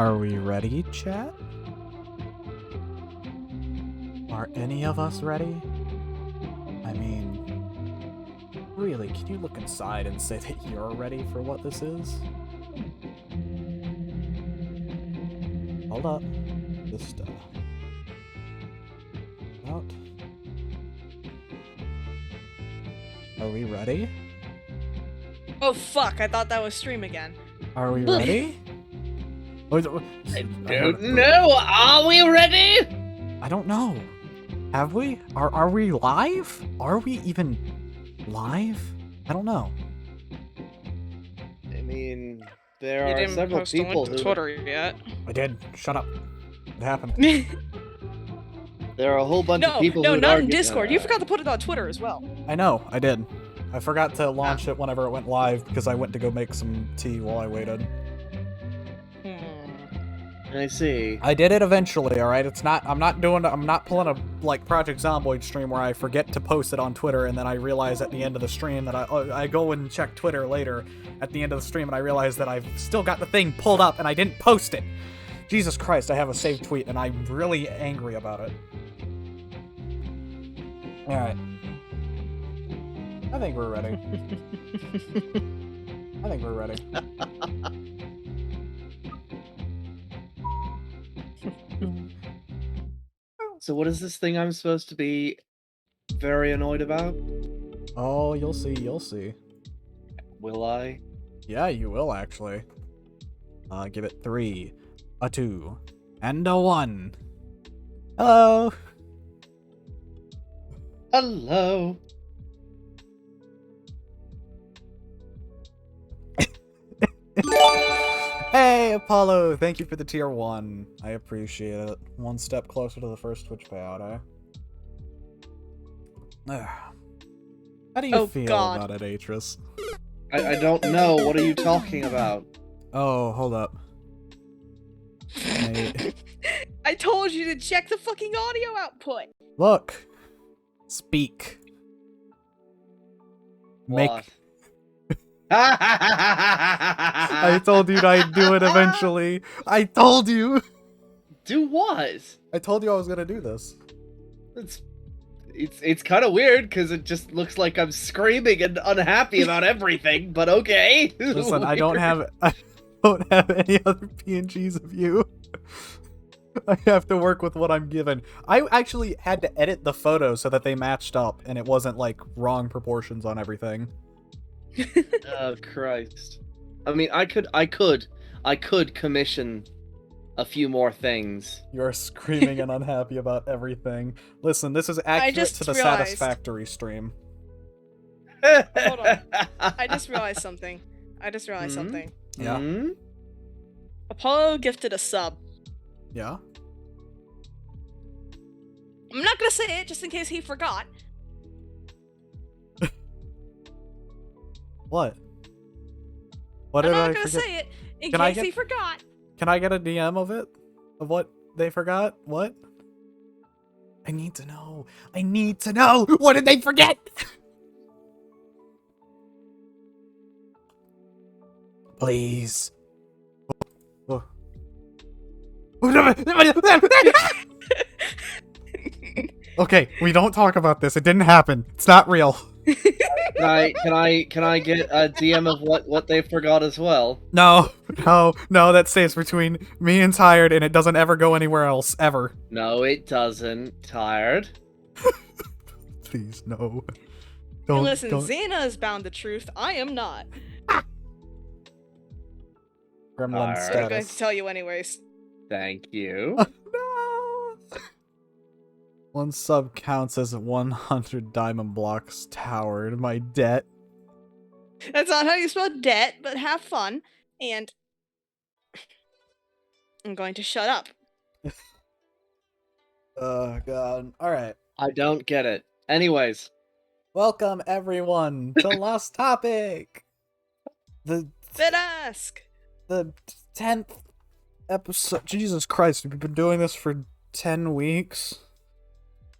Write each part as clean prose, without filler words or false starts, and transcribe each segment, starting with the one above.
Are we ready, chat? Are any of us ready? I mean, really, can you look inside and say that you're ready for what this is? Hold up. Just, out. Are we ready? Oh fuck, I thought that was stream again. Are we ready? I don't know. Are we ready? I don't know. Have we? Are we live? Are we even live? I don't know. I mean, there You are didn't several post people a link to who. Twitter yet. I did. Shut up. What happened? There are a whole bunch of people no, who. not in Discord. You forgot to put it on Twitter as well. I know, I did. I forgot to launch it whenever it went live because I went to go make some tea while I waited. I see. I did it eventually, alright? It's not, I'm not pulling a, like, Project Zomboid stream where I forget to post it on Twitter and then I realize at the end of the stream that I go and check Twitter later at the end of the stream and I realize that I've still got the thing pulled up and I didn't post it. Jesus Christ, I have a saved tweet and I'm really angry about it. Alright. I think we're ready. I think we're ready. So what is this thing I'm supposed to be very annoyed about? Oh, you'll see, you'll see. Will I? Yeah, you will actually. Give it 3, a 2, and a 1. Hello! Hello. Hey, Apollo! Thank you for the tier 1. I appreciate it. One step closer to the first Twitch payout, eh? How do you feel about it, Atris? I don't know. What are you talking about? Oh, hold up. I told you to check the fucking audio output. Look. Speak. What? I told you I'd do it eventually. I told you. Do what? I told you I was gonna do this. It's kind of weird because it just looks like I'm screaming and unhappy about everything. But okay. Listen, I don't have any other PNGs of you. I have to work with what I'm given. I actually had to edit the photo so that they matched up and it wasn't like wrong proportions on everything. Oh Christ! I mean, I could commission a few more things. You're screaming and unhappy about everything. Listen, this is accurate to the Satisfactory stream. Hold on. I just realized something. Yeah. Hmm? Apollo gifted a sub. Yeah. I'm not gonna say it just in case he forgot. What? What I'm did I not gonna forget? say it in Can I case he forgot. Can I get a DM of it? Of what they forgot? What? I need to know. I need to know! What did they forget? Please. Okay, we don't talk about this. It didn't happen. It's not real. Can I get a DM of what they forgot as well? No, that stays between me and Tired, and it doesn't ever go anywhere else, ever. No, it doesn't. Tired. Please, no. Hey, listen, Xena is bound to truth. I am not. Gremlin Alright. But I'm going to status. tell you anyways. Thank you. No! One sub counts as 100 diamond blocks towered. My debt. That's not how you spell debt, but have fun. And I'm going to shut up. Oh, God. Alright. I don't get it. Anyways. Welcome, everyone, to Lost Topic! The Ask. 10th episode. Jesus Christ, we've been doing this for 10 weeks.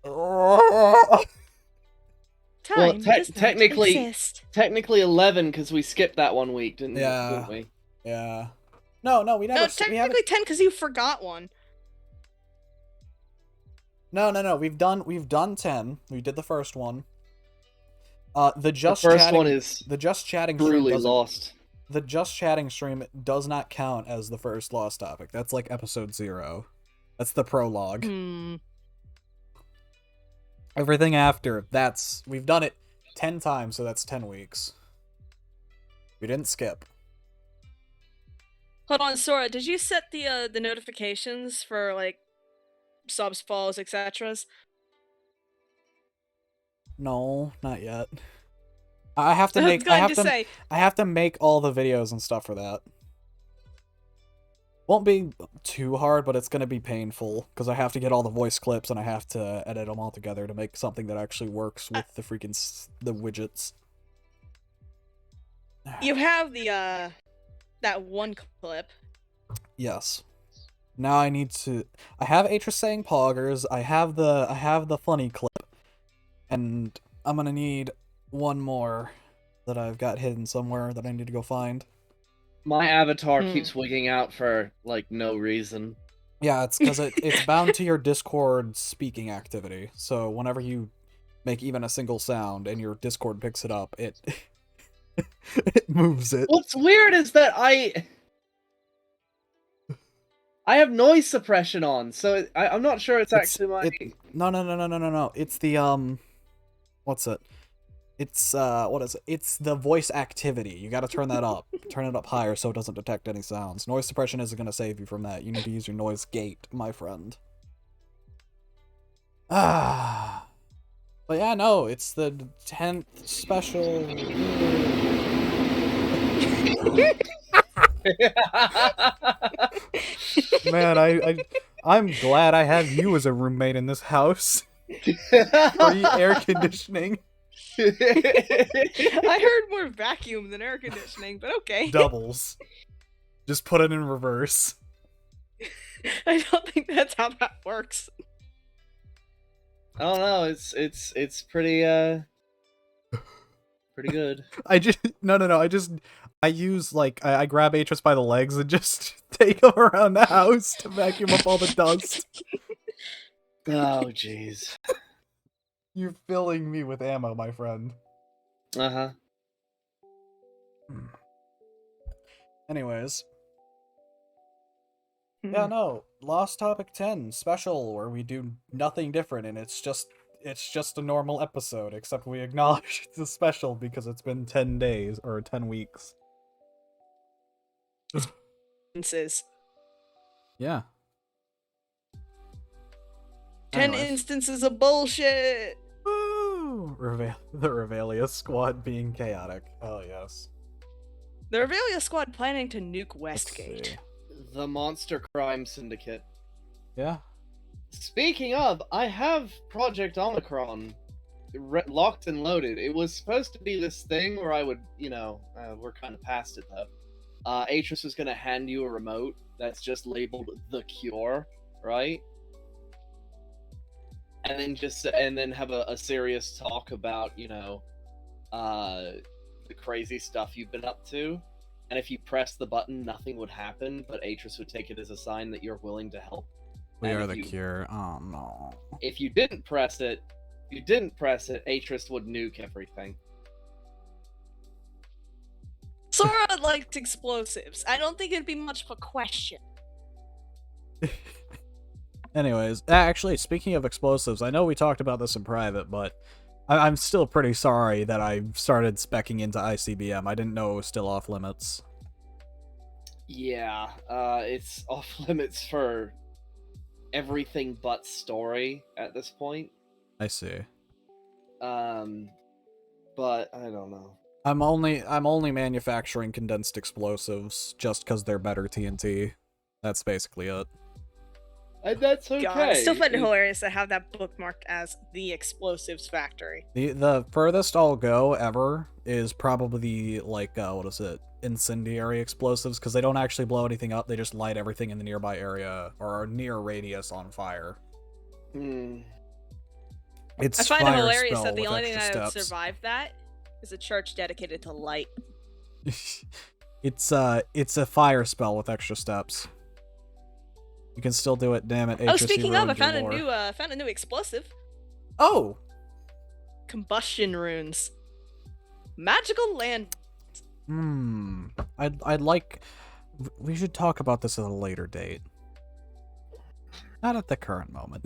Time does not technically- exist. Technically 11 because we skipped that one week, didn't Yeah. we? Yeah. No, we No, never. We haven't. technically 10 because you forgot one. No. We've done 10. We did the first one. The The just first chatting. one is The just chatting stream truly doesn't. lost. The just chatting stream does not count as the first lost topic. That's like episode 0. That's the prologue. Hmm. Everything after, we've done it 10 times, so that's 10 weeks. We didn't skip. Hold on, Sora. Did you set the notifications for like subs, follows, etc.? No, not yet. I have to I was make. going to say. I have to make all the videos and stuff for that. Won't be too hard, but it's gonna be painful because I have to get all the voice clips and I have to edit them all together to make something that actually works with the freaking the widgets. You have the that one clip. Yes. Now I need to. I have Atris saying poggers. I have the funny clip, and I'm gonna need one more that I've got hidden somewhere that I need to go find. My avatar keeps wigging out for like no reason. Yeah, it's because it's bound to your Discord speaking activity. So whenever you make even a single sound and your Discord picks it up, it it moves it. What's weird is that I have noise suppression on, so I'm not sure it's actually my. No. It's the what's it? It's what is it? It's the voice activity. You gotta turn that up. Turn it up higher so it doesn't detect any sounds. Noise suppression isn't gonna save you from that. You need to use your noise gate, my friend. Ah. But yeah, no, it's the 10th special. Man, I'm glad I have you as a roommate in this house. Free air conditioning. I heard more vacuum than air conditioning, but okay. Doubles. Just put it in reverse. I don't think that's how that works. I don't know. It's pretty pretty good. I use like I grab Atris by the legs and just take him around the house to vacuum up all the dust. Oh jeez. You're filling me with ammo, my friend. Uh-huh. Anyways. Yeah, no. Lost Topic 10 special where we do nothing different and it's just a normal episode, except we acknowledge it's a special because it's been 10 days or 10 weeks. Instances. Yeah. 10 Anyways. instances of bullshit. Woo! The Revelia squad being chaotic. Oh, yes. The Revelia squad planning to nuke Let's Westgate. see. The Monster Crime Syndicate. Yeah. Speaking of, I have Project Omicron locked and loaded. It was supposed to be this thing where I would, we're kind of past it though. Atris was going to hand you a remote that's just labeled The Cure, right? And then have a serious talk about, the crazy stuff you've been up to. And if you press the button, nothing would happen, but Atris would take it as a sign that you're willing to help. We And are if the you- cure. Oh, no. If you didn't press it, Atris would nuke everything. Sora liked explosives. I don't think it'd be much of a question. Anyways, actually, speaking of explosives, I know we talked about this in private, but I'm still pretty sorry that I started speccing into ICBM. I didn't know it was still off limits. Yeah, it's off limits for everything but story at this point. I see. But I don't know. I'm only manufacturing condensed explosives just because they're better TNT. That's basically it. That's okay. God, I still find it hilarious to have that bookmarked as the explosives factory. The furthest I'll go ever is probably like what is it? Incendiary explosives, because they don't actually blow anything up, they just light everything in the nearby area or near radius on fire. It's I find it fire hilarious spell that the with only thing extra that would steps. survive that is a church dedicated to light. It's a fire spell with extra steps. You can still do it. Damn it! Oh, Atris, you speaking of, I ruined found your lore. found a new explosive. Oh, Combustion runes. Magical land. I'd like. We should talk about this at a later date. Not at the current moment.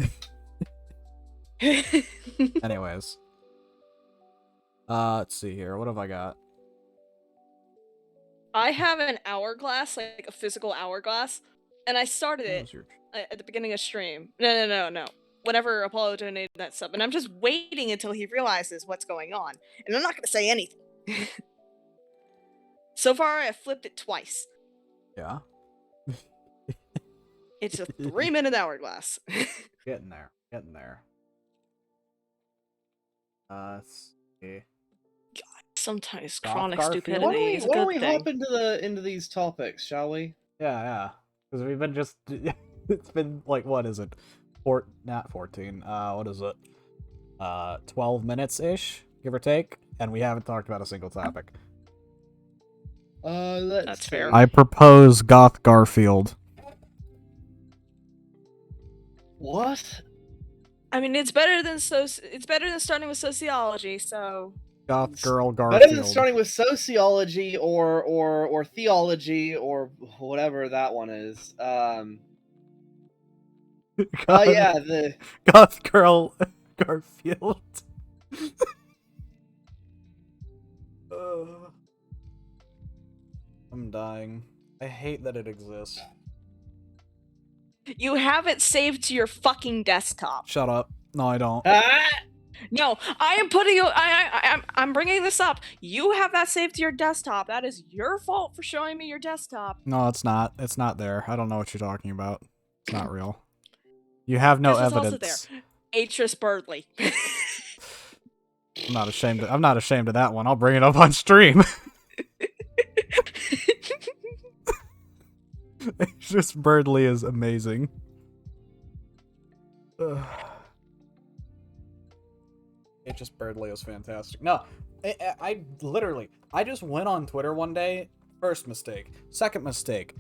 Anyways. Let's see here. What have I got? I have an hourglass, like a physical hourglass, and I started What it was your- at the beginning of stream. No. Whenever Apollo donated that sub, and I'm just waiting until he realizes what's going on, and I'm not gonna say anything. So far, I have flipped it twice. Yeah. It's a 3-minute hourglass. Getting there. Getting there. Let's see. Sometimes Goth chronic Garfield? Why don't stupidity we, is a why don't good we thing. hop into these topics, shall we? Yeah. Because we've been just. It's been like, what is it? Not 14. What is it? 12 minutes ish, give or take, and we haven't talked about a single topic. Let's That's see. fair. I propose Goth Garfield. What? I mean, it's better than starting with sociology. So Goth Girl Better Garfield. than starting with sociology or theology or whatever that one is. Oh yeah, the Goth Girl Garfield. I'm dying. I hate that it exists. you have it saved to your fucking desktop. Shut up. No, I don't. No, I am putting you. I'm bringing this up. You have that saved to your desktop. That is your fault for showing me your desktop. No, it's not. It's not there. I don't know what you're talking about. It's not real. You have no Guess what's also evidence. there? Atris Birdley. I'm not ashamed. I'm not ashamed of that one. I'll bring it up on stream. Just Birdly is amazing. Ugh. It just Birdly is fantastic. No, I literally, I just went on Twitter one day. First mistake. Second mistake.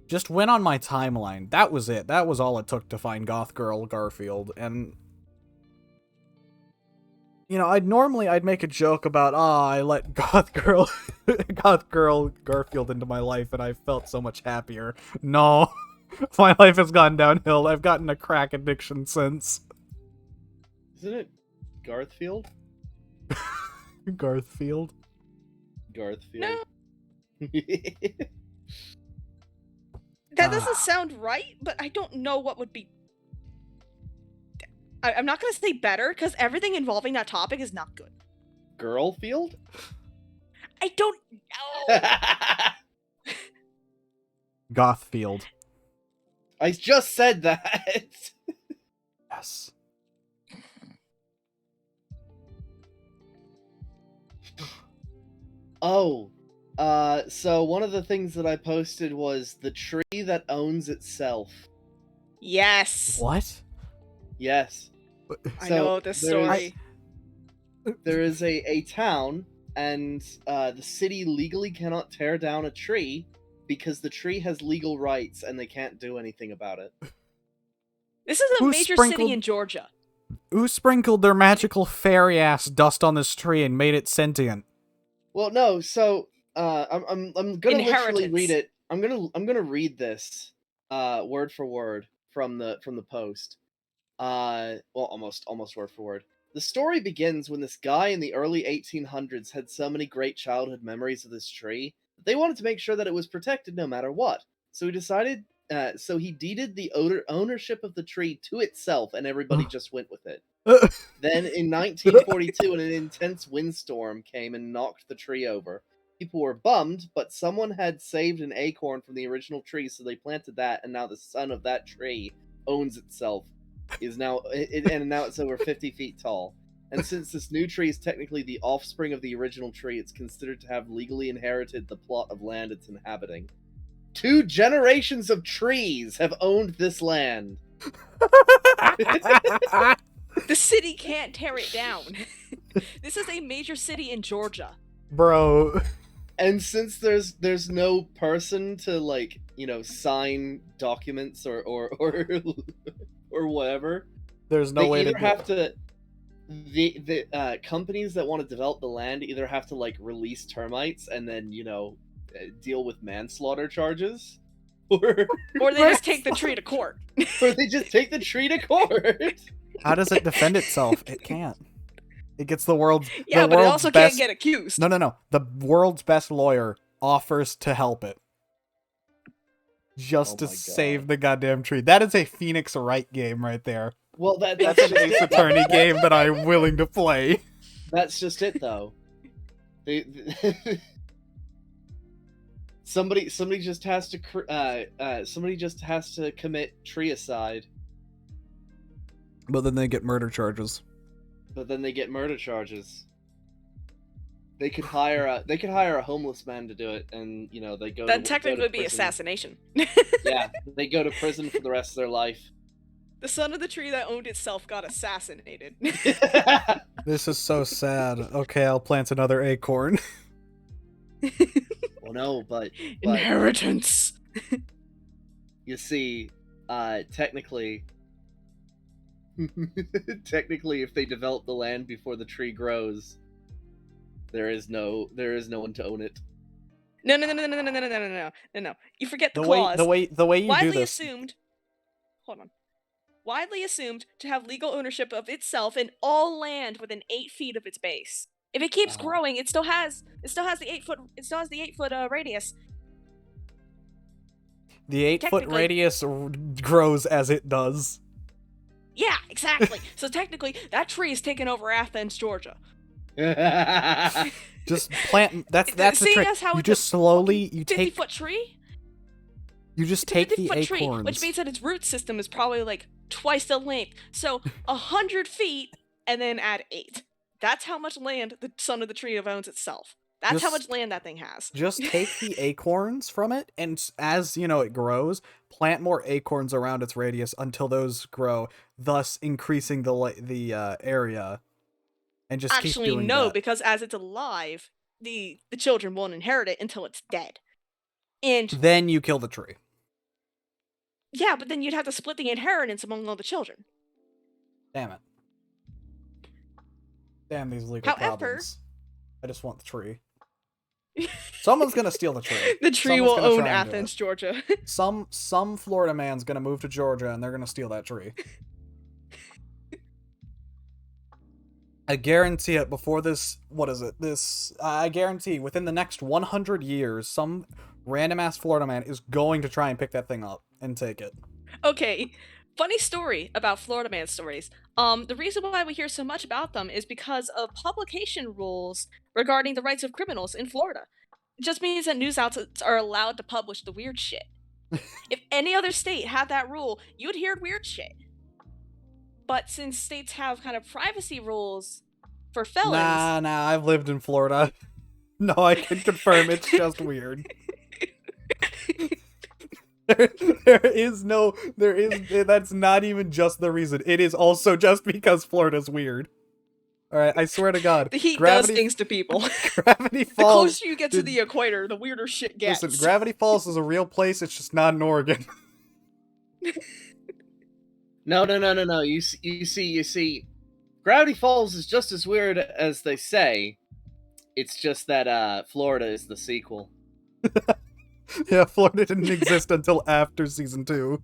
Just went on my timeline. That was it. That was all it took to find Goth Girl Garfield. And, you know, I'd make a joke about, I let Goth Girl Garfield into my life and I felt so much happier. No. My life has gone downhill. I've gotten a crack addiction since. Isn't it Garthfield? Garthfield? Garthfield. No. That doesn't Ah. sound right, but I don't know what would be. I'm not gonna say better because everything involving that topic is not good. Girlfield? I don't know. Gothfield. I just said that. Yes. Oh, so one of the things that I posted was the tree that owns itself. Yes, What? Yes. I So, know this there is- story. There is a town, and the city legally cannot tear down a tree because the tree has legal rights and they can't do anything about it. This is a Who major sprinkled- city in Georgia. Who sprinkled their magical fairy ass dust on this tree and made it sentient? Well, no. So I'm gonna literally Inheritance. read it. I'm gonna read this word for word from the post. Well, almost word for word. The story begins when this guy in the early 1800s had so many great childhood memories of this tree that they wanted to make sure that it was protected no matter what. So he decided. So he deeded the ownership of the tree to itself, and everybody just went with it. Then in 1942, an intense windstorm came and knocked the tree over. People were bummed, but someone had saved an acorn from the original tree, so they planted that, and now the son of that tree owns itself. And now it's over 50 feet tall. And since this new tree is technically the offspring of the original tree, it's considered to have legally inherited the plot of land it's inhabiting. 2 generations of trees have owned this land. The city can't tear it down. This is a major city in Georgia. Bro. And since there's no person to like sign documents or whatever, There's no they way either to have to the companies that want to develop the land either have to like release termites and then deal with manslaughter charges, or Or they just take the tree to court. or they just take the tree to court. How does it defend itself? It can't. It gets the world's Yeah, the but it world's also best. can't get accused. No. The world's best lawyer offers to help it. Just Oh to my God. save the goddamn tree. That is a Phoenix Wright game right there. Well, that's That's an just Ace it. Attorney game that I'm willing to play. That's just it, though. Somebody just has to somebody just has to commit treeicide, But then they get murder charges. but then they get murder charges. They could hire a homeless man to do it, and they go. That to, technically go to would be prison. assassination. Yeah, they go to prison for the rest of their life. The son of the tree that owned itself got assassinated. This is so sad. Okay, I'll plant another acorn. Well, no, but Inheritance. you see, technically, if they develop the land before the tree grows, there is no one to own it. No. You forget the clause. The way you do Widely this. assumed. Hold on. Widely assumed to have legal ownership of itself and all land within 8 feet of its base. If it keeps growing, it still has the 8 foot radius. The 8-foot Technically- radius grows as it does. Yeah, exactly. So technically, that tree is taking over Athens, Georgia. Just plant. That's the Seeing trick. as how You it's just slowly 50-foot tree. You just It's a take the 50-foot tree, acorns. which means that its root system is probably like twice the length. So 100 feet, and then add 8. That's how much land the son of the tree owns itself. That's how Just- much land that thing has. Just take the acorns from it, and as it grows, plant more acorns around its radius until those grow, thus increasing the area. And just keep Actually, doing no, that. because as it's alive, the children won't inherit it until it's dead. And Then you kill the tree. yeah, but then you'd have to split the inheritance among all the children. Damn it. Damn these legal However- problems. I just want the tree. Someone's gonna steal the tree. The tree Someone's will gonna own try and do Athens, Georgia. it. Some Florida man's gonna move to Georgia and they're gonna steal that tree. I guarantee it before this. What is it? I guarantee within the next 100 years, some random ass Florida man is going to try and pick that thing up and take it. Okay, funny story about Florida Man stories. The reason why we hear so much about them is because of publication rules regarding the rights of criminals in Florida. It just means that news outlets are allowed to publish the weird shit. If any other state had that rule, you'd hear weird shit. But since states have kind of privacy rules for felons, Nah, I've lived in Florida. No, I can confirm it's just weird. That's not even just the reason. It is also just because Florida's weird. Alright, I swear to God. the heat Gravity, does things to people. Gravity The Falls. closer you get to the equator, the weirder shit gets. Listen, Gravity Falls is a real place, it's just not in Oregon. No. You see, Gravity Falls is just as weird as they say. It's just that Florida is the sequel. Yeah, Florida didn't exist until after season 2.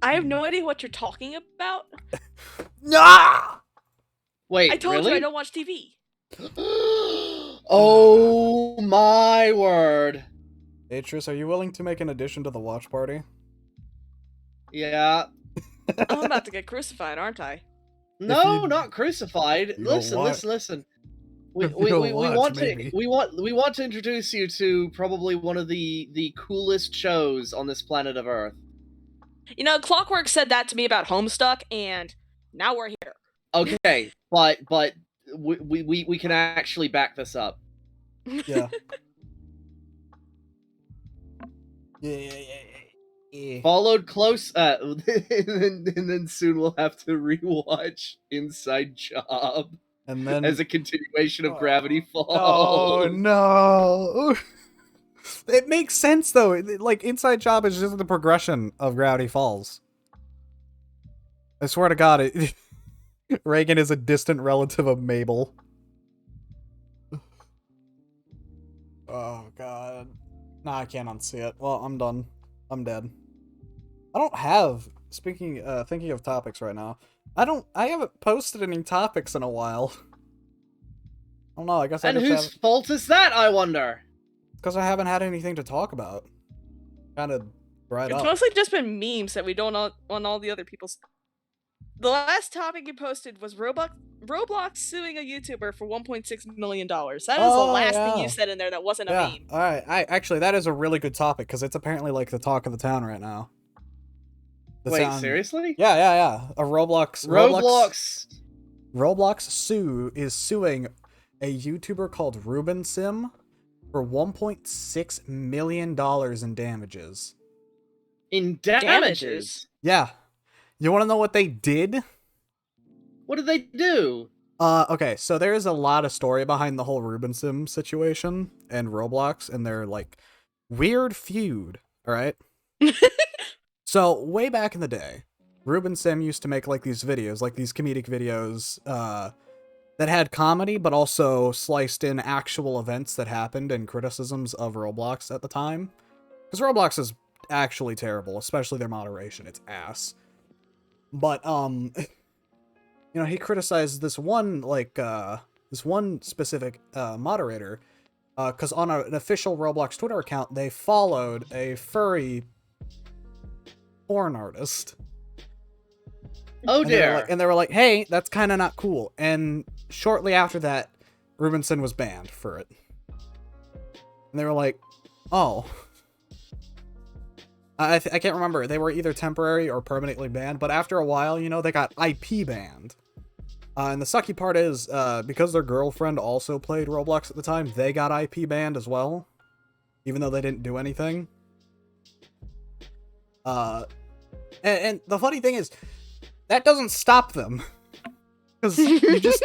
I have no idea what you're talking about. Nah! Wait, I told really? you I don't watch TV. Oh my word! Atris, are you willing to make an addition to the watch party? Yeah. I'm about to get crucified, aren't I? No, you- not crucified. you don't Listen, watch- listen. If you don't watch, maybe. We want to introduce you to probably one of the coolest shows on this planet of Earth. You know, Clockwork said that to me about Homestuck, and now we're here. Okay, but we can actually back this up. Yeah. Yeah. Followed close, and then soon we'll have to rewatch Inside Job. And then as a continuation of Gravity Falls. Oh no! It makes sense though. Like Inside Job is just the progression of Gravity Falls. I swear to God, Reagan is a distant relative of Mabel. Oh God. Nah, I can't unsee it. Well, I'm done. I'm dead. I don't have. Thinking of topics right now. I haven't posted any topics in a while. I don't know. I guess I And just whose haven't. fault is that, I wonder? Because I haven't had anything to talk about. Kind of dried It's up. mostly just been memes that we don't on all the other people's. The last topic you posted was Roblox suing a YouTuber for $1.6 million. That is the last thing you said in there that wasn't a meme. All right. Actually, that is a really good topic because it's apparently like the talk of the town right now. Wait, seriously? Yeah. A Roblox is suing a YouTuber called Ruben Sim for $1.6 million in damages. In damages? Yeah. You want to know what they did? What did they do? Okay, so there is a lot of story behind the whole Ruben Sim situation and Roblox and their, like, weird feud, alright? So, way back in the day, Ruben Sim used to make, like, these videos, like these comedic videos, that had comedy, but also sliced in actual events that happened and criticisms of Roblox at the time. Because Roblox is actually terrible, especially their moderation. It's ass. But, you know, he criticized this one, like, this one specific, moderator, because on an official Roblox Twitter account, they followed a furry porn artist. Oh dear. And they were like, hey, that's kind of not cool. And shortly after that, Rubenson was banned for it. And they were like, oh. I can't remember. They were either temporary or permanently banned. But after a while, you know, they got IP banned. And the sucky part is, because their girlfriend also played Roblox at the time, they got IP banned as well. Even though they didn't do anything. And the funny thing is, that doesn't stop them. Because you just...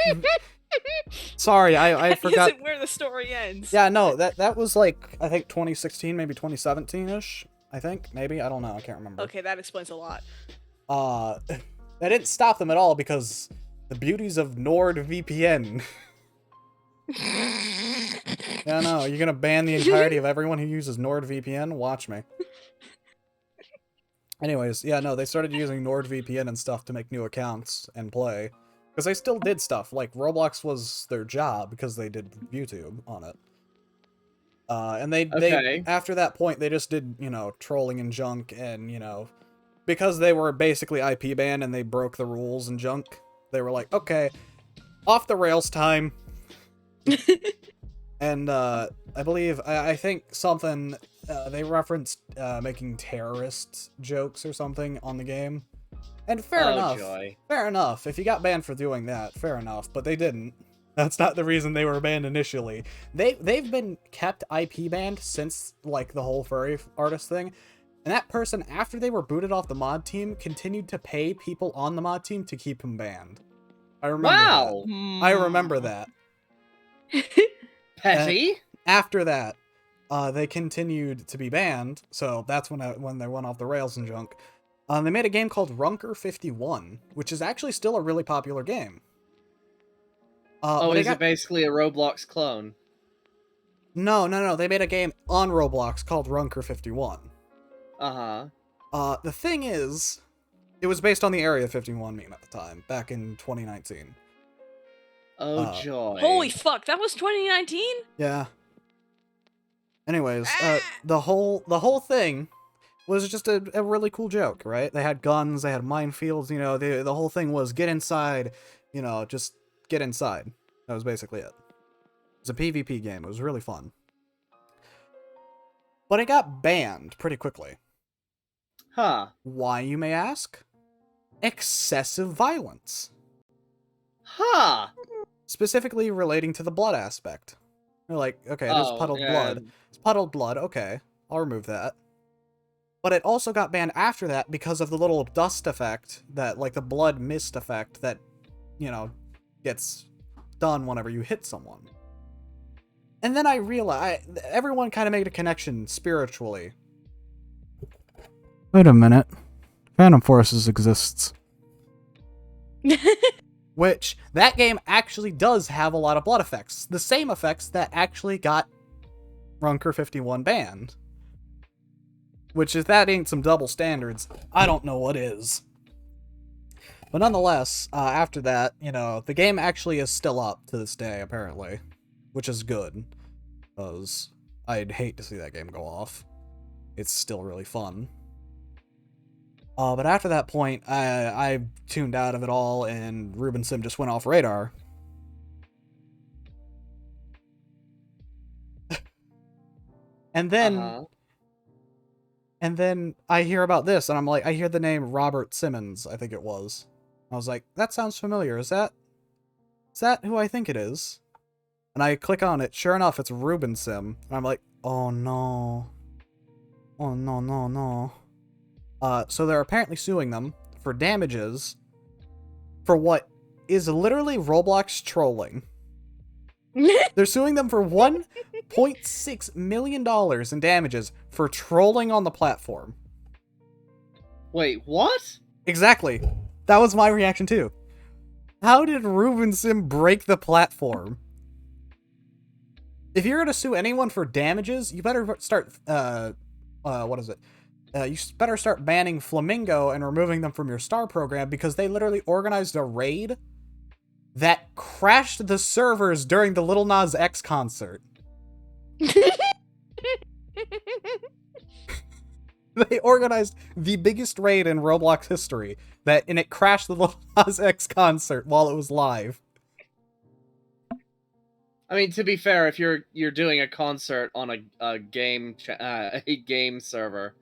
Sorry, I forgot. Isn't where the story ends. Yeah, no, that was like, I think 2016, maybe 2017-ish. I think, maybe, I don't know, I can't remember. Okay, that explains a lot. That didn't stop them at all because the beauties of NordVPN. Yeah, no, you're gonna ban the entirety of everyone who uses NordVPN? Watch me. Anyways, yeah, no, they started using NordVPN and stuff to make new accounts and play. Because they still did stuff, like Roblox was their job because they did YouTube on it. And they after that point, they just did, you know, trolling and junk and, you know, because they were basically IP banned and they broke the rules and junk, they were like, okay, off the rails time. And, I believe, I think something, they referenced, making terrorist jokes or something on the game. And fair enough. Joy. Fair enough. If you got banned for doing that, fair enough. But they didn't. That's not the reason they were banned initially. They've been kept IP banned since, like, the whole furry artist thing. And that person, after they were booted off the mod team, continued to pay people on the mod team to keep him banned. I remember that. I remember that. Petty? After that, they continued to be banned, so that's when they went off the rails and junk. They made a game called Runker 51, which is actually still a really popular game. Is it basically a Roblox clone? No. They made a game on Roblox called Runker 51. Uh-huh. The thing is, it was based on the Area 51 meme at the time, back in 2019. Oh, joy. Holy fuck, that was 2019? Yeah. Anyways, the whole thing was just a really cool joke, right? They had guns, they had minefields, you know, the whole thing was get inside, you know, just get inside. That was basically it. It was a PvP game. It was really fun. But it got banned pretty quickly. Huh. Why, you may ask? Excessive violence. Huh. Specifically relating to the blood aspect. They're like, okay, there's puddled blood. It's puddled blood, okay. I'll remove that. But it also got banned after that because of the little dust effect that, like, the blood mist effect that, you know, gets done whenever you hit someone. And then I realized everyone kind of made a connection spiritually. Wait a minute. Phantom Forces exists. Which, that game actually does have a lot of blood effects. The same effects that actually got Runker 51 banned. Which, if that ain't some double standards, I don't know what is. But nonetheless, after that, the game actually is still up to this day, apparently. Which is good. Because I'd hate to see that game go off. It's still really fun. But after that point, I tuned out of it all, and Reuben Sim just went off radar. And then I hear about this, and I'm like, I hear the name Robert Simmons, I think it was. I was like, that sounds familiar. Is that who I think it is? And I click on it. Sure enough, it's Reuben Sim. And I'm like, oh no. Oh no, no, no. So they're apparently suing them for damages for what is literally Roblox trolling. They're suing them for $1.6 million in damages for trolling on the platform. Wait, what? Exactly. That was my reaction too. How did Reuben Sim break the platform? If you're gonna sue anyone for damages, you better start, what is it? You better start banning Flamingo and removing them from your star program, because they literally organized a raid that crashed the servers during the Lil Nas X concert. They organized the biggest raid in Roblox history, and it crashed the Lil Nas X concert while it was live. I mean, to be fair, if you're doing a concert on a game server,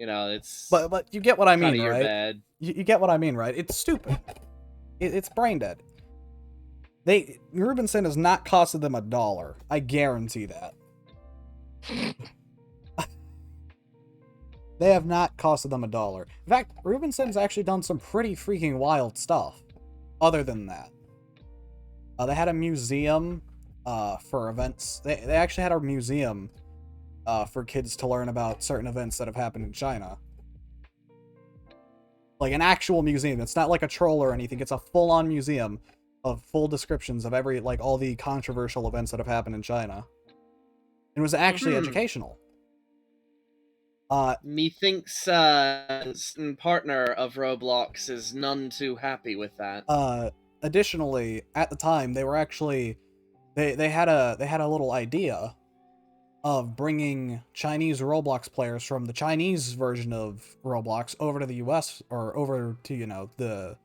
it's but you get what I mean, your right? bad. You get what I mean, right? It's stupid. It's brain dead. Reuben Sim has not costed them $1. I guarantee that. They have not costed them $1. In fact, Reuben Sim's actually done some pretty freaking wild stuff. Other than that, they had a museum for events. They actually had a museum for kids to learn about certain events that have happened in China. Like an actual museum. It's not like a troll or anything. It's a full-on museum of full descriptions of all the controversial events that have happened in China. It was actually educational. Methinks partner of Roblox is none too happy with that. Additionally, at the time, they were actually they had a little idea of bringing Chinese Roblox players from the Chinese version of Roblox over to the US, or over to, the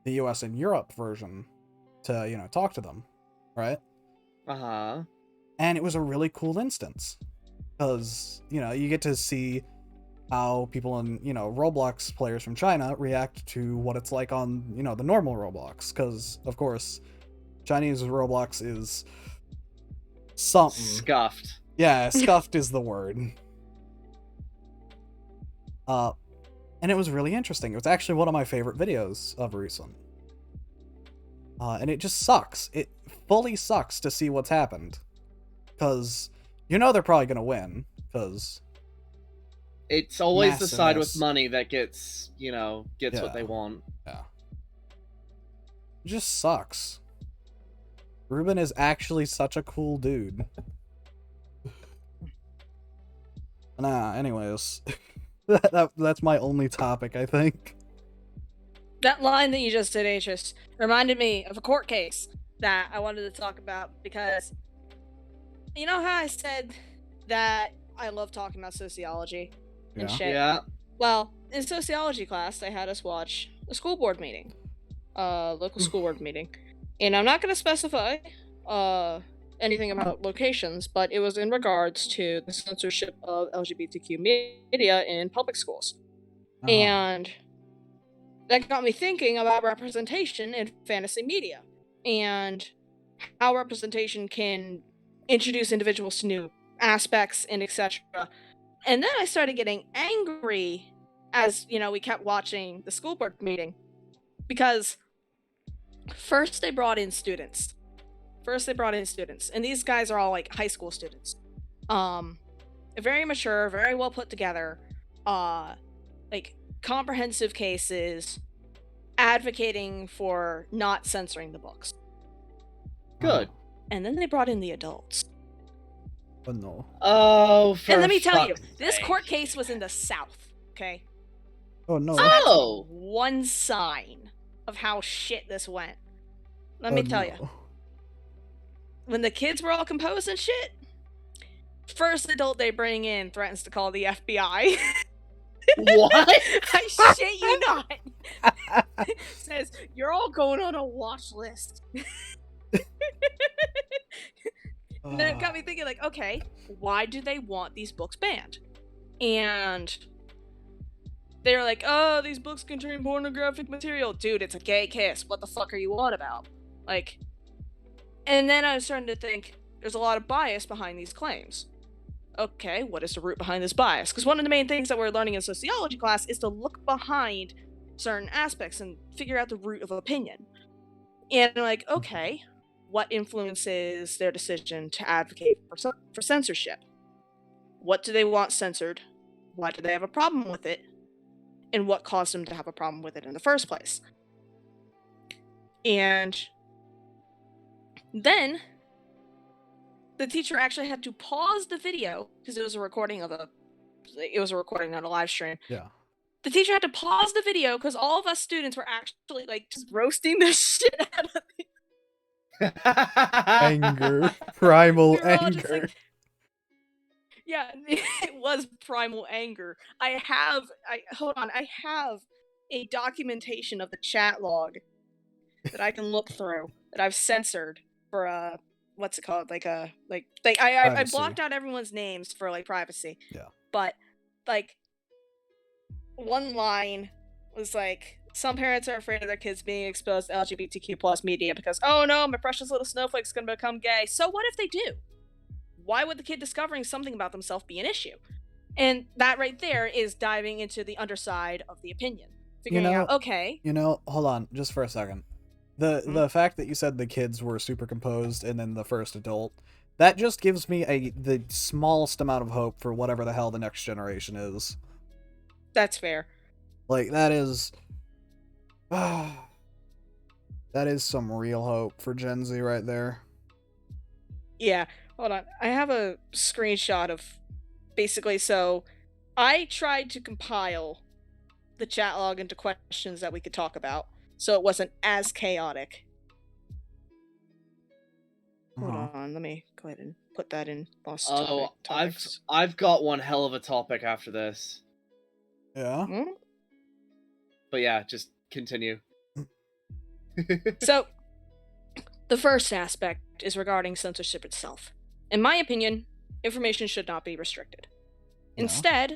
US and Europe version to, talk to them, right? Uh-huh. And it was a really cool instance. Because, you get to see how people in, Roblox players from China react to what it's like on, the normal Roblox. Because, of course, Chinese Roblox is something. Scuffed. Yeah, scuffed is the word. And it was really interesting. It was actually one of my favorite videos of recent. And it just sucks. It fully sucks to see what's happened. Because they're probably going to win. Because it's always the side with massiveness. money that gets what they want. Yeah. It just sucks. Reuben is actually such a cool dude. Anyways. That's my only topic, I think. That line that you just did, Atris, reminded me of a court case that I wanted to talk about, because you know how I said that I love talking about sociology and shit? Yeah. Well, in sociology class, they had us watch a school board meeting, local school board meeting, and I'm not going to specify anything about locations, but it was in regards to the censorship of LGBTQ media in public schools. And that got me thinking about representation in fantasy media and how representation can introduce individuals to new aspects and etc. And then I started getting angry as, we kept watching the school board meeting, because first they brought in students First, they brought in students, and these guys are all like high school students. Very mature, very well put together, like comprehensive cases, advocating for not censoring the books. Good. And then they brought in the adults. Oh no. Oh, for And let me tell you, fuck's this sake. court case was in the South, okay? Oh no. So that's Oh! one sign of how shit this went. Let Oh, me tell no. you, when the kids were all composed and shit, first adult they bring in threatens to call the FBI. What? I shit you not. Says, you're all going on a watch list. And then it got me thinking, like, okay, why do they want these books banned? And they're like, oh, these books contain pornographic material. Dude, it's a gay kiss. What the fuck are you on about? Like, and then I was starting to think, there's a lot of bias behind these claims. Okay, what is the root behind this bias? Because one of the main things that we're learning in sociology class is to look behind certain aspects and figure out the root of opinion. And I'm like, okay, what influences their decision to advocate for censorship? What do they want censored? Why do they have a problem with it? And what caused them to have a problem with it in the first place? And then the teacher actually had to pause the video because it was a recording, not a live stream. Yeah. The teacher had to pause the video because all of us students were actually like just roasting the shit out of it. Anger. Primal We were all just anger. like, yeah, it was primal anger. I have a documentation of the chat log that I can look through that I've censored for what's it called? I Privacy. blocked out everyone's names for like privacy. Yeah. But like one line was like, some parents are afraid of their kids being exposed to LGBTQ plus media because, oh no, my precious little snowflake's gonna become gay. So what if they do? Why would the kid discovering something about themselves be an issue? And that right there is diving into the underside of the opinion. Figuring out, okay. Hold on, just for a second. The fact that you said the kids were super composed and then the first adult, that just gives me the smallest amount of hope for whatever the hell the next generation is. That's fair. Like, that is... that is some real hope for Gen Z right there. Yeah, hold on. I have a screenshot of basically, so I tried to compile the chat log into questions that we could talk about, so it wasn't as chaotic. Hold on, let me go ahead and put that in lost topics. I've got one hell of a topic after this. Yeah? But yeah, just continue. So, the first aspect is regarding censorship itself. In my opinion, information should not be restricted. Yeah.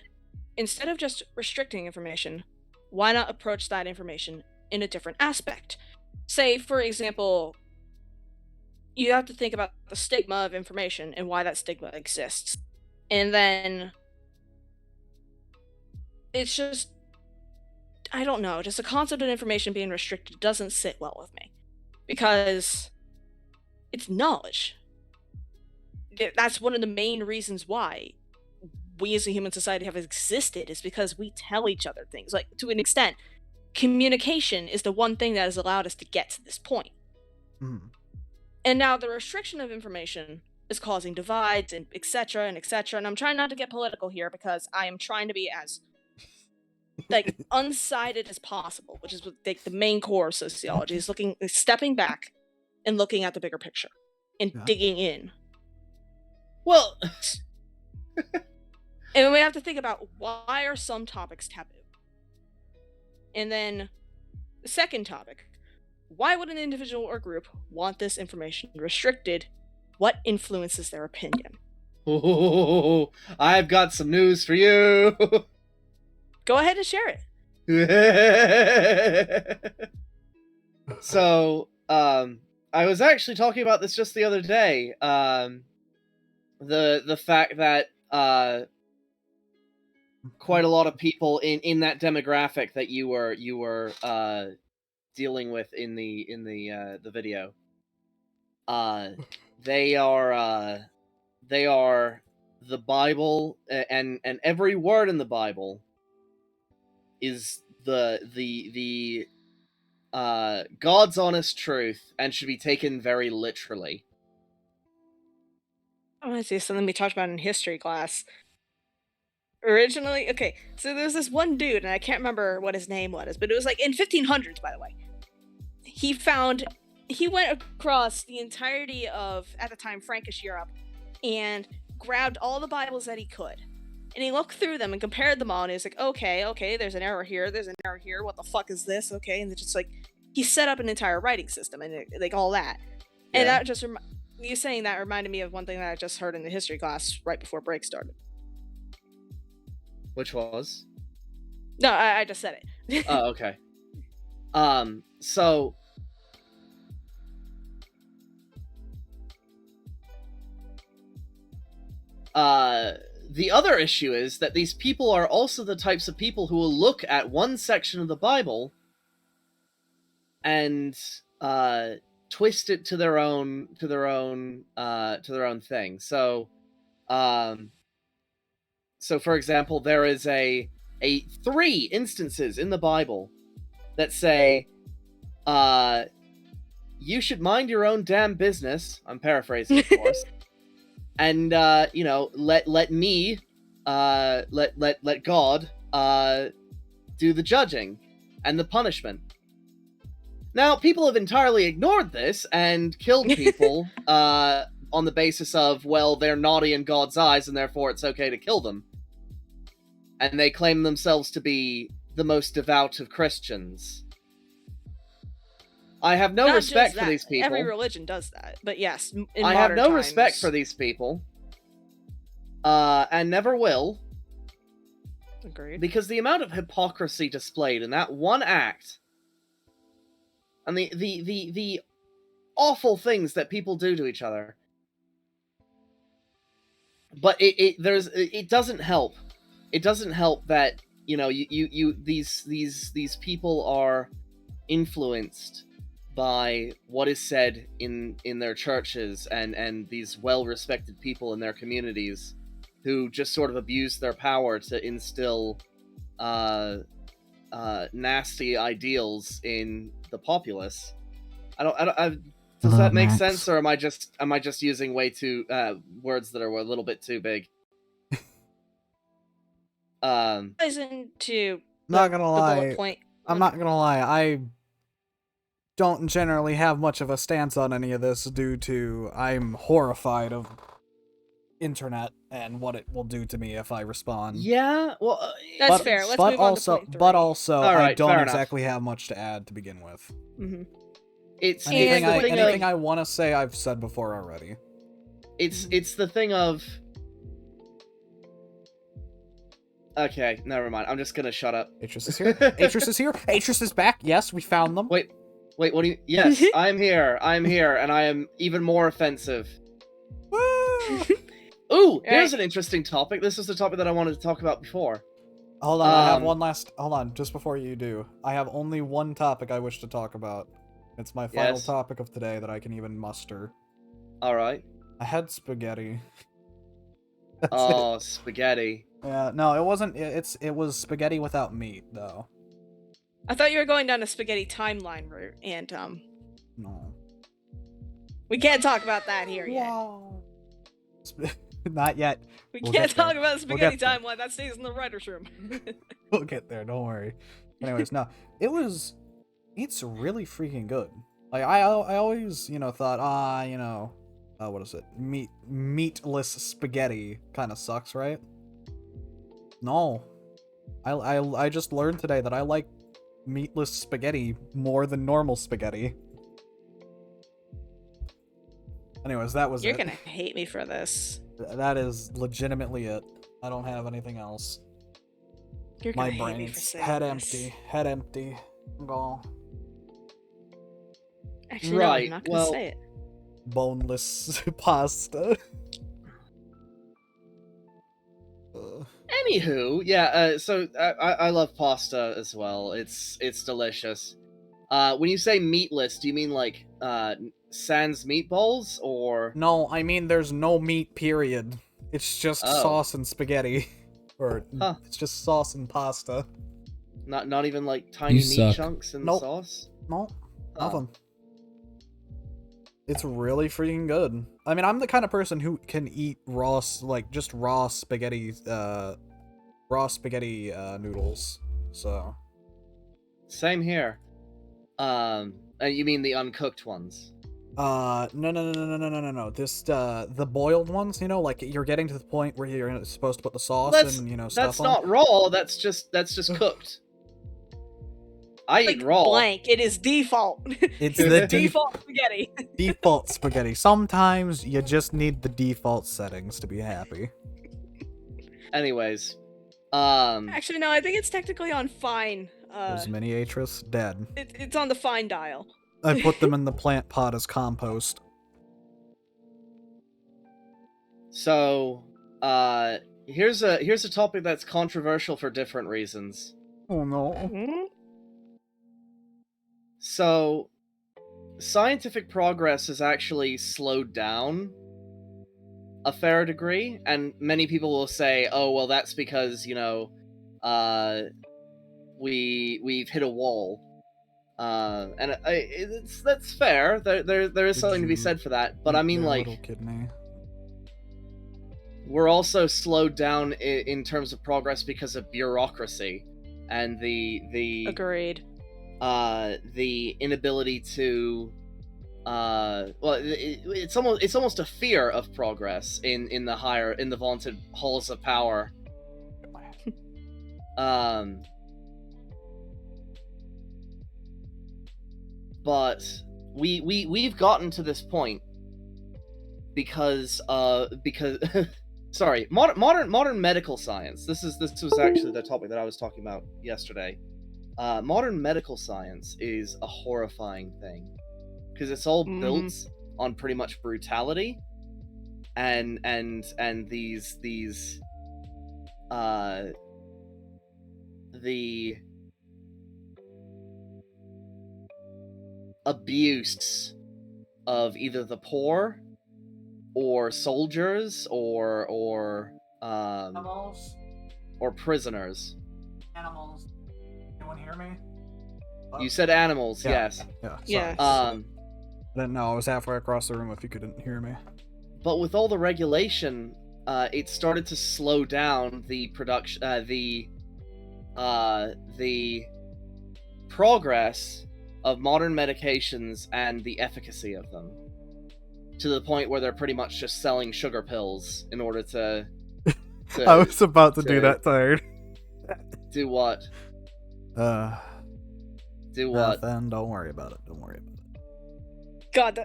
Instead of just restricting information, why not approach that information in a different aspect? Say, for example, you have to think about the stigma of information and why that stigma exists. And then it's just, I don't know, just the concept of information being restricted doesn't sit well with me. Because it's knowledge. That's one of the main reasons why we as a human society have existed, is because we tell each other things. Like, to an extent, communication is the one thing that has allowed us to get to this point. Mm. And now the restriction of information is causing divides and etc. and etc. And I'm trying not to get political here because I am trying to be as like unsided as possible, which is what the main core of sociology is stepping back and looking at the bigger picture and digging in. Well, and we have to think about, why are some topics taboo? And then the second topic, why would an individual or group want this information restricted? What influences their opinion? Oh, I've got some news for you. Go ahead and share it. So, I was actually talking about this just the other day. The fact that quite a lot of people in that demographic that you were dealing with in the video They are the Bible, and every word in the Bible is the God's honest truth and should be taken very literally. I want to see something we talked about in history class. Originally, okay, so there was this one dude, and I can't remember what his name was, but it was like in 1500s, by the way. He went across the entirety of, at the time, Frankish Europe, and grabbed all the Bibles that he could. And he looked through them and compared them all, and he was like, okay, there's an error here, what the fuck is this, okay, and it's just like, he set up an entire writing system, and like all that. And Yeah. that just, you saying that reminded me of one thing that I just heard in the history class right before break started. Which was? No, I just said it. Oh, okay. So the other issue is that these people are also the types of people who will look at one section of the Bible and twist it to their own thing. So for example, there is a 3 instances in the Bible that say you should mind your own damn business. I'm paraphrasing, of course. And let me let God do the judging and the punishment. Now, people have entirely ignored this and killed people on the basis of, well, they're naughty in God's eyes and therefore it's okay to kill them. And they claim themselves to be the most devout of Christians. I have no Not respect just for that. these people. Every religion does that, but yes, in I have modern no times, respect for these people. And never will. Agreed. Because the amount of hypocrisy displayed in that one act, and the awful things that people do to each other. But it doesn't help. It doesn't help that, these people are influenced by what is said in their churches and these well-respected people in their communities who just sort of abuse their power to instill nasty ideals in the populace. Does that make sense, or am I just using way too words that are a little bit too big? Ties into Not gonna the lie. bullet point. I'm not gonna lie. I don't generally have much of a stance on any of this due to I'm horrified of internet and what it will do to me if I respond. Yeah, well, That's fair. Let's move on to point 3. But also, All right, I don't fair exactly have much to add to begin with. Mm-hmm. It's Anything I want to say, I've said before already. It's the thing of. Okay, never mind. I'm just gonna shut up. Atris is here. Atris is here. Atris is back. Yes, we found them. Wait, what do you... Yes, I'm here, and I am even more offensive. Woo! Ooh, here's an interesting topic. This is the topic that I wanted to talk about before. Hold on, I have one last... Hold on, just before you do. I have only one topic I wish to talk about. It's my final topic of today that I can even muster. Alright. I had spaghetti. Oh, spaghetti. Yeah, no, it wasn't... It was spaghetti without meat, though. I thought you were going down a spaghetti timeline route, and No. we can't talk about that here yet. Wow. Not yet. We We'll can't get there. talk about the We'll spaghetti get there. timeline. That stays in the writer's room. We'll get there, don't worry. Anyways, no. It's really freaking good. Like, I always, thought, what is it? Meatless spaghetti kind of sucks, right? No. I just learned today that I like meatless spaghetti more than normal spaghetti. Anyways, that was You're it. gonna hate me for this. That is legitimately it. I don't have anything else. You're My gonna hate me for brain's saying head this. empty. Head empty. Go. Actually, no, Right, I'm not gonna well- say it. Boneless pasta. Anywho, yeah, so I love pasta as well. It's delicious. When you say meatless, do you mean like sans meatballs or? No, I mean there's no meat, period. It's just Oh. sauce and spaghetti. Or Huh. it's just sauce and pasta. Not even like tiny You meat suck. chunks in Nope. the sauce? No, Huh. nothing. It's really freaking good. I mean, I'm the kind of person who can eat raw spaghetti noodles. So, Same here. And you mean the uncooked ones? no. This, the boiled ones, you know, like you're getting to the point where you're supposed to put the sauce That's- and, you know, That's stuff not raw. That's just cooked. I Like eat raw. blank. It is default. It's the default spaghetti. default spaghetti. Sometimes you just need the default settings to be happy. Anyways, Actually, no. I think it's technically on fine. There's miniatrix dead. It's on the fine dial. I put them in the plant pot as compost. so here's a topic that's controversial for different reasons. Oh no. Mhm. So, scientific progress has actually slowed down a fair degree, and many people will say, "Oh, well, that's because we've hit a wall." And that's fair. There is something to be said for that. But I mean, like, little kidney. we're also slowed down in terms of progress because of bureaucracy and the Agreed. the inability to it's almost a fear of progress in the vaunted halls of power. But we've gotten to this point because sorry, modern medical science. This was actually the topic that I was talking about yesterday. Modern medical science is a horrifying thing because it's all built on pretty much brutality and these the abuse of either the poor or soldiers or Animals. prisoners. Animals. Anyone hear me? You said animals, Yeah. yes. Yeah. Sorry. Yes. I didn't know. I was halfway across the room if you couldn't hear me. But with all the regulation, it started to slow down the production, the progress of modern medications and the efficacy of them, to the point where they're pretty much just selling sugar pills in order to I was about to to- do that, tired. do what? Do what? Nothing. Don't worry about it. Don't worry about it. God,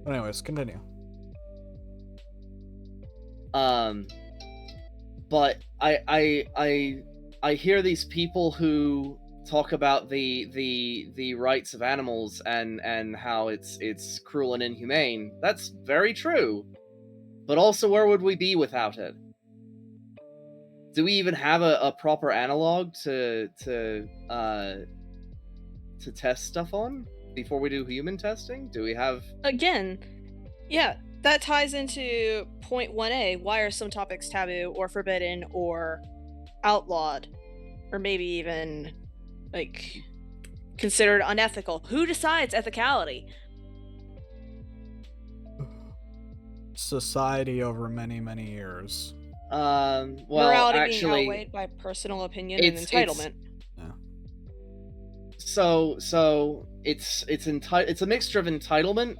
Anyways, continue. But I hear these people who talk about the rights of animals and how it's cruel and inhumane. That's very true. But also, where would we be without it? Do we even have a proper analog to test stuff on before we do human testing? Do we have? again, yeah, that ties into point 1A. Why are some topics taboo or forbidden or outlawed, or maybe even like considered unethical? Who decides ethicality? Society over many, many years. Well, Morality actually, being outweighed by personal opinion and it's- entitlement. so it's a mixture of entitlement,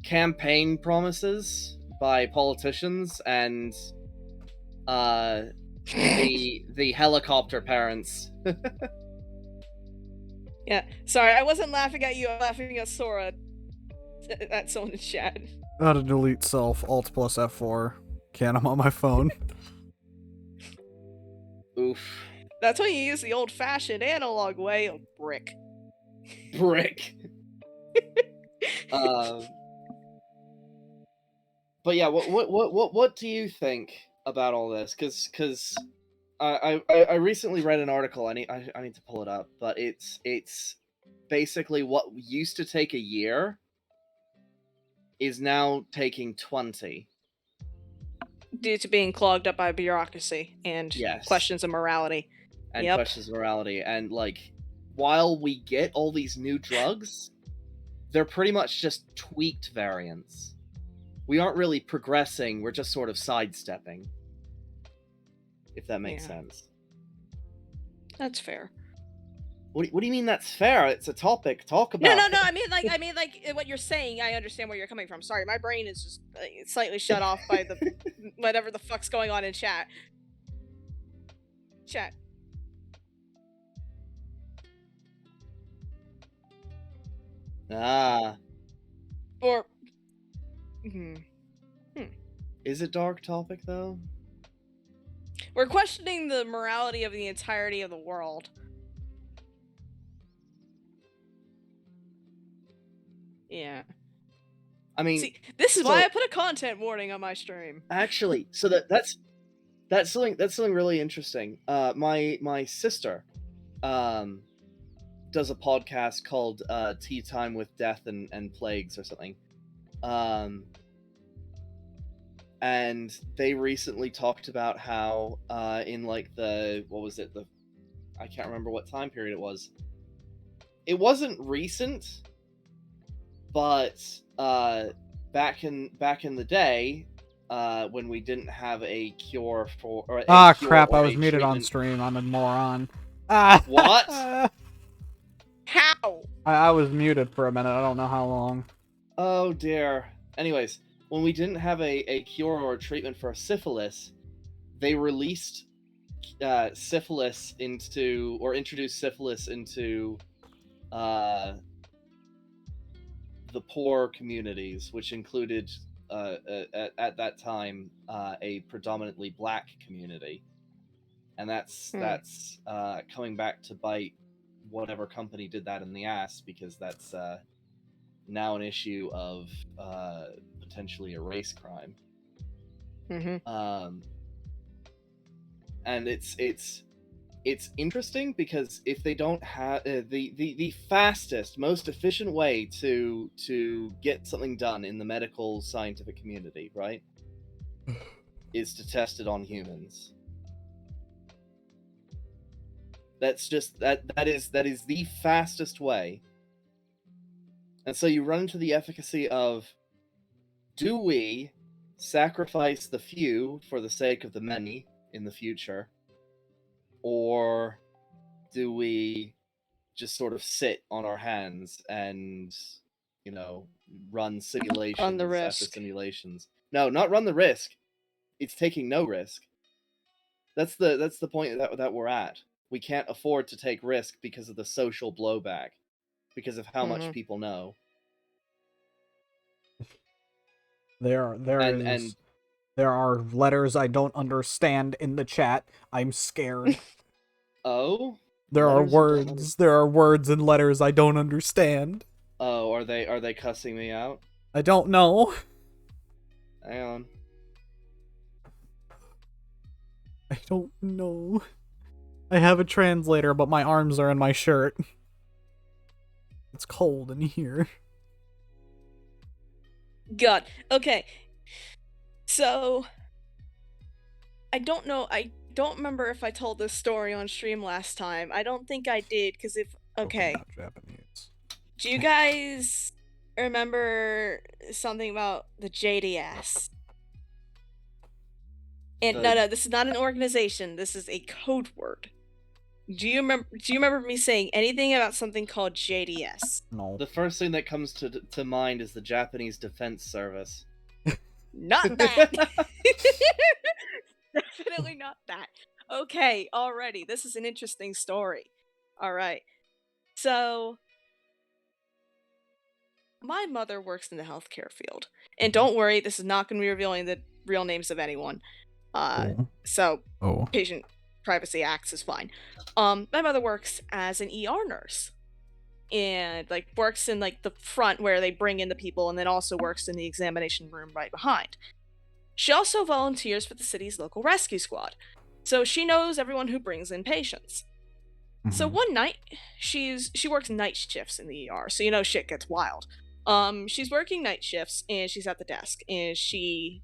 campaign promises by politicians, and the helicopter parents. Yeah, sorry, I wasn't laughing at you. I'm laughing at Sora. At someone in chat. How to delete self. Alt plus F4. Can't. I'm on my phone. Oof. That's when you use the old-fashioned analog way of brick. Brick. But yeah, what do you think about all this because I recently read an article. I need to pull it up, but it's basically what used to take a year is now taking 20. Due to being clogged up by bureaucracy and Yes. questions of morality. And Yep. questions of morality. And like, while we get all these new drugs, they're pretty much just tweaked variants. We aren't really progressing, we're just sort of sidestepping. If that makes Yeah. sense. That's fair. What do you mean that's fair? It's a topic. Talk about No. it. I mean, like what you're saying. I understand where you're coming from. Sorry, my brain is just slightly shut off by the whatever the fuck's going on in chat. Chat. Ah. Or. Is it dark topic though? We're questioning the morality of the entirety of the world. Yeah. I mean, see, this is why so- I put a content warning on my stream. actually, so that's something really interesting. My sister does a podcast called Tea Time with Death and Plagues or something. And they recently talked about how in like the I can't remember what time period it was. It wasn't recent, but back in the day, when we didn't have a cure for Crap, I was muted on stream. I'm a moron. What? How? I was muted for a minute. I don't know how long. Oh dear. Anyways, when we didn't have a cure or a treatment for syphilis, they released syphilis into, or introduced syphilis into the poor communities, which included at that time a predominantly black community, and that's coming back to bite whatever company did that in the ass, because that's now an issue of potentially a race crime. And it's interesting because if they don't have the fastest, most efficient way to get something done in the medical scientific community, right, is to test it on humans. That's just that is the fastest way. And so you run into the efficacy of, do we sacrifice the few for the sake of the many in the future, or do we just sort of sit on our hands and, you know, run simulations after simulations? No, not run the risk. It's taking no risk. That's the point that we're at. We can't afford to take risk because of the social blowback, because of how much people know. There are letters I don't understand in the chat. I'm scared. Oh? There are words and letters I don't understand. Oh, are they cussing me out? I don't know. Hang on. I don't know. I have a translator, but my arms are in my shirt. It's cold in here. God. Okay. So, I don't know. I don't remember if I told this story on stream last time. I don't think I did, because if... Okay. Japanese. Do you guys remember something about the JDS? And no, this is not an organization. This is a code word. Do you remember me saying anything about something called JDS? No. The first thing that comes to mind is the Japanese Defense Service. Not that. Definitely not that. Okay, already. This is an interesting story. Alright. So, my mother works in the healthcare field. And don't worry, this is not going to be revealing the real names of anyone. So, Patient Privacy Acts is fine. My mother works as an ER nurse. And, like, works in, like, the front where they bring in the people, and then also works in the examination room right behind. She also volunteers for the city's local rescue squad, so she knows everyone who brings in patients. So Mhm. one night, she works night shifts in the ER, so shit gets wild. She's working night shifts and she's at the desk and she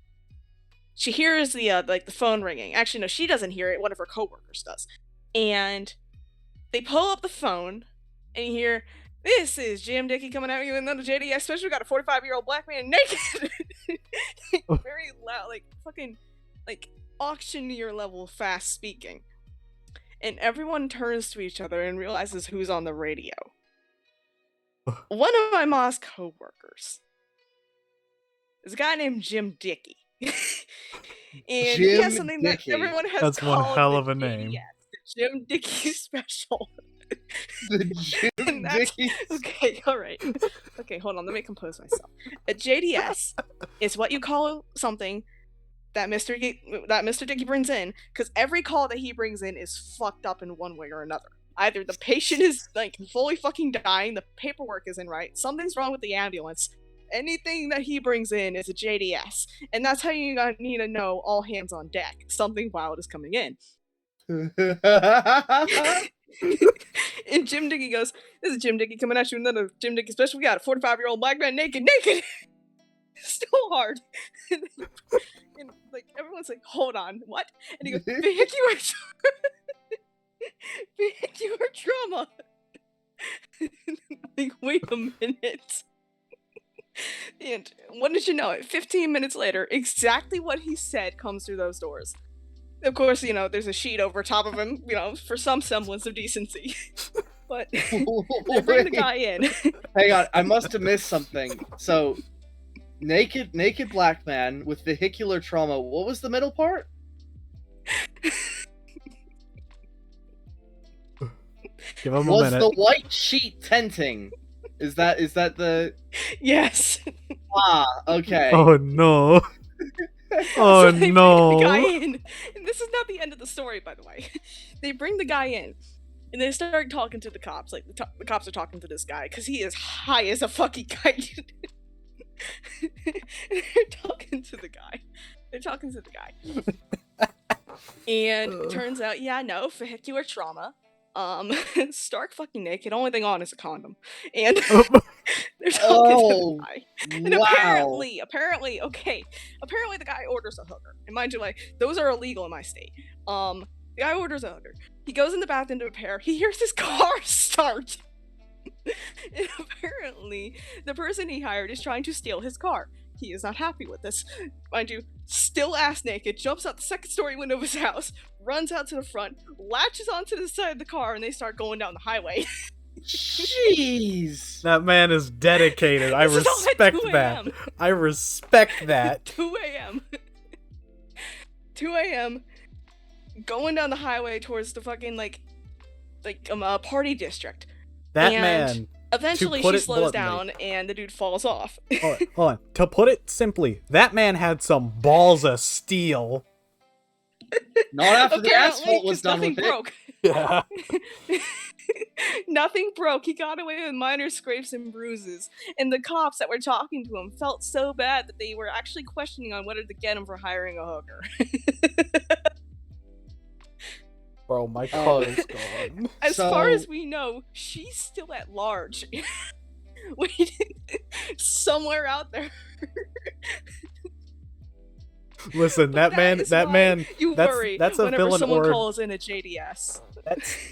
hears the phone ringing. Actually, no, she doesn't hear it. One of her coworkers does, and they pull up the phone and you hear, "This is Jim Dickey coming at you in another JDS special. We got a 45-year-old black man naked." Very loud, like fucking, like auctioneer level fast speaking. And everyone turns to each other and realizes who's on the radio. One of my mom's coworkers is a guy named Jim Dickey. And he has Jim something Dickey. that everyone has That's one called hell the of a name. JDS, the Jim Dickey special. The Jim And that's- Dickey. Okay, alright. Okay, hold on, let me compose myself. A JDS is what you call something that Mr. Dickey brings in, because every call that he brings in is fucked up in one way or another. Either the patient is like fully fucking dying, the paperwork isn't right, something's wrong with the ambulance. Anything that he brings in is a JDS, and that's how you need to know all hands on deck. Something wild is coming in. And Jim Dickey goes, "This is Jim Dickey coming at you, another Jim Dickey special. We got a 45-year-old black man naked." Still hard. And like everyone's like, "Hold on, what?" And he goes, "Vehicular vehicular trauma." Like, wait a minute. And what did you know? 15 minutes later, exactly what he said comes through those doors. Of course, there's a sheet over top of him, for some semblance of decency. But they bring the guy in. Hang on, I must have missed something. So, naked black man with vehicular trauma. What was the middle part? Give him a Was minute. the white sheet tenting? Is that the? Yes. Okay. Oh no. Oh So they bring the guy no. in. And this is not the end of the story, by the way. They bring the guy in. And they start talking to the cops. Like, the cops are talking to this guy, because he is high as a fucking kite. They're talking to the guy. And it turns out, vehicular trauma. Stark fucking naked. Only thing on is a condom. And they're talking to the guy. And Wow. apparently, the guy orders a hooker. And mind you, like, those are illegal in my state. The guy orders a hooker. He goes in the bathroom to prepare. He hears his car start. And apparently, the person he hired is trying to steal his car. He is not happy with this. Mind you, still ass naked, jumps out the second story window of his house, runs out to the front, latches onto the side of the car, and they start going down the highway. Jeez. That man is dedicated. I This is all at respect 2 that. a.m. I respect that. 2 a.m. 2 a.m. Going down the highway towards the fucking party district. That And man. Eventually, put she it slows bluntly. down, and the dude falls off. Hold on. To put it simply, that man had some balls of steel. Not after the Apparently, asphalt was 'cause done nothing with it. broke. Yeah. Nothing broke. He got away with minor scrapes and bruises. And the cops that were talking to him felt so bad that they were actually questioning on whether to get him for hiring a hooker. Bro, my car is gone. As far So- as we know, she's still at large. Waiting somewhere out there. Listen, that man, is that why man, You that's- worry that's a whenever villain someone or- calls in a JDS.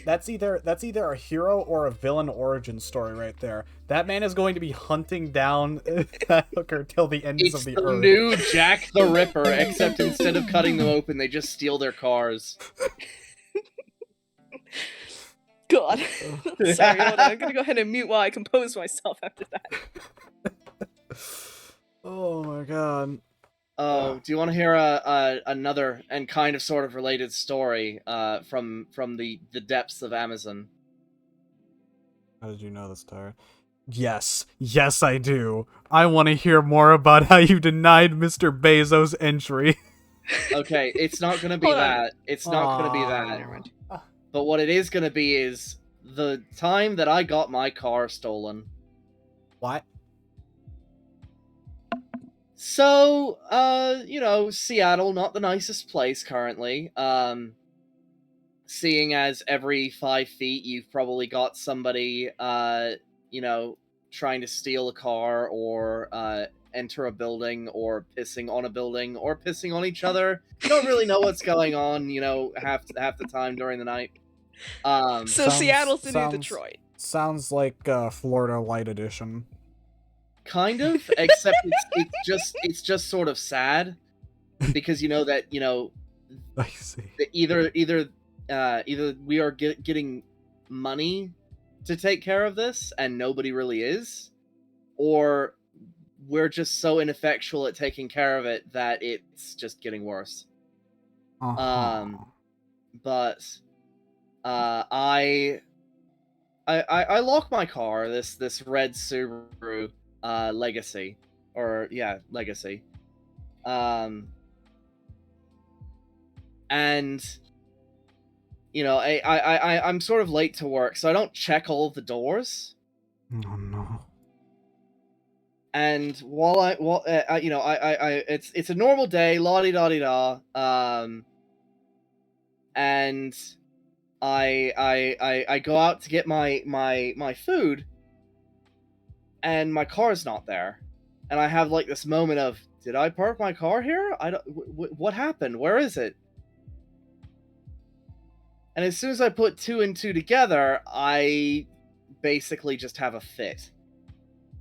that's either a hero or a villain origin story right there. That man is going to be hunting down that hooker till the ends It's of the the earth. new Jack the Ripper, except instead of cutting them open, they just steal their cars. God. Sorry, hold on. I'm gonna go ahead and mute while I compose myself after that. Oh my god. Oh, do you want to hear another and kind of sort of related story from the depths of Amazon? How did you know this, Tyra? Yes, I do. I want to hear more about how you denied Mr. Bezos entry. Okay, it's not gonna be Hold on. that. It's not gonna be Aw. that. Never mind. But what it is gonna be is the time that I got my car stolen. What? So, Seattle, not the nicest place currently. Seeing as every 5 feet you've probably got somebody, trying to steal a car or enter a building or pissing on a building or pissing on each other. You don't really know what's going on, half the time during the night. So Seattle's the new Detroit. Sounds like Florida Light Edition. Kind of, except it's just sort of sad because that I see. that either we are getting money to take care of this and nobody really is, or we're just so ineffectual at taking care of it that it's just getting worse. Uh-huh. But I lock my car, this red Subaru Legacy, Legacy, and I'm sort of late to work, so I don't check all of the doors. Oh no. And it's a normal day, la di da di da, and I go out to get my food, and my car's not there, and I have like this moment of, did I park my car here? I don't. What happened? Where is it? And as soon as I put two and two together, I basically just have a fit.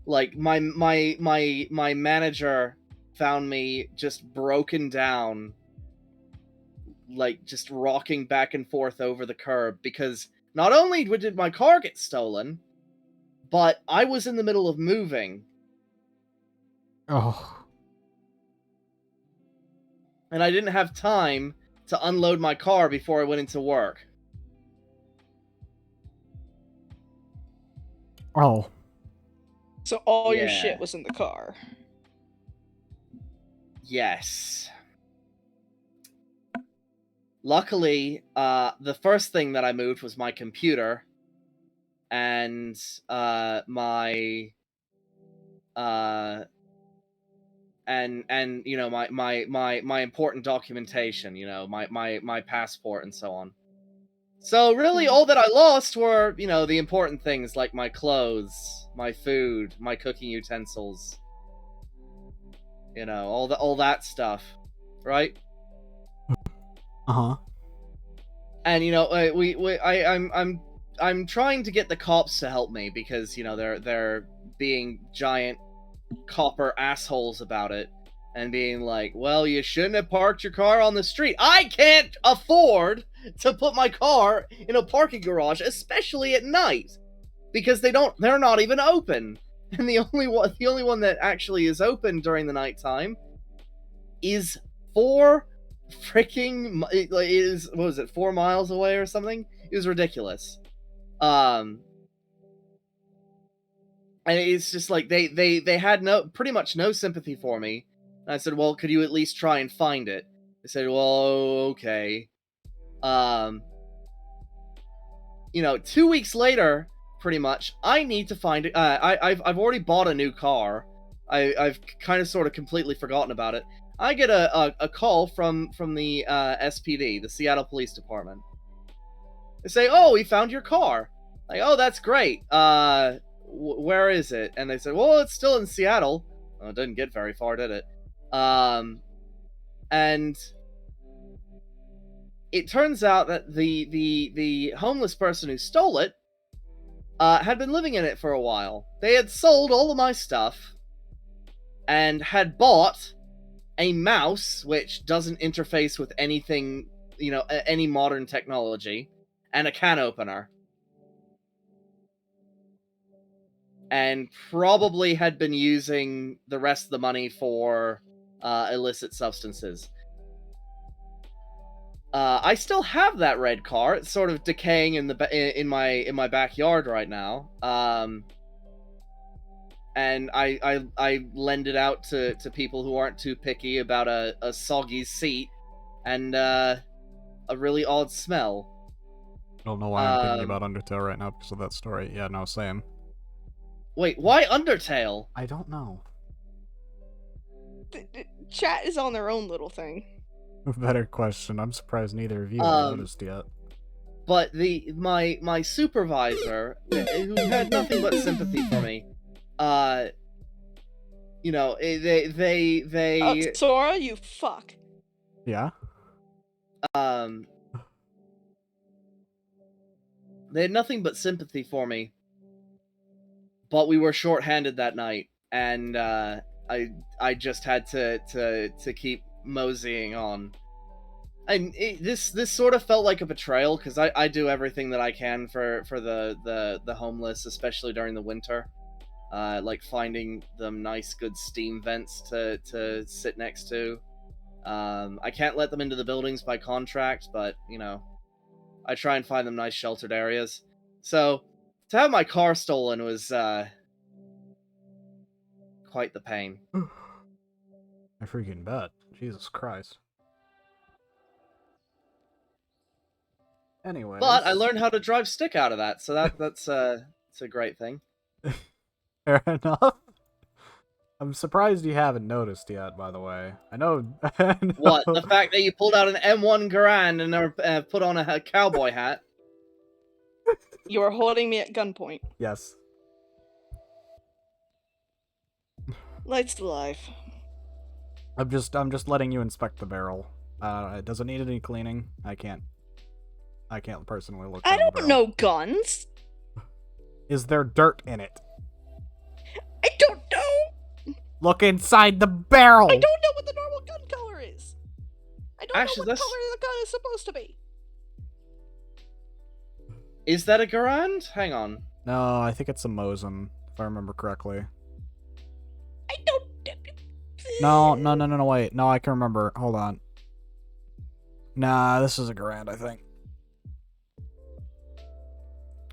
Like my manager found me just broken down, like just rocking back and forth over the curb, because not only did my car get stolen, but I was in the middle of moving. Oh. And I didn't have time to unload my car before I went into work. Oh. So all your Yeah. shit was in the car. Yes. Luckily, the first thing that I moved was my computer and my my important documentation, my passport and so on. So really all that I lost were, the important things like my clothes, my food, my cooking utensils. All that stuff, right? Uh-huh. And I'm trying to get the cops to help me because they're being giant copper assholes about it and being like, well, you shouldn't have parked your car on the street. I can't afford to put my car in a parking garage, especially at night, because they're not even open. And the only one that actually is open during the nighttime is 4 miles away or something? It was ridiculous. And it's just like they had pretty much no sympathy for me. And I said, well, could you at least try and find it? They said, well, okay. 2 weeks later, pretty much, I need to find it. I've already bought a new car. I've kind of sort of completely forgotten about it. I get a call from the SPD, the Seattle Police Department. They say, oh, we found your car. Like, oh, that's great. Where is it? And they said, well, it's still in Seattle. Oh, it didn't get very far, did it? And it turns out that the homeless person who stole it had been living in it for a while. They had sold all of my stuff and had bought a mouse, which doesn't interface with anything, any modern technology, and a can opener. And probably had been using the rest of the money for illicit substances. I still have that red car. It's sort of decaying in my backyard right now. And I lend it out to people who aren't too picky about a soggy seat and a really odd smell. I don't know why I'm thinking about Undertale right now because of that story. Yeah, no, same. Wait, why Undertale? I don't know. Chat is on their own little thing. Better question. I'm surprised neither of you have noticed yet. But my supervisor, who had nothing but sympathy for me, you know, they Sora, you fuck. Yeah? They had nothing but sympathy for me. But we were short-handed that night, and I just had to keep moseying on. And this sort of felt like a betrayal, because I do everything that I can for the homeless, especially during the winter. Like finding them nice, good steam vents to sit next to. I can't let them into the buildings by contract, but, you know, I try and find them nice sheltered areas. So, to have my car stolen was, quite the pain. I freaking bet. Jesus Christ. Anyway. But I learned how to drive stick out of that, so that's it's a great thing. Fair enough. I'm surprised you haven't noticed yet, by the way. I know... What? The fact that you pulled out an M1 Garand and put on a cowboy hat? You are holding me at gunpoint. Yes. Lights to life. I'm just letting you inspect the barrel. Does it need any cleaning? I can't personally look I down the don't barrel. know guns. Is there dirt in it? I don't know. Look inside the barrel! I don't know what the normal gun color is. I don't Ashley, know what color the gun is supposed to be. Is that a Garand? Hang on. No, I think it's a Mosin, if I remember correctly. I don't... No, wait. No, I can remember. Hold on. Nah, this is a Garand, I think.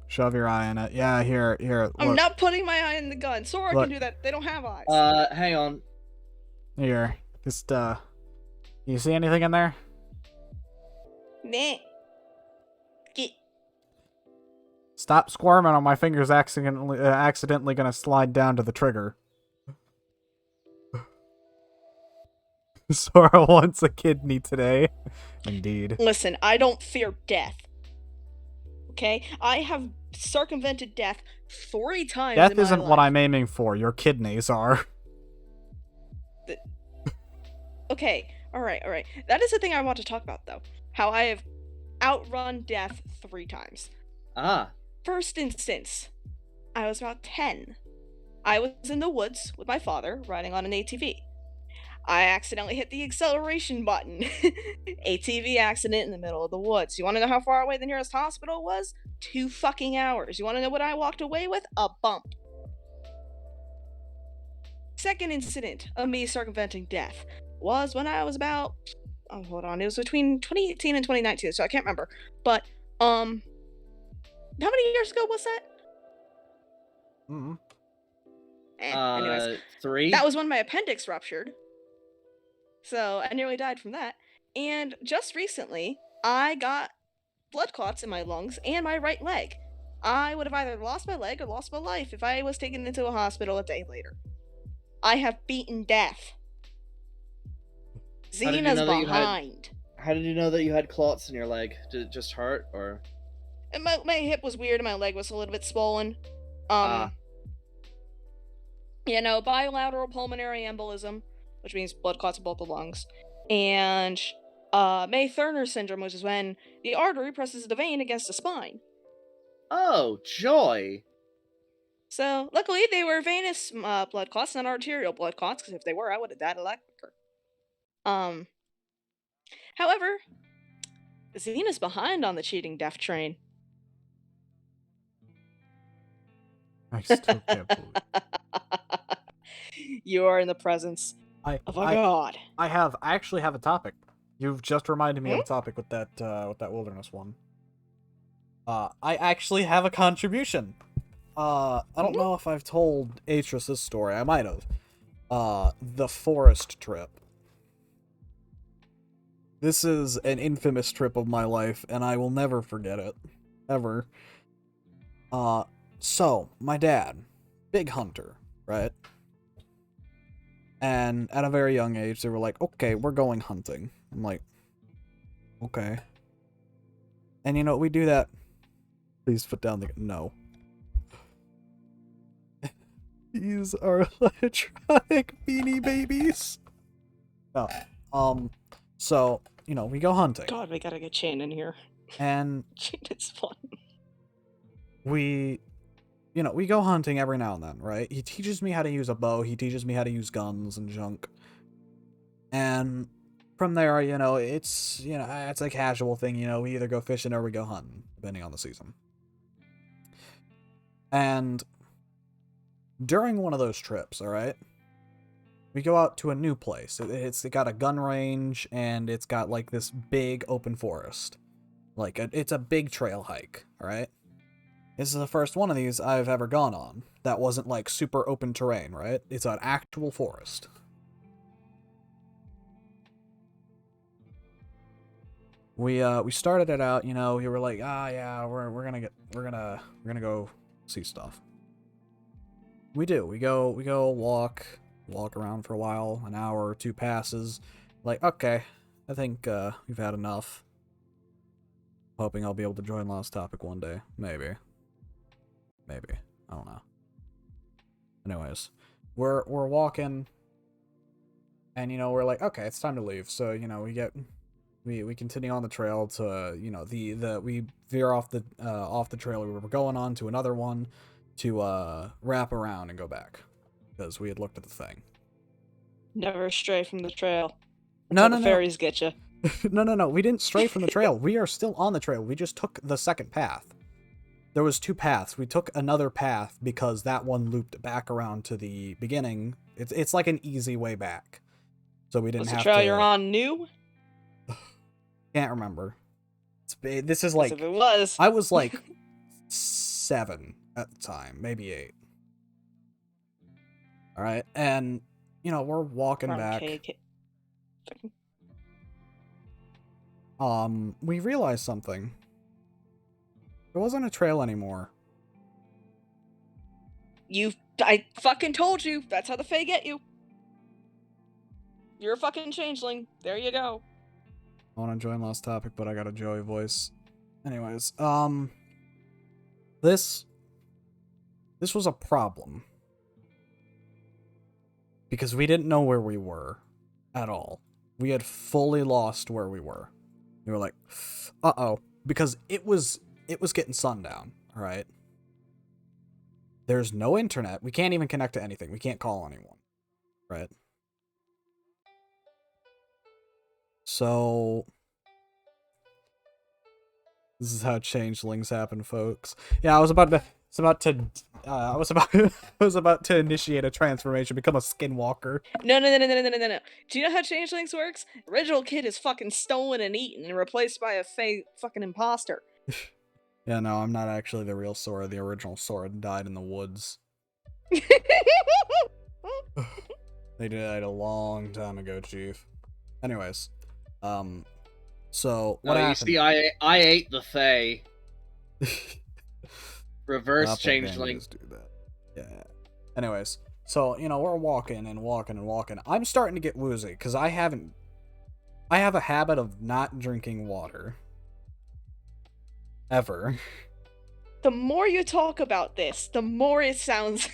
Shove your eye in it. Yeah, here. I'm Look. not putting my eye in the gun. Sora Look. can do that. They don't have eyes. Hang on. Here. Just, you see anything in there? Nah. Get... Stop squirming on my fingers accidentally gonna slide down to the trigger. Sora wants a kidney today. Indeed. Listen, I don't fear death. Okay? I have circumvented death 3 times Death in my isn't life. what I'm aiming for. Your kidneys are. Okay, alright. That is the thing I want to talk about, though. How I have outrun death 3 times. Ah. First instance, I was about 10. I was in the woods with my father, riding on an ATV. I accidentally hit the acceleration button. ATV accident in the middle of the woods. You want to know how far away the nearest hospital was? 2 fucking hours. You want to know what I walked away with? A bump. Second incident of me circumventing death was when I was about... Oh, hold on. It was between 2018 and 2019, so I can't remember. But, how many years ago was that? Mm-hmm. Anyways. 3? That was when my appendix ruptured. So I nearly died from that. And just recently, I got blood clots in my lungs and my right leg. I would have either lost my leg or lost my life if I was taken into a hospital a day later. I have beaten death. Xena's behind. How did you know that you had clots in your leg? Did it just hurt, or? And my hip was weird and my leg was a little bit swollen. You know, bilateral pulmonary embolism, which means blood clots in both the lungs, and May-Thurner syndrome, which is when the artery presses the vein against the spine. Oh, joy! So, luckily, they were venous blood clots, not arterial blood clots, because if they were, I would have died a lot quicker. However, Xena's behind on the cheating death train. I still can't believe it. You are in the presence of a god. I actually have a topic. You've just reminded me of a topic with that wilderness one. I actually have a contribution. I don't know if I've told Atris this story. I might have. The forest trip. This is an infamous trip of my life, and I will never forget it. Ever. So, my dad, big hunter, right? And at a very young age, they were like, okay, we're going hunting. I'm like, okay. And you know, we do that. Please put down the... No. These are electronic Beanie Babies. No. So, you know, we go hunting. God, we gotta get Shane in here. And Shane is fun. we go hunting every now and then, right? He teaches me how to use a bow. He teaches me how to use guns and junk. And from there, you know, it's a casual thing. You know, we either go fishing or we go hunting, depending on the season. And during one of those trips, all right, we go out to a new place. It's got a gun range, and it's got, like, this big open forest. Like, it's a big trail hike, all right? This is the first one of these I've ever gone on that wasn't, like, super open terrain, right? It's an actual forest. We started it out, you know, we were like, yeah, we're gonna go see stuff. We do. We go walk around for a while, an hour or two passes. Like, okay, I think we've had enough. Hoping I'll be able to join Lost Topic one day. Maybe. I don't know. Anyways, we're walking, and you know, we're like, okay, it's time to leave. So, you know, we continue on the trail to, you know, we veer off the trail we were going on to another one to wrap around and go back because we had looked at the thing. Never stray from the trail. No. Fairies get you. No. We didn't stray from the trail. We are still on the trail. We just took the second path. There was two paths. We took another path because that one looped back around to the beginning. It's like an easy way back. So we didn't Was have the trail to... you're on new? Can't remember. This is like... If it was... I was like 7 at the time. Maybe 8. Alright, and, you know, we're walking back. We realized something. There wasn't a trail anymore. I fucking told you. That's how the Fae get you. You're a fucking changeling. There you go. I want to join Lost Topic, but I got a Joey voice. Anyways, this was a problem. Because we didn't know where we were at all. We had fully lost where we were. We were like, uh-oh. Because it was getting sundown, all right? There's no internet. We can't even connect to anything. We can't call anyone, right? So this is how changelings happen, folks. Yeah, I was about to initiate a transformation, become a skinwalker. No. Do you know how changelings works? Original kid is fucking stolen and eaten and replaced by a Fae fucking imposter. Yeah, no, I'm not actually the real Sora. The original Sora died in the woods. They died a long time ago, Chief. Anyways, so what happened? You see, I ate the Fae. Reverse changeling. Do that. Yeah. Anyways, so you know we're walking. I'm starting to get woozy because I have a habit of not drinking water. Ever. The more you talk about this, the more it sounds...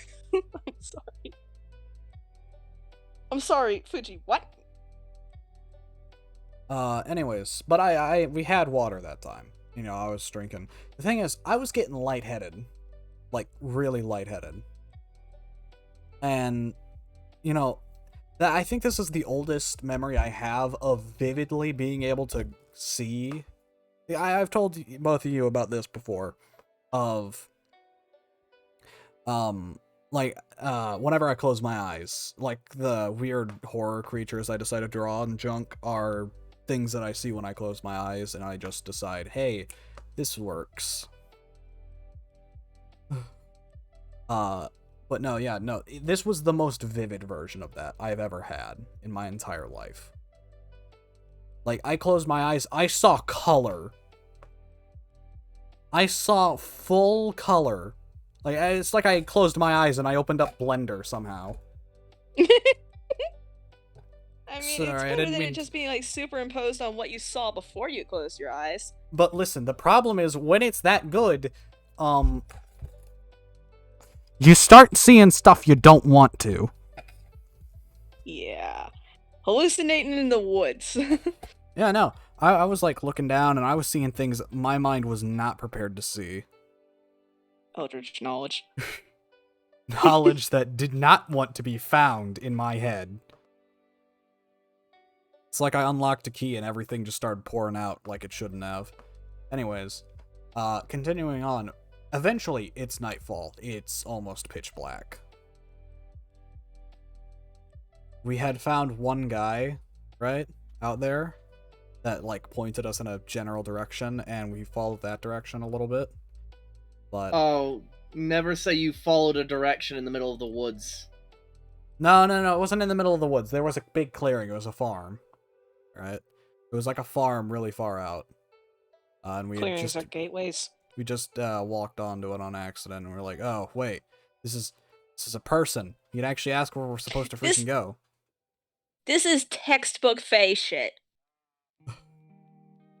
I'm sorry, Fuji, what? Anyways, but we had water that time. You know, I was drinking. The thing is, I was getting lightheaded. Like, really lightheaded. And, you know, I think this is the oldest memory I have of vividly being able to see... I've told both of you about this before, of, whenever I close my eyes, like, the weird horror creatures I decide to draw and junk are things that I see when I close my eyes, and I just decide, hey, this works. But no, this was the most vivid version of that I've ever had in my entire life. Like, I closed my eyes, I saw color. I saw full color. Like, it's like I closed my eyes and I opened up Blender somehow. I mean, Sorry, it's I better didn't than mean it to- just being like superimposed on what you saw before you closed your eyes. But listen, the problem is when it's that good, you start seeing stuff you don't want to. Yeah. Hallucinating in the woods. Yeah, no. I was like looking down and I was seeing things that my mind was not prepared to see. Eldritch knowledge. Knowledge that did not want to be found in my head. It's like I unlocked a key and everything just started pouring out like it shouldn't have. Anyways, continuing on. Eventually, it's nightfall. It's almost pitch black. We had found one guy, right, out there, that, like, pointed us in a general direction, and we followed that direction a little bit. But... Oh, never say you followed a direction in the middle of the woods. No, it wasn't in the middle of the woods. There was a big clearing. It was a farm, right? It was like a farm really far out. And we Clearings are gateways. we just walked onto it on accident, and we were like, oh, wait, this is a person. You'd actually ask where we're supposed to freaking go. This is textbook Fae shit.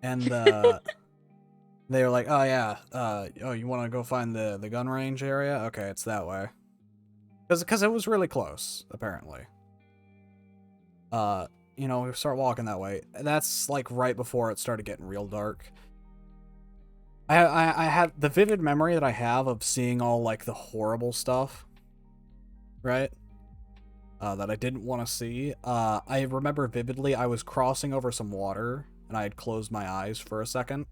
And they were like, oh, yeah, oh, you want to go find the gun range area? Okay, it's that way. Because it was really close, apparently. You know, we start walking that way. That's, like, right before it started getting real dark. I had the vivid memory that I have of seeing all, like, the horrible stuff, right? That I didn't want to see. I remember vividly I was crossing over some water, and I had closed my eyes for a second.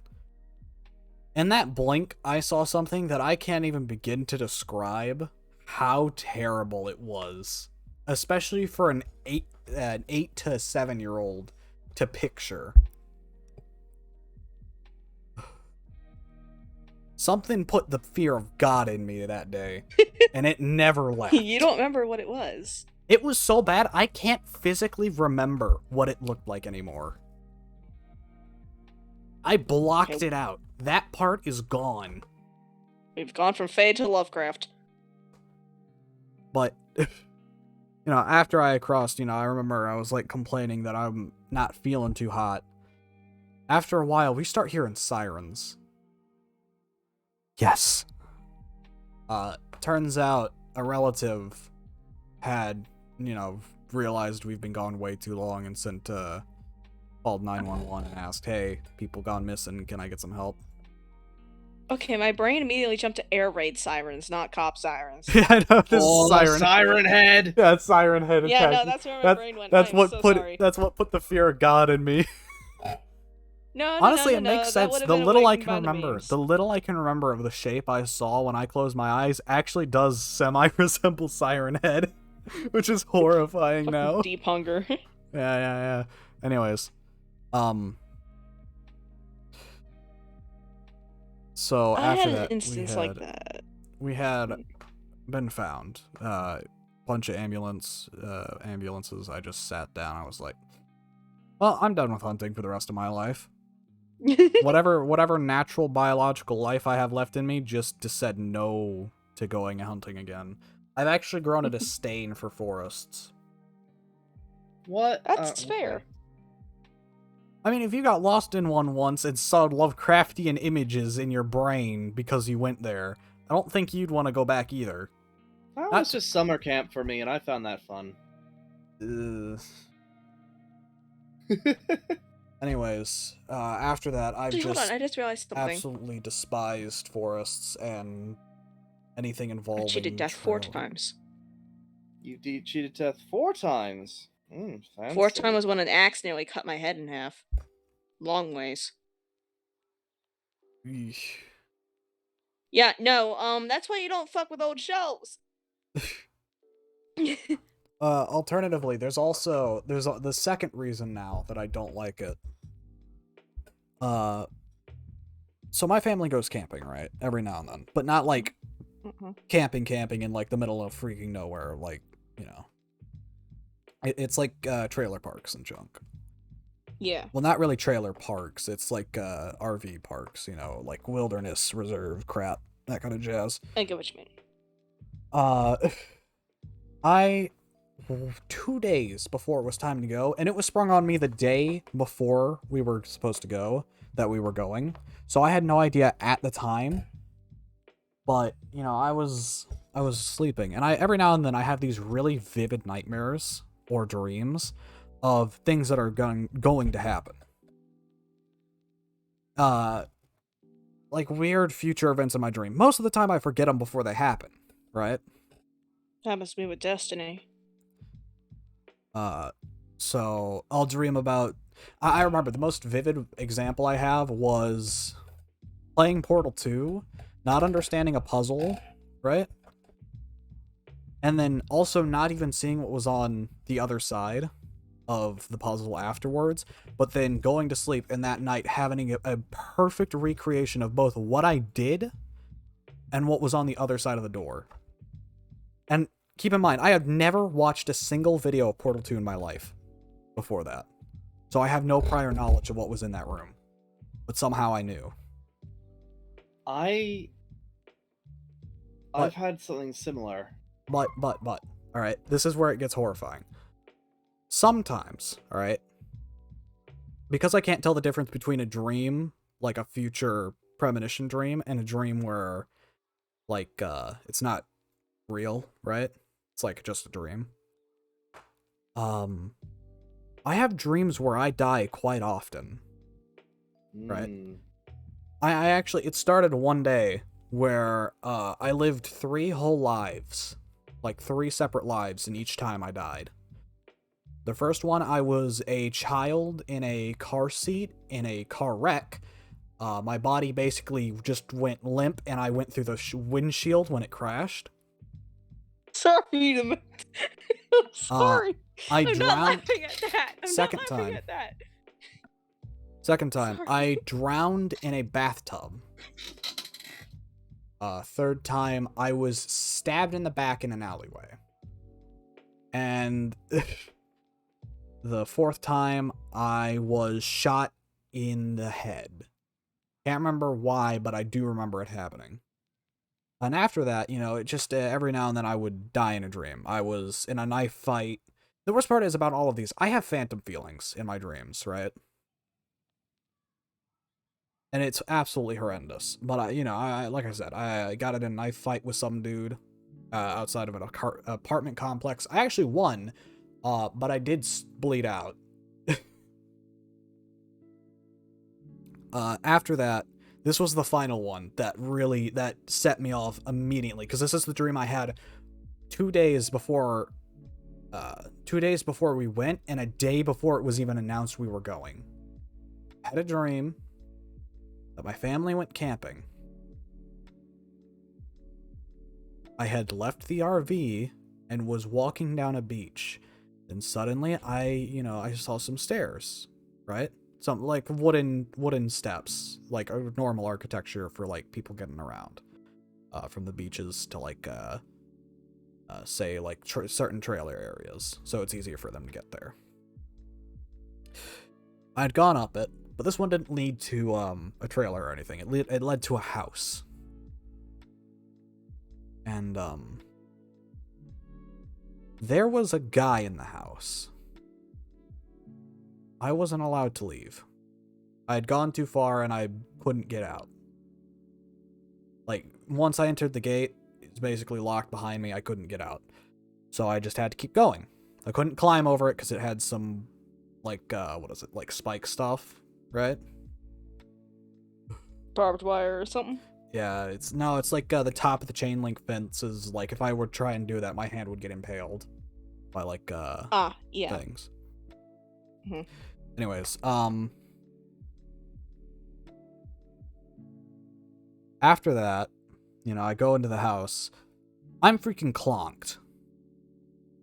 In that blink, I saw something that I can't even begin to describe how terrible it was. Especially for an 8 to 7-year-old to picture. Something put the fear of God in me that day, and it never left. You don't remember what it was. It was so bad, I can't physically remember what it looked like anymore. I blocked it out. That part is gone. We've gone from Fae to Lovecraft. But, you know, after I crossed, you know, I remember I was, like, complaining that I'm not feeling too hot. After a while, we start hearing sirens. Yes. Turns out a relative had, you know, realized we've been gone way too long and called 911 and asked, hey, people gone missing, can I get some help? Okay, my brain immediately jumped to air raid sirens, not cop sirens. Yeah, I know, this is Siren siren. Head! Yeah, it's Siren Head. Yeah, no, attacking. that's where my brain went. I'm so sorry. That's what put the fear of God in me. No, Honestly, no, it no, makes that sense. would've The been little I awakened can by the remember, memes. the little I can remember of the shape I saw when I closed my eyes actually does semi-resemble Siren Head, which is horrifying Fucking now. deep hunger. Yeah. Anyways, so I after had that, an instance like that. we had been found. Bunch of ambulances. I just sat down. I was like, well, I'm done with hunting for the rest of my life. Whatever natural biological life I have left in me just said no to going hunting again. I've actually grown a disdain for forests. What? That's fair. I mean, if you got lost in one once and saw Lovecraftian images in your brain because you went there, I don't think you'd want to go back either. That was just summer camp for me, and I found that fun. Anyways, after that, I've Hold on, just I just realized something. absolutely despised forests and anything I involving cheated death 4 trail. times. You cheated death 4 times. Fancy. 4th time was when an axe nearly cut my head in half. Long ways. Eesh. Yeah, no, that's why you don't fuck with old shelves. Alternatively, there's the second reason now that I don't like it. So my family goes camping, right? Every now and then. But not like camping in like the middle of freaking nowhere, like, you know. It's like trailer parks and junk. Yeah. Well, not really trailer parks. It's like RV parks, you know, like wilderness reserve crap, that kind of jazz. I get what you mean. I 2 days before it was time to go, and it was sprung on me the day before we were supposed to go that we were going. So I had no idea at the time. But, you know, I was sleeping, and every now and then I have these really vivid nightmares or dreams of things that are going to happen. Like weird future events in my dream. Most of the time I forget them before they happen, right? Happens to me with Destiny. So I'll dream about... I remember the most vivid example I have was playing Portal 2, not understanding a puzzle, right? And then also not even seeing what was on the other side of the puzzle afterwards, but then going to sleep and that night having a perfect recreation of both what I did and what was on the other side of the door. And keep in mind, I have never watched a single video of Portal 2 in my life before that. So I have no prior knowledge of what was in that room. But somehow I knew. I've had something similar. But, alright, this is where it gets horrifying. Sometimes, alright, because I can't tell the difference between a dream, like a future premonition dream, and a dream where, like, it's not real, right? It's like just a dream. I have dreams where I die quite often. Right? I actually, it started one day where I lived 3 whole lives. Like 3 separate lives, and each time I died. The first one, I was a child in a car seat in a car wreck. My body basically just went limp, and I went through the windshield when it crashed. Sorry, I'm sorry. I'm not laughing at that. Second time, Sorry. I drowned in a bathtub. Third time, I was stabbed in the back in an alleyway. And the fourth time, I was shot in the head. Can't remember why, but I do remember it happening. And after that, you know, it just every now and then I would die in a dream. I was in a knife fight. The worst part is about all of these, I have phantom feelings in my dreams, right? And it's absolutely horrendous. But, you know, I like I said, I got in a knife fight with some dude outside of an apartment complex. I actually won, but I did bleed out. After that, this was the final one that set me off immediately, because this is the dream I had 2 days before 2 days before we went, and a day before it was even announced we were going. I had a dream that my family went camping. I had left the RV and was walking down a beach. Then suddenly I saw some stairs, right? Some like wooden steps, like a normal architecture for like people getting around from the beaches to like say like certain trailer areas, so it's easier for them to get there. I'd gone up it, but this one didn't lead to a trailer or anything. It led to a house. And there was a guy in the house. I wasn't allowed to leave. I had gone too far and I couldn't get out. Like, once I entered the gate, it's basically locked behind me. I couldn't get out. So I just had to keep going. I couldn't climb over it because it had some, like, like spike stuff, right? Barbed wire or something? Yeah, it's like the top of the chain link fence is, like, if I were to try and do that, my hand would get impaled by, like, yeah. things. Mm-hmm. Anyways, after that, you know, I go into the house. I'm freaking clonked.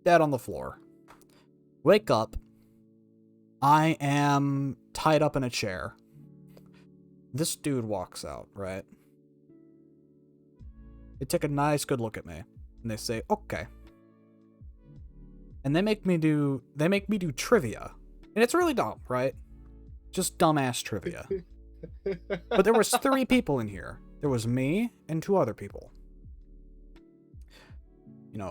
Dead on the floor. Wake up. I am tied up in a chair. This dude walks out, right? They take a nice good look at me, and they say, okay. And they make me do trivia. And it's really dumb, right? Just dumbass trivia. But there was 3 people in here. There was me and 2 other people.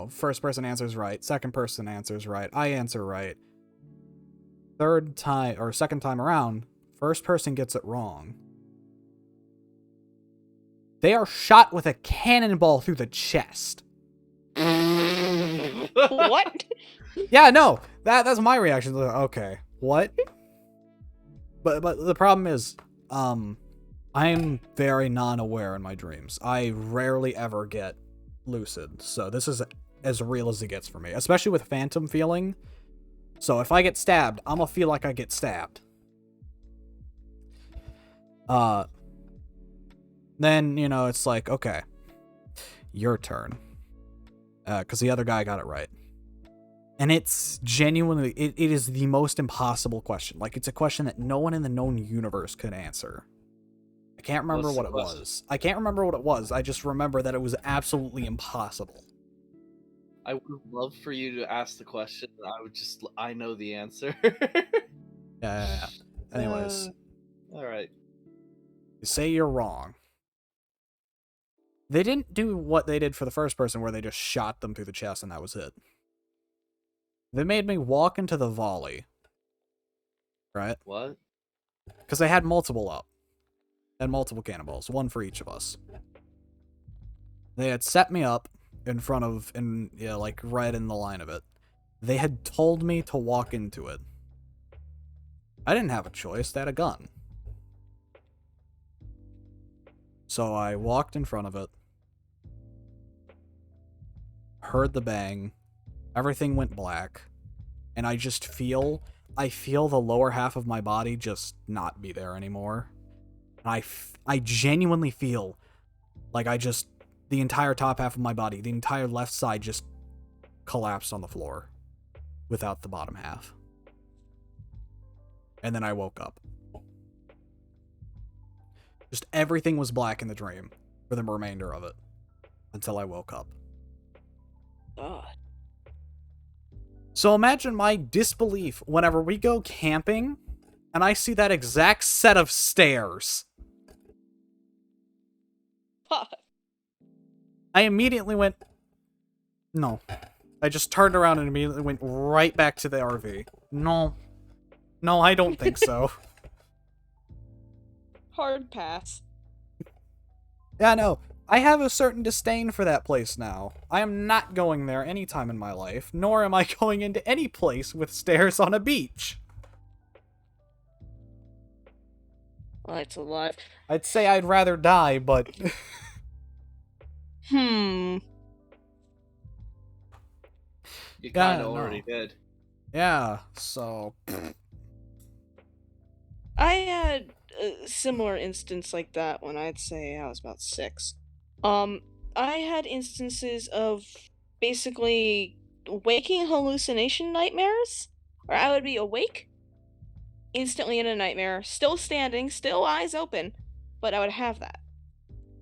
first person answers right, second person answers right, I answer right. Third time, or second time around, first person gets it wrong. They are shot with a cannonball through the chest. What? Yeah, no, that's my reaction. Okay, what? But the problem is, I'm very non-aware in my dreams. I rarely ever get lucid, so this is as real as it gets for me, especially with phantom feeling. So if I get stabbed, I'm gonna feel like I get stabbed. Then, it's like, okay, your turn. Because the other guy got it right. And it's genuinely, it is the most impossible question. Like, it's a question that no one in the known universe could answer. I can't remember what it was. I just remember that it was absolutely impossible. I would love for you to ask the question. I know the answer. Yeah. Anyways. Alright. You say you're wrong. They didn't do what they did for the first person where they just shot them through the chest and that was it. They made me walk into the volley. Right? What? Because they had multiple up. And multiple cannonballs. One for each of us. They had set me up in front of, right in the line of it. They had told me to walk into it. I didn't have a choice. They had a gun. So I walked in front of it. Heard the bang. Everything went black. And I feel the lower half of my body just not be there anymore. And I genuinely feel like the entire top half of my body, the entire left side just collapsed on the floor without the bottom half. And then I woke up. Just everything was black in the dream for the remainder of it until I woke up. God. So imagine my disbelief whenever we go camping and I see that exact set of stairs. Fuck. I immediately went, no. I just turned around and immediately went right back to the RV. No, I don't think so. Hard pass. Yeah, no. I have a certain disdain for that place now. I am not going there anytime in my life, nor am I going into any place with stairs on a beach. Well, it's alive. I'd say I'd rather die, but... You kind of already did. Yeah, so... I had a similar instance like that when I'd say I was about 6. I had instances of basically waking hallucination nightmares, where I would be awake, instantly in a nightmare, still standing, still eyes open, but I would have that.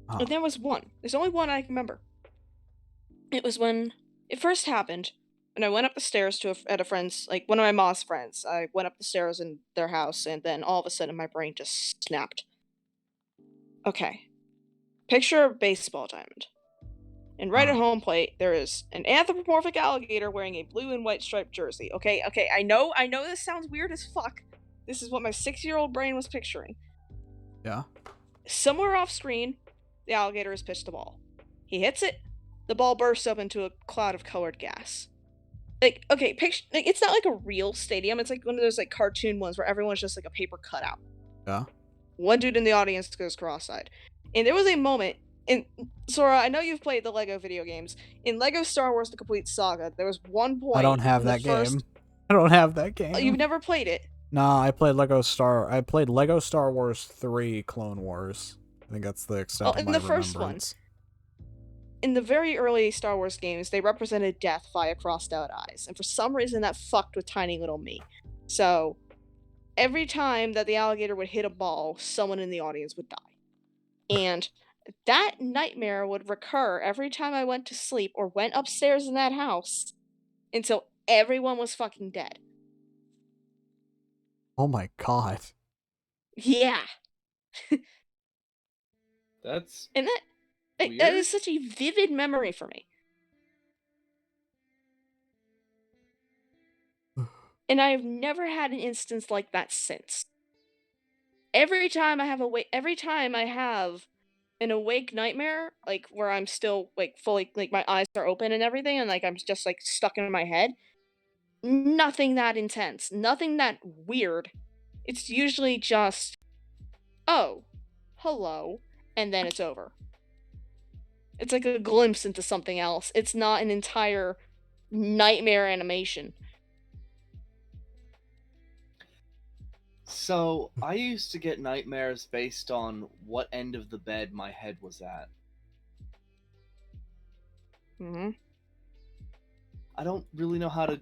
Oh. And there was one. There's only one I can remember. It was when it first happened, and I went up the stairs at a friend's, like one of my mom's friends. I went up the stairs in their house, and then all of a sudden my brain just snapped. Okay. Picture a baseball diamond. And right at home plate, there is an anthropomorphic alligator wearing a blue and white striped jersey. Okay, I know this sounds weird as fuck. This is what my 6-year-old brain was picturing. Yeah. Somewhere off screen, the alligator has pitched the ball. He hits it, the ball bursts up into a cloud of colored gas. Like, okay, picture, like, it's not like a real stadium. It's like one of those like cartoon ones where everyone's just like a paper cutout. Yeah. One dude in the audience goes cross-eyed. And there was a moment, and Sora, I know you've played the LEGO video games. In LEGO Star Wars The Complete Saga, there was one point... I don't have that game. I don't have that game. Oh, you've never played it? Nah, I played Lego Star Wars 3 Clone Wars. I think that's the extent of my first one. In the very early Star Wars games, they represented death via crossed out eyes. And for some reason, that fucked with tiny little me. So, every time that the alligator would hit a ball, someone in the audience would die. And that nightmare would recur every time I went to sleep or went upstairs in that house until everyone was fucking dead. Oh my god. Yeah. That's And that is such a vivid memory for me. And I've never had an instance like that since. Every time I have an awake nightmare, like where I'm still like fully like my eyes are open and everything, and like I'm just like stuck in my head, nothing that intense, nothing that weird. It's usually just, oh, hello, and then it's over. It's like a glimpse into something else. It's not an entire nightmare animation. So, I used to get nightmares based on what end of the bed my head was at. Mm-hmm. I don't really know how to.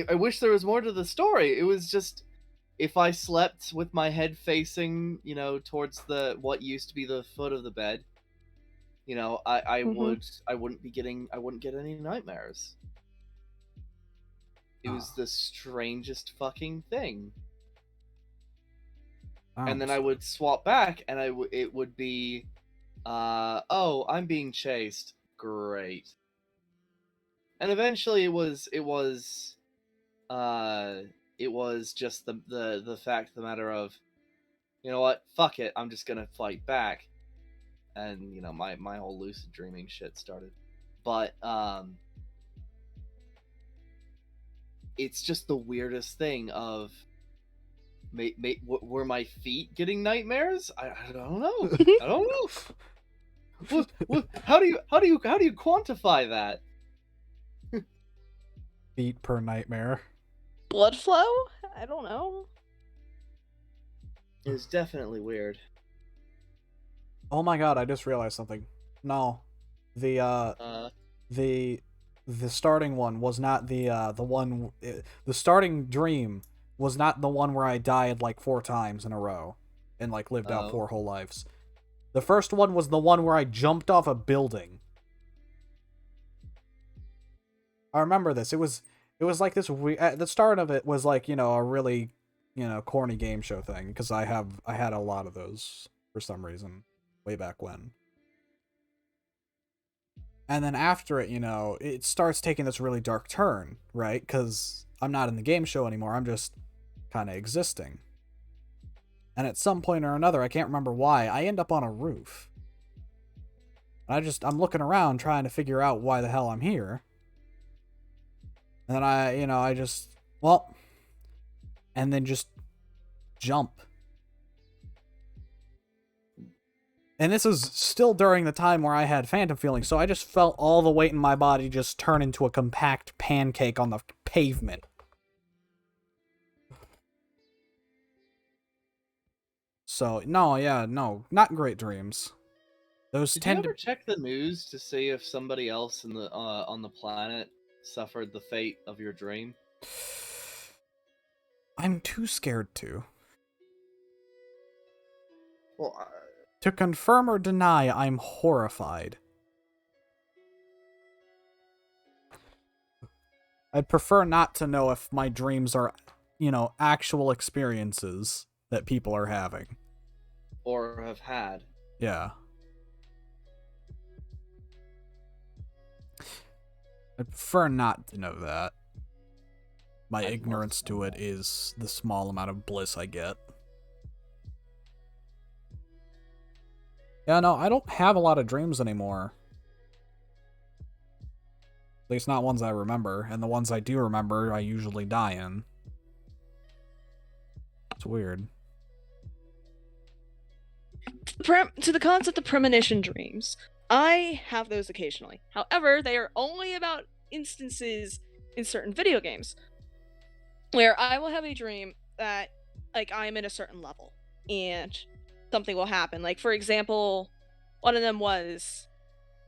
I wish there was more to the story. It was just if I slept with my head facing, towards the what used to be the foot of the bed, I wouldn't get any nightmares. It was the strangest fucking thing. And then I would swap back, and it would be, oh, I'm being chased. Great. And eventually, it was just the fact of the matter of, you know what, fuck it, I'm just gonna fight back, and my whole lucid dreaming shit started. But it's just the weirdest thing of. Were my feet getting nightmares? I don't know. I don't know. How do you quantify that? Feet per nightmare. Blood flow? I don't know. It was definitely weird. Oh my god! I just realized something. No, the starting one was not the one. The starting dream was not the one where I died like 4 times in a row and like lived out 4 whole lives. The first one was the one where I jumped off a building. I remember this. It was like this. At the start of it was like, a really, corny game show thing, because I had a lot of those for some reason way back when. And then after it, it starts taking this really dark turn, right? Because I'm not in the game show anymore. I'm just kind of existing. And at some point or another, I can't remember why, I end up on a roof. I'm looking around trying to figure out why the hell I'm here. And then and then just jump. And this is still during the time where I had phantom feelings, so I just felt all the weight in my body just turn into a compact pancake on the pavement. So, no, not great dreams. Those Did you ever check the news to see if somebody else on the planet suffered the fate of your dream? I'm too scared to. Well, to confirm or deny, I'm horrified. I'd prefer not to know if my dreams are, actual experiences that people are having. Or have had. Yeah. I'd prefer not to know that. My ignorance to it is the small amount of bliss I get. Yeah, no, I don't have a lot of dreams anymore. At least not ones I remember, and the ones I do remember, I usually die in. It's weird. To the concept of premonition dreams, I have those occasionally. However, they are only about instances in certain video games where I will have a dream that, like, I'm in a certain level and something will happen. Like, for example, one of them was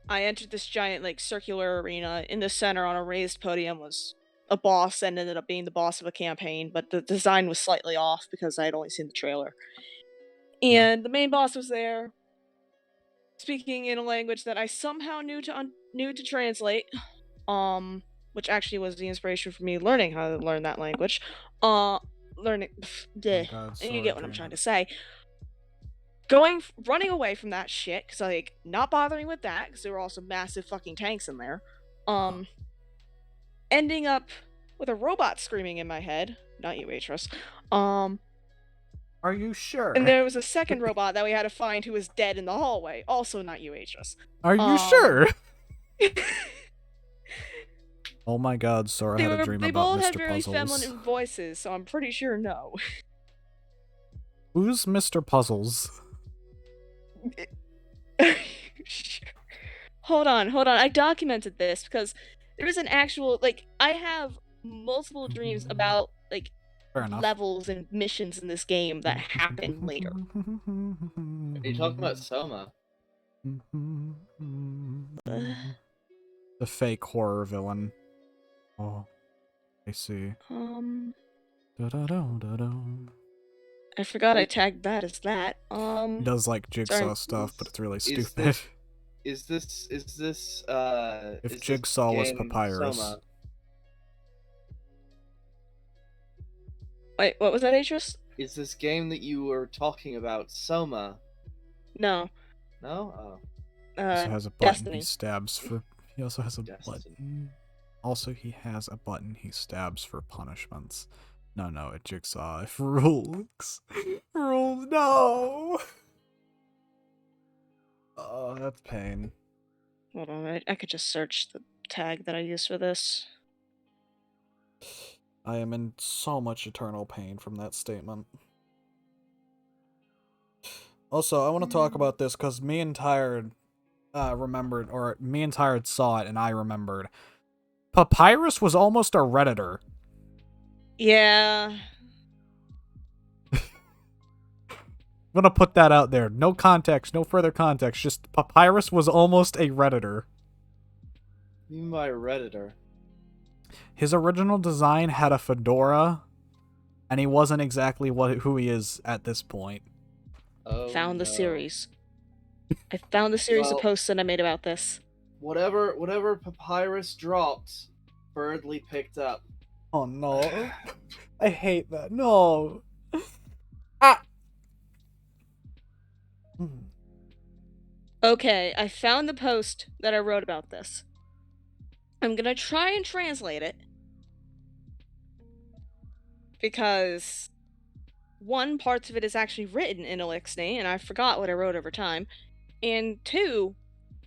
I entered this giant, like, circular arena. In the center on a raised podium was a boss and ended up being the boss of a campaign, but the design was slightly off because I had only seen the trailer. And the main boss was there, speaking in a language that I somehow knew to translate, which actually was the inspiration for me learning how to learn that language. You get what I'm trying to say. Running away from that shit, because like not bothering with that, because there were also massive fucking tanks in there. Ending up with a robot screaming in my head. Not you, Atros. Are you sure? And there was a second robot that we had to find who was dead in the hallway. Also not you, Atros. Are you sure? Oh my god, Sora had a dream they about both had Mr. very Puzzles. feminine voices, so I'm pretty sure no. Who's Mr. Puzzles? Hold on. I documented this because there is an actual, like, I have multiple dreams about, like, Fair enough. levels and missions in this game that happen later. Are you talking about Soma? The fake horror villain. Oh, I see. Da-da-da-da-da. I forgot I tagged that as that. He does like jigsaw sorry. stuff, but it's really Is stupid. Is this If is Jigsaw this was game Papyrus. Soma? Wait, what was that, Atros? Is this game that you were talking about Soma? No. No? Oh. He also has a button Destiny. he stabs for. He also has a Destiny. button. Also, he has a button he stabs for punishments. No, a Jigsaw. If rules. Rules, no! Oh, that's pain. Hold on, I could just search the tag that I used for this. I am in so much eternal pain from that statement. Also, I want to talk about this because me and Tired remembered, or me and Tired saw it and I remembered. Papyrus was almost a Redditor. Yeah. I'm gonna put that out there. No context, no further context. Just Papyrus was almost a Redditor. What do you mean by Redditor? His original design had a fedora, and he wasn't exactly who he is at this point. Oh, Found the no. series. I found the series Well- of posts that I made about this. Whatever Papyrus dropped, Birdly picked up. Oh no. I hate that. No. Ah. Okay, I found the post that I wrote about this. I'm gonna try and translate it. Because one, parts of it is actually written in Elixir, and I forgot what I wrote over time. And two,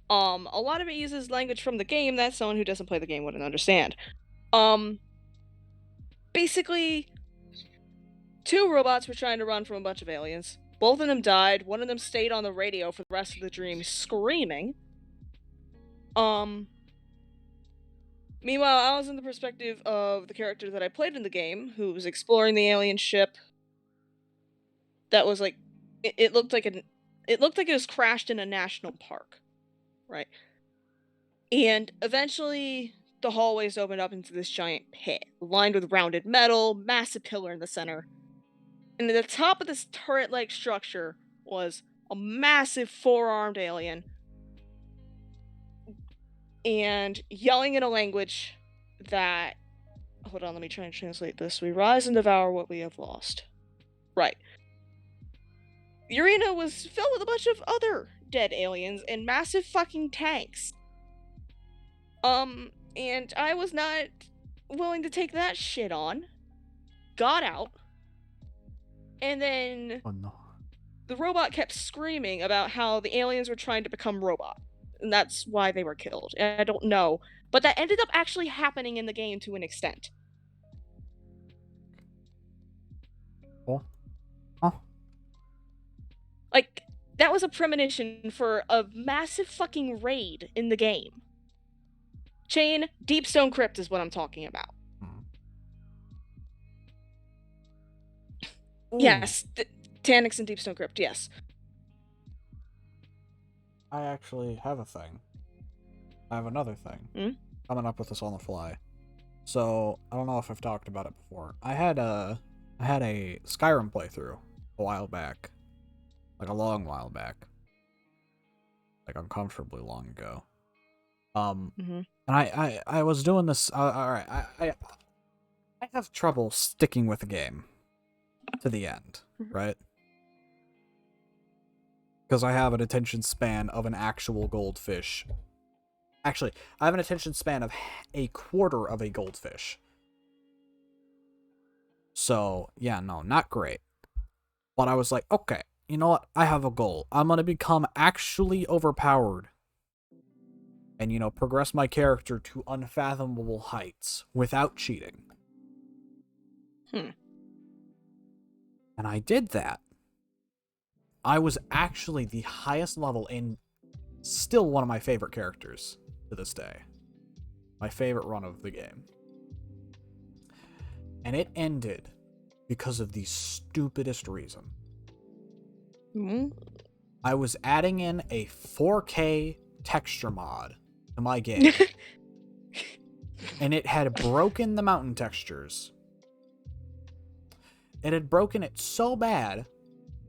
a lot of it uses language from the game that someone who doesn't play the game wouldn't understand. Basically, two robots were trying to run from a bunch of aliens. Both of them died. One of them stayed on the radio for the rest of the dream, screaming. Meanwhile, I was in the perspective of the character that I played in the game, who was exploring the alien ship. That was like, it looked like it was crashed in a national park, right? And eventually, the hallways opened up into this giant pit, lined with rounded metal, massive pillar in the center. And at the top of this turret-like structure was a massive four-armed alien, and yelling in a language that... Hold on, let me try and translate this. We rise and devour what we have lost. Right. The arena was filled with a bunch of other dead aliens and massive fucking tanks. And I was not willing to take that shit on. Got out. And then Oh no. the robot kept screaming about how the aliens were trying to become robot. And that's why they were killed. And I don't know. But that ended up actually happening in the game to an extent. Oh. Huh? Like, that was a premonition for a massive fucking raid in the game. Chain, Deepstone Crypt is what I'm talking about. Ooh. Yes, Taniks and Deepstone Crypt, yes. I actually have a thing. I have another thing. Coming up with this on the fly. So, I don't know if I've talked about it before. I had a Skyrim playthrough a while back. Like a long while back. Like uncomfortably long ago. And I was doing this, alright, I have trouble sticking with a game to the end, right? Because I have an attention span of an actual goldfish. Actually, I have an attention span of a quarter of a goldfish. So, yeah, no, not great. But I was like, okay, you know what? I have a goal. I'm going to become actually overpowered. And, progress my character to unfathomable heights without cheating. Hmm. And I did that. I was actually the highest level and still one of my favorite characters to this day. My favorite run of the game. And it ended because of the stupidest reason. Hmm? I was adding in a 4K texture mod to my game. And it had broken the mountain textures. It had broken it so bad.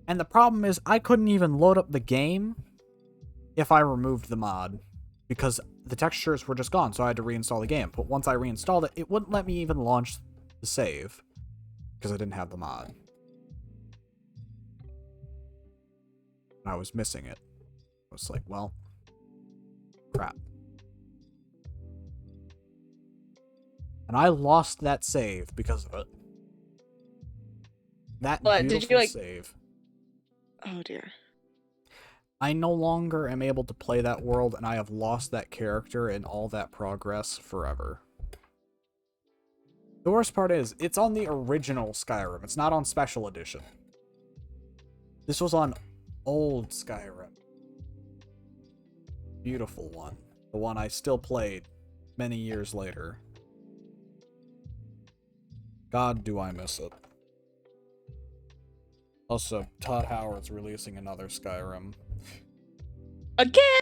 And the problem is I couldn't even load up the game if I removed the mod. Because the textures were just gone, so I had to reinstall the game. But once I reinstalled it, it wouldn't let me even launch the save. Because I didn't have the mod. I was missing it. I was like, well, crap. And I lost that save because of it. That But beautiful did you, like... save. Oh, dear. I no longer am able to play that world, and I have lost that character and all that progress forever. The worst part is, it's on the original Skyrim. It's not on Special Edition. This was on old Skyrim. Beautiful one. The one I still played many years later. God, do I miss it. Also, Todd Howard's releasing another Skyrim. Again?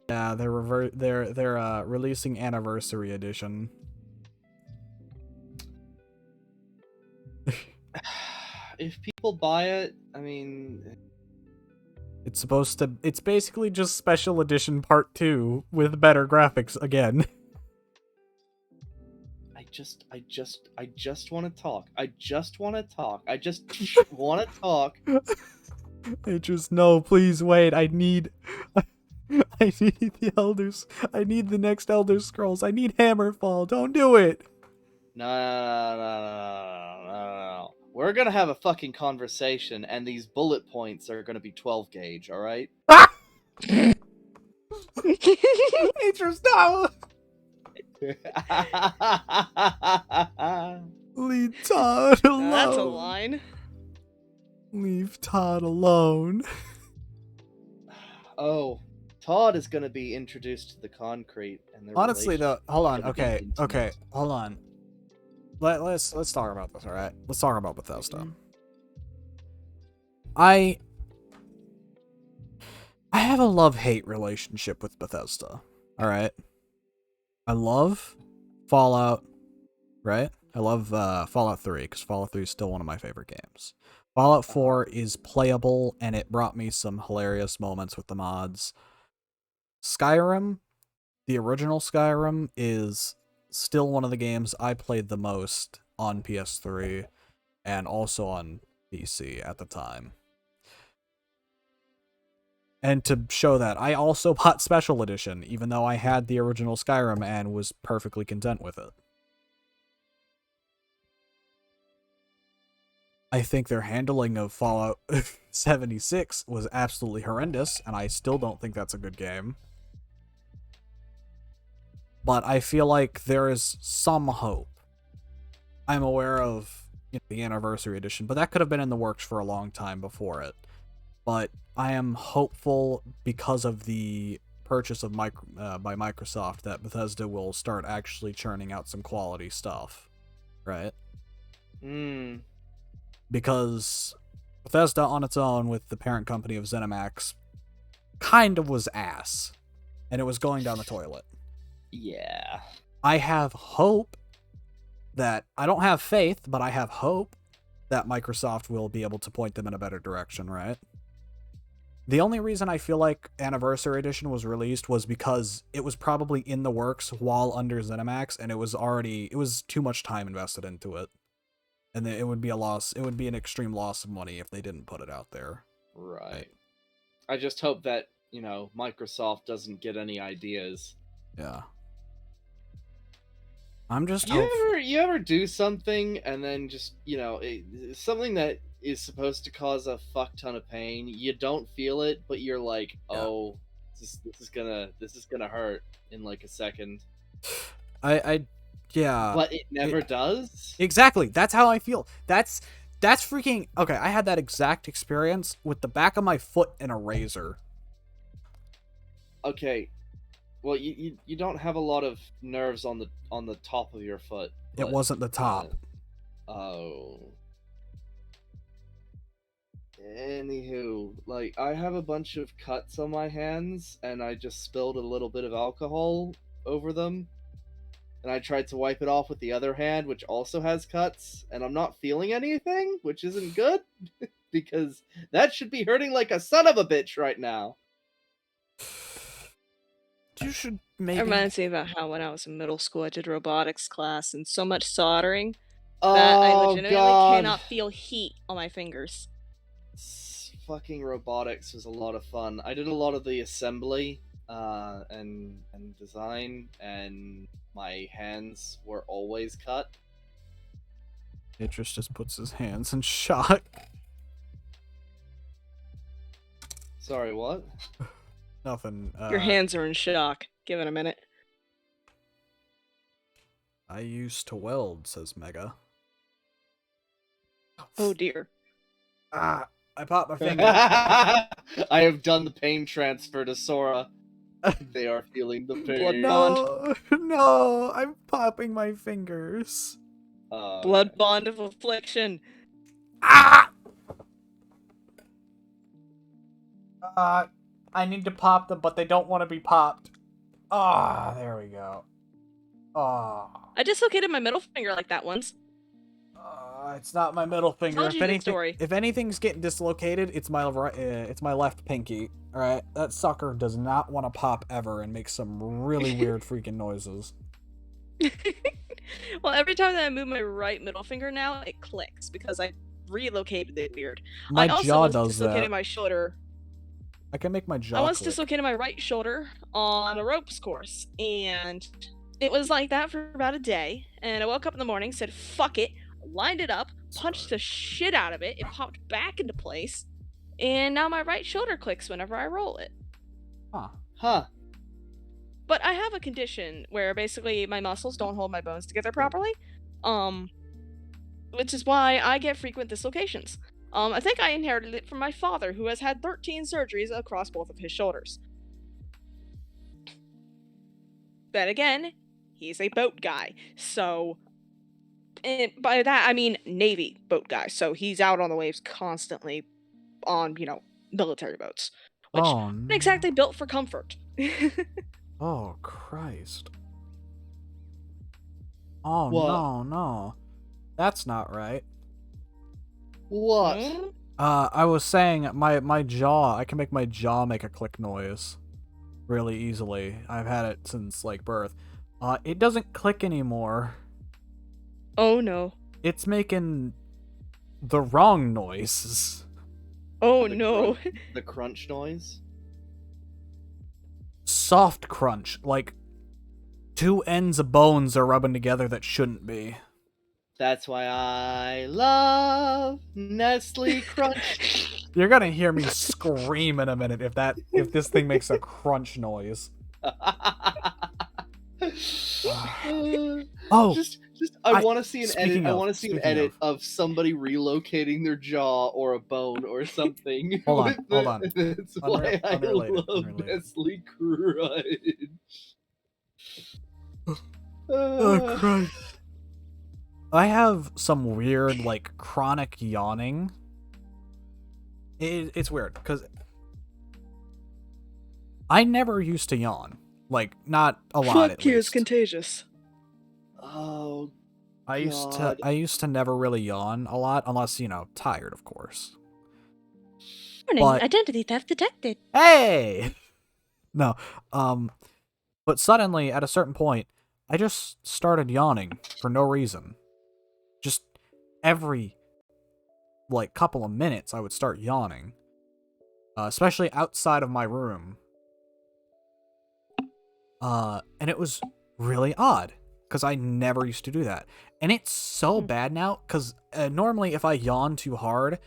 Yeah, they're releasing Anniversary Edition. If people buy it, I mean, It's basically just Special Edition Part 2 with better graphics again. I just want to talk. I just want to talk. I just want to talk. No, please wait. I need the Elders. I need the next Elder Scrolls. I need Hammerfall. Don't do it. No. We're gonna have a fucking conversation, and these bullet points are gonna be 12 gauge. All right. Atreus, no! Leave Todd alone. That's a line. Leave Todd alone. Oh, Todd is gonna be introduced to the concrete, and their Honestly, though, hold on. gonna be Okay, intimate. hold on. Let's talk about this. All right, let's talk about Bethesda. Mhm. I have a love-hate relationship with Bethesda. All right, I love Fallout. Right, I love Fallout 3 because Fallout 3 is still one of my favorite games. Fallout 4 is playable, and it brought me some hilarious moments with the mods. Skyrim, the original Skyrim, is still one of the games I played the most on PS3 and also on PC at the time. And to show that, I also bought Special Edition, even though I had the original Skyrim and was perfectly content with it. I think their handling of Fallout 76 was absolutely horrendous, and I still don't think that's a good game. But I feel like there is some hope. I'm aware of the Anniversary Edition, but that could have been in the works for a long time before it. But I am hopeful because of the purchase of by Microsoft that Bethesda will start actually churning out some quality stuff, right? Because Bethesda on its own with the parent company of ZeniMax kind of was ass, and it was going down the toilet. Yeah. I have hope that, I don't have faith, but I have hope that Microsoft will be able to point them in a better direction, right? The only reason I feel like Anniversary Edition was released was because it was probably in the works while under ZeniMax, and it was too much time invested into it. And it would be a loss, it would be an extreme loss of money if they didn't put it out there. Right. I just hope that, Microsoft doesn't get any ideas. Yeah. I'm just You ever do something and then just something that is supposed to cause a fuck ton of pain, you don't feel it, but you're like, Yeah. oh, this is gonna hurt in like a second, yeah. but it never does. Exactly. That's how I feel. That's freaking okay. I had that exact experience with the back of my foot and a razor. Okay, well, you don't have a lot of nerves on the top of your foot. It but, wasn't the top. Oh. Anywho, like, I have a bunch of cuts on my hands, and I just spilled a little bit of alcohol over them. And I tried to wipe it off with the other hand, which also has cuts, and I'm not feeling anything, which isn't good, because that should be hurting like a son of a bitch right now. You should It maybe. reminds me about how when I was in middle school, I did robotics class, and so much soldering that I Oh, legitimately God. cannot feel heat on my fingers. Fucking robotics was a lot of fun. I did a lot of the assembly and design, and my hands were always cut. Idris just puts his hands in shock. Sorry, what? Nothing. Your hands are in shock. Give it a minute. I used to weld, says Mega. Oh dear. Ah, I popped my finger. I have done the pain transfer to Sora. They are feeling the pain. No, I'm popping my fingers. Blood bond of affliction. Ah! I need to pop them, but they don't want to be popped. Ah, there we go. Ah. I dislocated my middle finger like that once. It's not my middle finger. Told you the story. If anything's getting dislocated, it's my left pinky. All right, that sucker does not want to pop ever and makes some really weird freaking noises. Well, every time that I move my right middle finger now, it clicks because I relocated it weird. My I also jaw once does dislocated that. my shoulder. I can make my jaw. I once click. dislocated my right shoulder on a ropes course, and it was like that for about a day. And I woke up in the morning, said "fuck it," lined it up, punched the shit out of it. It popped back into place, and now my right shoulder clicks whenever I roll it. Huh. But I have a condition where basically my muscles don't hold my bones together properly, which is why I get frequent dislocations. I think I inherited it from my father, who has had 13 surgeries across both of his shoulders. Then again, he's a boat guy, so... And by that, I mean Navy boat guy, so he's out on the waves constantly on, military boats. Which aren't exactly built for comfort. Oh, Christ. Oh, What? no. That's not right. What? I was saying my jaw, I can make my jaw make a click noise really easily. I've had it since, like, birth. It doesn't click anymore. Oh, no. It's making the wrong noises. Oh, The no. The crunch noise? Soft crunch, like two ends of bones are rubbing together that shouldn't be. That's why I love Nestle Crunch. You're gonna hear me scream in a minute if this thing makes a crunch noise. Oh, I want to see an edit. speaking I of- want to see an speaking edit of somebody relocating their jaw or a bone or something. Hold with on. That's why I Unrelated. love Nestle Crunch. Oh, Christ. I have some weird, like, chronic yawning. It's weird, because I never used to yawn. Like, not a lot, at Fuck you, it's least. contagious. Oh, I God. used to never really yawn a lot, unless, tired, of course. Warning, But- identity theft detected. Hey! No, but suddenly, at a certain point, I just started yawning for no reason. Just every, like, couple of minutes, I would start yawning. Especially outside of my room. And it was really odd. because I never used to do that. And it's so bad now, because normally if I yawn too hard,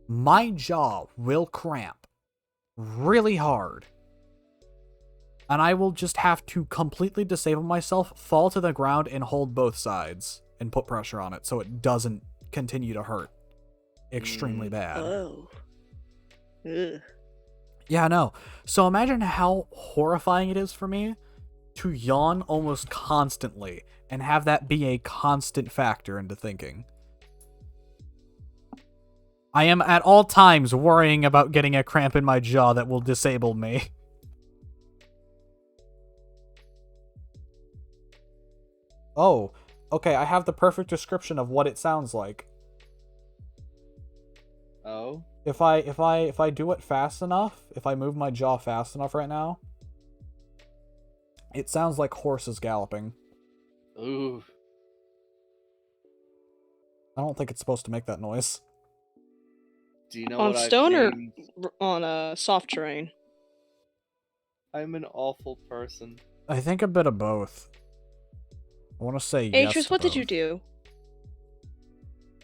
my jaw will cramp really hard. And I will just have to completely disable myself, fall to the ground, and hold both sides and put pressure on it so it doesn't continue to hurt extremely bad. Oh. Ugh. Yeah, I know. So imagine how horrifying it is for me to yawn almost constantly and have that be a constant factor into thinking. I am at all times worrying about getting a cramp in my jaw that will disable me. Oh, okay, I have the perfect description of what it sounds like. Oh? If I do it fast enough, if I move my jaw fast enough right now, it sounds like horses galloping. Ooh. I don't think it's supposed to make that noise. Do you know On what stone I've or named? on soft terrain? I'm an awful person. I think a bit of both. I want to say yes. Atris, to what did you both. do?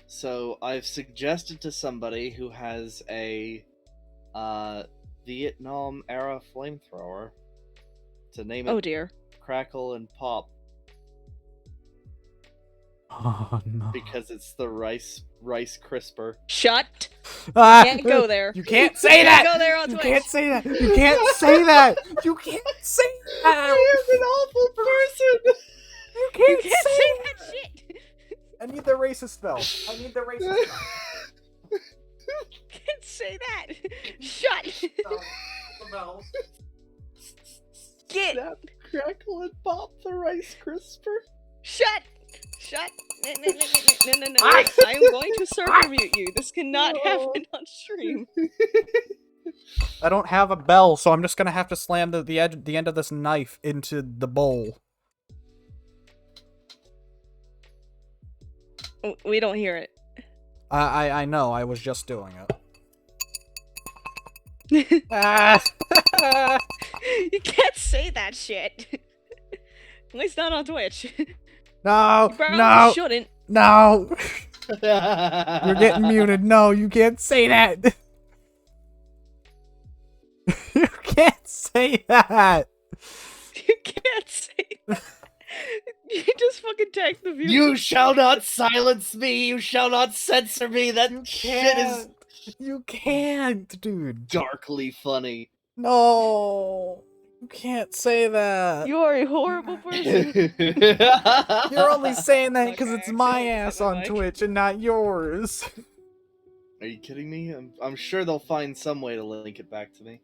So I've suggested to somebody who has a Vietnam era flamethrower to name it Oh dear. Crackle and Pop Oh no. because it's the rice crisper. Shut. Ah, Can't go there. You can't say that. Go there on You Twitch. can't say that. You can't say that. You can't say that. I am an awful person. You You can't, can't say say that. that shit. I need the racist spell. I need the racist spell. Can't say that. Shut. Get. Snap, crackle, and pop the rice crisper. Shut. Shut. No. I am going to server mute you. This cannot happen on stream. I don't have a bell, so I'm just gonna have to slam the end of this knife into the bowl. We don't hear it. I know. I was just doing it. Ah. You can't say that shit. At least not on Twitch. No. You probably No. shouldn't. No. You're getting muted. No, you can't say that. You can't say that. You can't say that. You just fucking tag the viewer. You shall not silence me. You shall not censor me. That You shit is You can't, dude. darkly funny. No. You can't say that. You are a horrible person. You're only saying that because Okay, it's my actually, ass I'm on like- Twitch and not yours. Are you kidding me? I'm sure they'll find some way to link it back to me.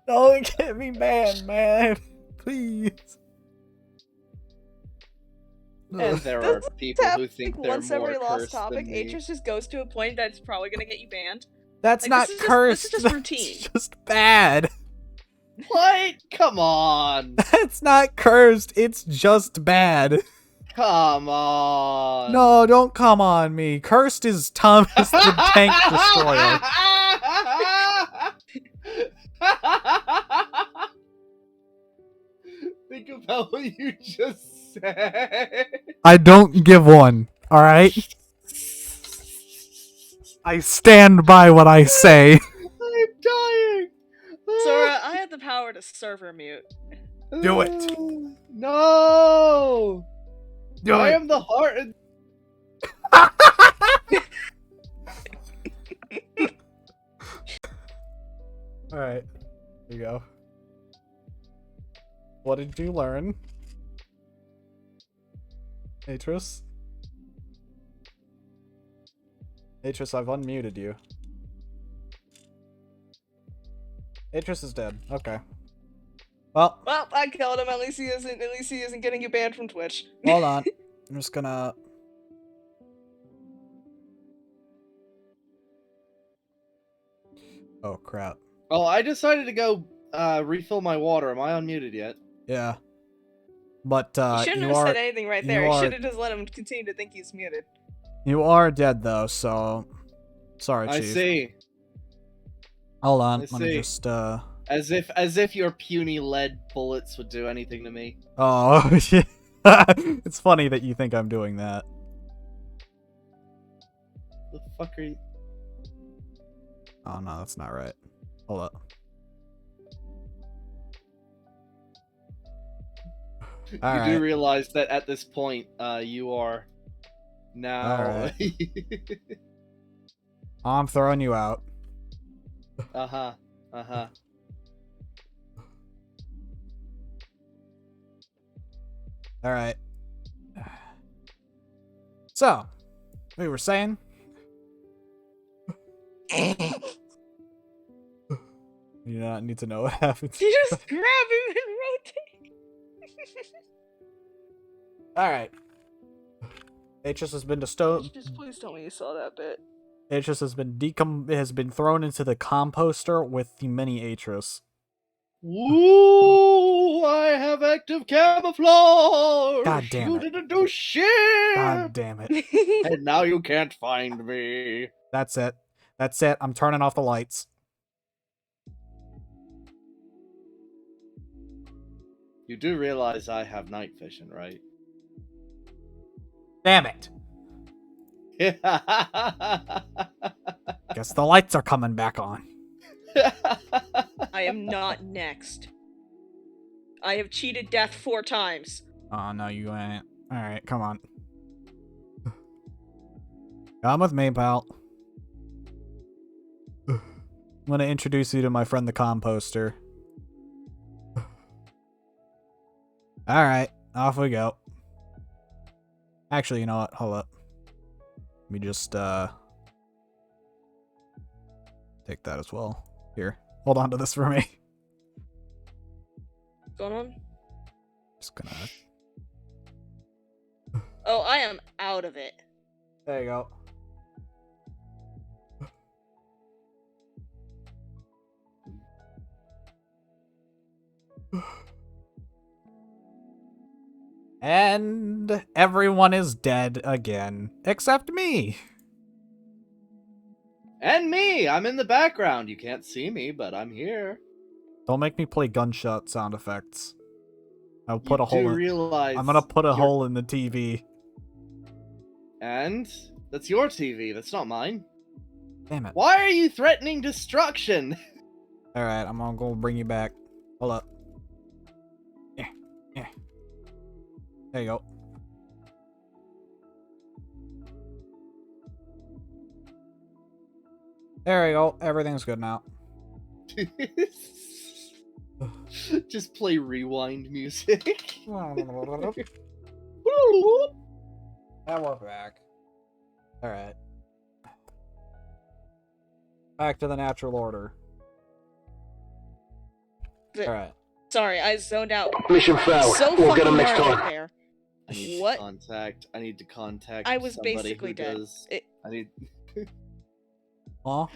Don't get me banned, man. Please. And there are people who think they're once more every lost cursed topic, than me. Atris just goes to a point that's probably gonna get you banned. That's Like, not this is just- cursed. this is just That's routine. just bad. What? Come on. That's not cursed. It's just bad. Come on. No, don't come on me. Cursed is Thomas the Tank Destroyer. Think about what you just said. I don't give one. All right. I stand by what I say. I'm dying. Sora, I have the power to server mute. Do it. No. Do I it. am the heart. All right. Here you go. What did you learn? Atris? Atris, I've unmuted you. Atris is dead. Okay. Well, Well, I killed him. At least he isn't getting you banned from Twitch. hold on. I'm just gonna... Oh, crap. Oh, I decided to go refill my water. Am I unmuted yet? Yeah. But, You shouldn't you have are... said anything right you there. You are- should have just let him continue to think he's muted. You are dead, though, so... Sorry, I Chief. see. Hold on. I Let me see. just, As if your puny lead bullets would do anything to me. Oh, yeah. It's funny that you think I'm doing that. The fuck are you? Oh no, that's not right. Hold up. You Alright. do realize that at this point, you are now. I'm throwing you out. Uh-huh. Alright. So, we were saying. You not need to know what happens. You just grab him and rotate. Alright. Atris has been bestowed. Just please tell me you saw that bit. Atris has been thrown into the composter with the mini Atris. Woo! I have active camouflage. God damn You it. didn't do shit. God damn it. And now you can't find me. That's it. That's it. I'm turning off the lights. You do realize I have night vision, right? Damn it. Guess the lights are coming back on. I am not next. I have cheated death 4 times. Oh, no, you ain't. Alright, come on. Come with me, pal. I'm gonna introduce you to my friend the composter. Alright, off we go. Actually, you know what? Hold up. Let me just, take that as well. Here, hold on to this for me. What's going on? Just gonna... Oh, I am out of it. There you go. And everyone is dead again, except me. And me! I'm in the background. You can't see me, but I'm here. Don't make me play gunshot sound effects. I'll put You a hole do in... realize I'm gonna put a you're- hole in the TV. And that's your TV. That's not mine. Damn it. Why are you threatening destruction? Alright, I'm gonna go bring you back. Hold up. Yeah. There you go. There we go. Everything's good now. Just play rewind music. And we're back. Alright. Back to the natural order. Alright. Sorry, I zoned out. Mission failed. So We'll fucking get him next hard time. out there. I need What? to contact. I need to contact. I was somebody basically who dead. does. It- I need. Huh?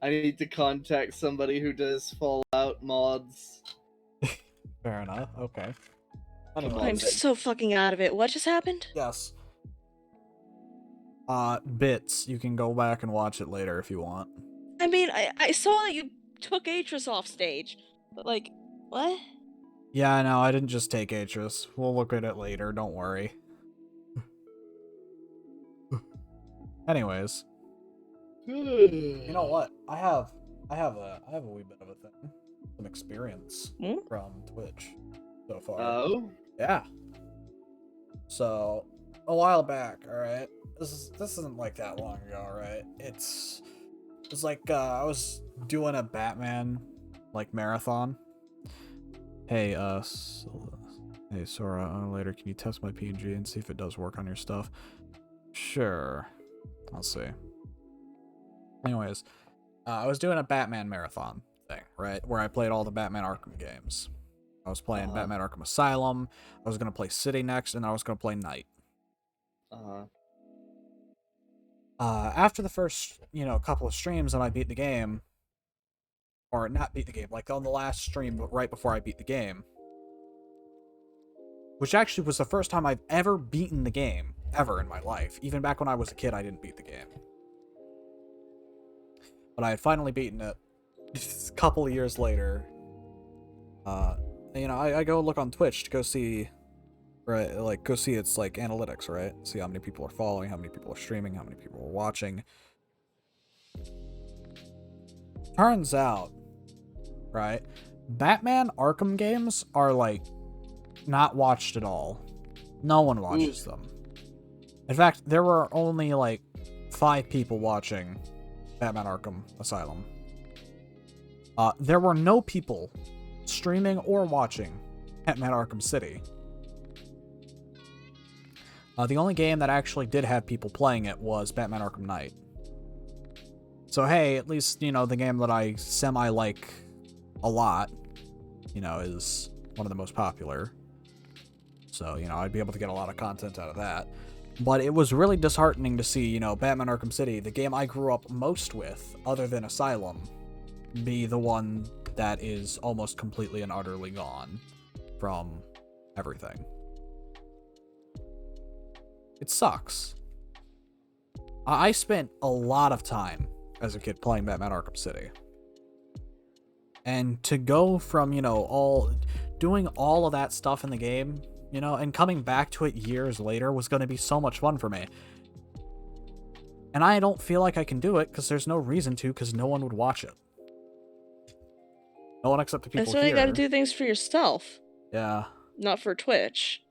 I need to contact somebody who does Fallout mods. Fair enough. Okay. Come on, I'm then. so fucking out of it. What just happened? Yes. Bits. You can go back and watch it later if you want. I mean, I saw that you took Atris off stage. But, like, what? Yeah, I know. I didn't just take Atris. We'll look at it later. Don't worry. Anyways, you know what? I have a wee bit of a thing, some experience Hmm? from Twitch so far. Oh. Yeah. So, a while back, alright? This isn't like that long ago, right? It was like, I was doing a Batman, like, marathon. Hey, hey, Sora, later, can you test my PNG and see if it does work on your stuff? Sure. I'll see. Anyways, I was doing a Batman marathon thing, right? Where I played all the Batman Arkham games. I was playing Batman Arkham Asylum, I was going to play City next, and I was going to play Night. After the first, couple of streams and I beat the game, or not beat the game, like on the last stream, but right before I beat the game, which actually was the first time I've ever beaten the game, ever in my life. Even back when I was a kid, I didn't beat the game. But I had finally beaten it, a couple of years later, I go look on Twitch to go see, right, like go see its like analytics, right? See how many people are following, how many people are streaming, how many people are watching. Turns out, right, Batman Arkham games are like not watched at all. No one watches them. In fact, there were only like 5 people watching Batman Arkham Asylum. There were no people streaming or watching Batman Arkham City. The only game that actually did have people playing it was Batman Arkham Knight. So hey, at least, the game that I semi-like a lot, is one of the most popular. So, I'd be able to get a lot of content out of that. But it was really disheartening to see, Batman Arkham City, the game I grew up most with, other than Asylum, be the one that is almost completely and utterly gone from everything. It sucks. I spent a lot of time as a kid playing Batman Arkham City. And to go from, doing all of that stuff in the game, and coming back to it years later was going to be so much fun for me. And I don't feel like I can do it because there's no reason to, because no one would watch it. No one except the people That's why here. you gotta do things for yourself. Yeah. Not for Twitch.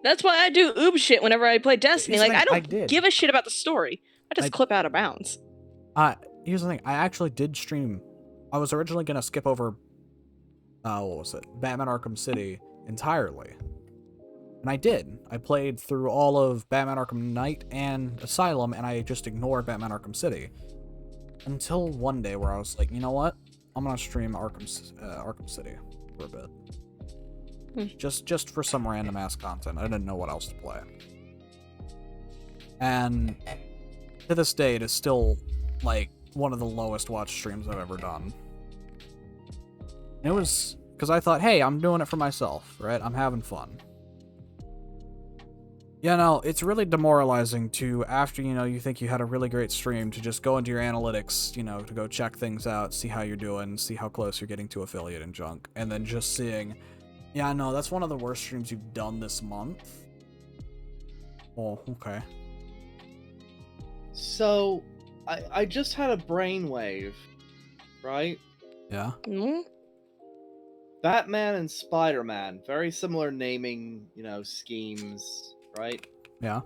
That's why I do oob shit whenever I play Destiny. Here's Like, the I thing, don't give a shit about the story. I just clip out of bounds. Here's the thing. I actually did stream. I was originally going to skip over, what was it? Batman Arkham City entirely. And I did. I played through all of Batman Arkham Knight and Asylum, and I just ignored Batman Arkham City. Until one day where I was like, you know what? I'm going to stream Arkham City for a bit. Just for some random ass content. I didn't know what else to play. And to this day, it is still, like, one of the lowest watch streams I've ever done. And it was because I thought, hey, I'm doing it for myself, right? I'm having fun. It's really demoralizing to, after, you think you had a really great stream, to just go into your analytics, to go check things out, see how you're doing, see how close you're getting to affiliate and junk, and then just seeing, yeah, no, that's one of the worst streams you've done this month. Oh, okay. So, I just had a brainwave, right? Yeah. Mm-hmm. Batman and Spider-Man, very similar naming, schemes, right? Yeah.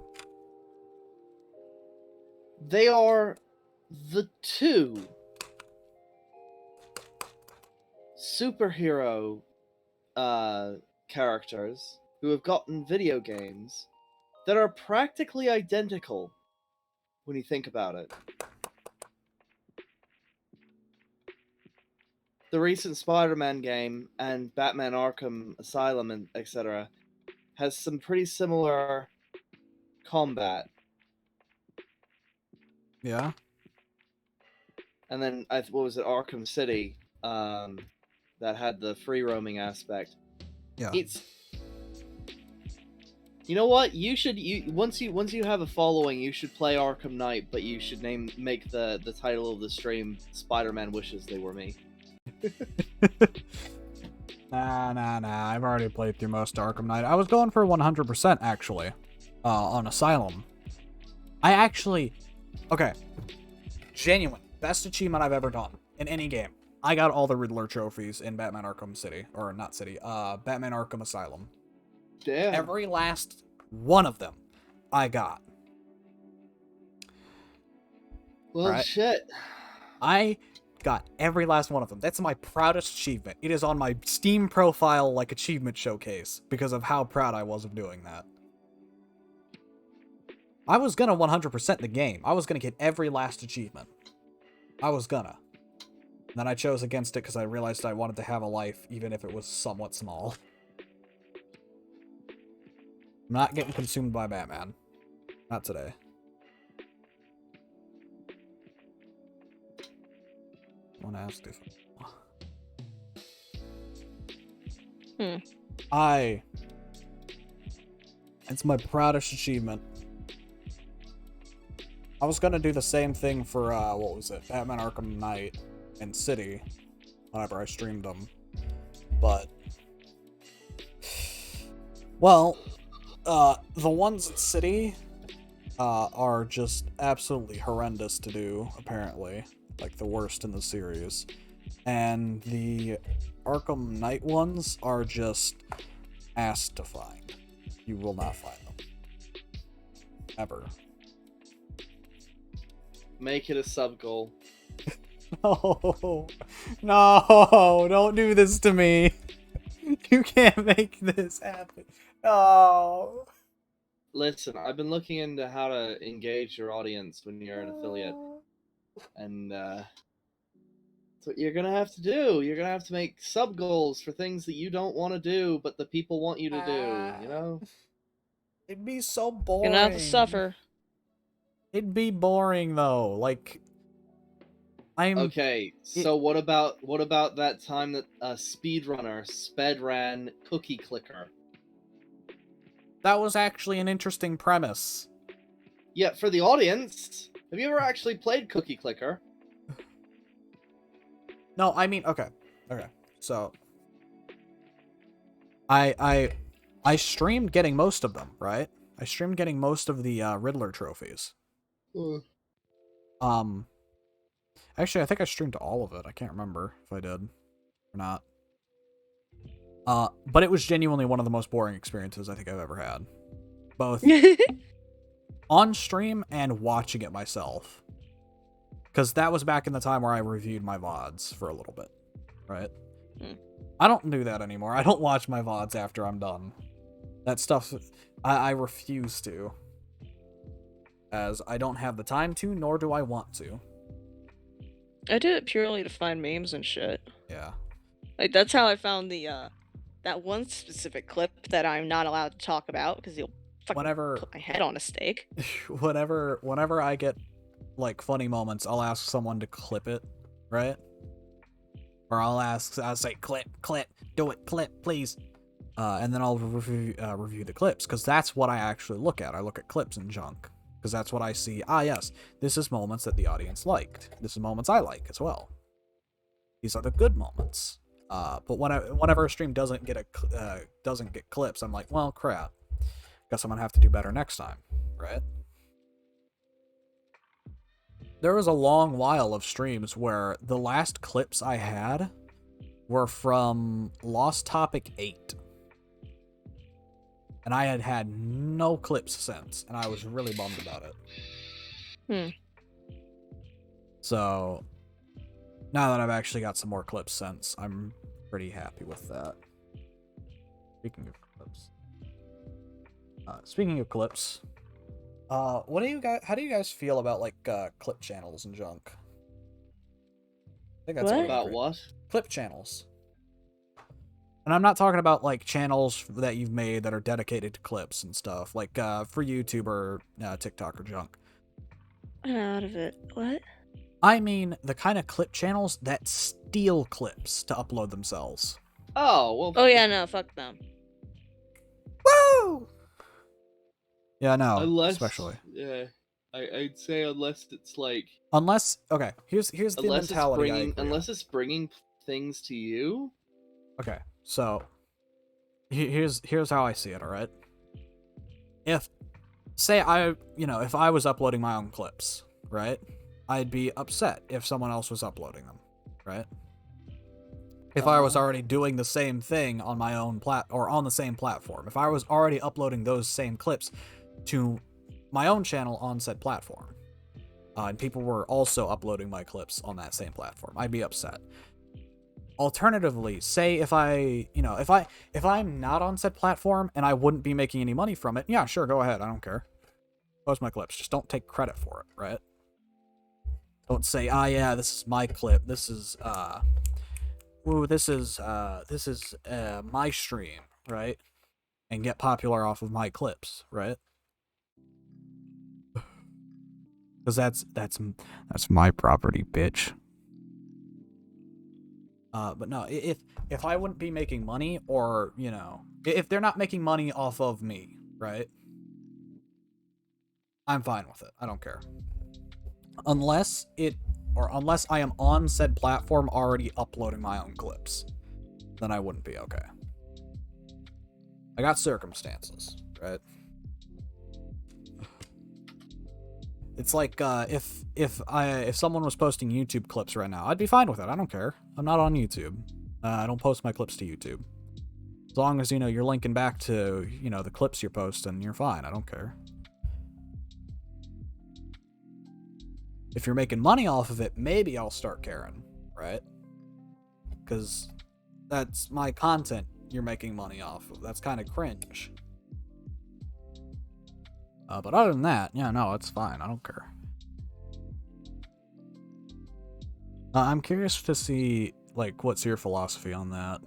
They are the 2 superhero characters who have gotten video games that are practically identical when you think about it. The recent Spider-Man game and Batman Arkham Asylum and etc. has some pretty similar combat. Yeah. And then what was it, Arkham City, that had the free roaming aspect. Yeah. It's, you know what? Once you have a following, you should play Arkham Knight, but you should make the title of the stream Spider-Man Wishes They Were Me. Nah. I've already played through most Arkham Knight. I was going for 100% actually, on Asylum. Okay, genuine best achievement I've ever done in any game. I got all the Riddler trophies in Batman Arkham City, or not City, Batman Arkham Asylum. Damn. Every last one of them, I got. Well, right. Shit. I got every last one of them. That's my proudest achievement. It is on my Steam profile, like, achievement showcase, because of how proud I was of doing that. I was gonna 100% the game. I was gonna get every last achievement. I was gonna. And then I chose against it because I realized I wanted to have a life, even if it was somewhat small. I'm not getting consumed by Batman. Not today. I want to ask this. It's my proudest achievement. I was gonna do the same thing for what was it, Batman Arkham Knight and City, whenever I streamed them, but well, the ones in City are just absolutely horrendous to do, apparently, like the worst in the series, and the Arkham Knight ones are just ass to find. You will not find them ever. Make it a sub goal. No, no, don't do this to me. You can't make this happen. No. Listen, I've been looking into how to engage your audience when you're an affiliate, and that's what you're gonna have to do. You're gonna have to make sub goals for things that you don't want to do, but the people want you to do. You know? It'd be so You're boring. gonna have to suffer. It'd be boring though. Like, Okay, so what about that time that a speedrunner sped ran Cookie Clicker? that was actually an interesting premise. Yeah, for the audience, have you ever actually played Cookie Clicker? No, I mean, okay. So I streamed getting most of them, right? I streamed getting most of the Riddler trophies. Actually, I think I streamed all of it. I can't remember if I did or not. But it was genuinely one of the most boring experiences I think I've ever had. Both on stream and watching it myself. Because that was back in the time where I reviewed my VODs for a little bit, right? I don't do that anymore. I don't watch my VODs after I'm done. That stuff, I refuse to. As I don't have the time to, nor do I want to. I did it purely to find memes and shit. Yeah. Like, that's how I found the, that one specific clip that I'm not allowed to talk about, because you'll fucking put my head on a stake. Whenever I get, like, funny moments, I'll ask someone to clip it, right? Or I'll say, clip, do it, clip, please. And then I'll review the clips, because that's what I actually look at. I look at clips and junk. Because that's what I see. Ah, yes, this is moments that the audience liked. This is moments I like as well. These are the good moments. But whenever a stream doesn't get clips, I'm like, well, crap. Guess I'm gonna have to do better next time, right? There was a long while of streams where the last clips I had were from Lost Topic 8. And I had no clips since, and I was really bummed about it. So, now that I've actually got some more clips since, I'm pretty happy with that. Speaking of clips, what do you guys? How do you guys feel about like clip channels and junk? I think that's about what? Clip channels. And I'm not talking about, like, channels that you've made that are dedicated to clips and stuff. Like, for YouTube or TikTok or junk. I'm out of it. What? I mean the kind of clip channels that steal clips to upload themselves. Oh, well... Oh, yeah, no, fuck them. Woo! Yeah, no, especially. Yeah, I'd say unless it's, like... Unless, okay, here's the mentality unless it's bringing things to you? Okay, so here's how I see it, alright? If I was uploading my own clips, right? I'd be upset if someone else was uploading them, right? If I was already doing the same thing on my own on the same platform. If I was already uploading those same clips to my own channel on said platform, and people were also uploading my clips on that same platform, I'd be upset. Alternatively, say if I'm not on said platform and I wouldn't be making any money from it, yeah, sure, go ahead, I don't care. Post my clips, just don't take credit for it, right? Don't say, yeah, this is my clip, this is my stream, right? And get popular off of my clips, right? Because that's my property, bitch. But no, if I wouldn't be making money, or, if they're not making money off of me, right? I'm fine with it. I don't care. unless I am on said platform already uploading my own clips, then I wouldn't be okay. I got circumstances, right? It's like if someone was posting YouTube clips right now, I'd be fine with it. I don't care. I'm not on YouTube. I don't post my clips to YouTube. As long as you're linking back to the clips you're posting, you're fine. I don't care. If you're making money off of it, maybe I'll start caring, right? Because that's my content you're making money off of. That's kind of cringe. But other than that, yeah, no, it's fine. I don't care. I'm curious to see, like, what's your philosophy on that?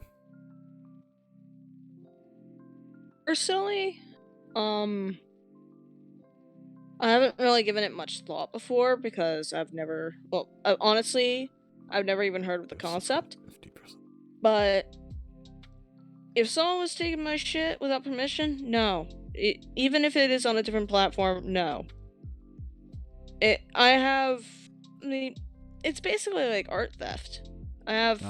Personally, I haven't really given it much thought before because I've never, honestly, I've never even heard of the concept. 50%. But if someone was taking my shit without permission, no. Even if it is on a different platform, no. It's basically like art theft. I have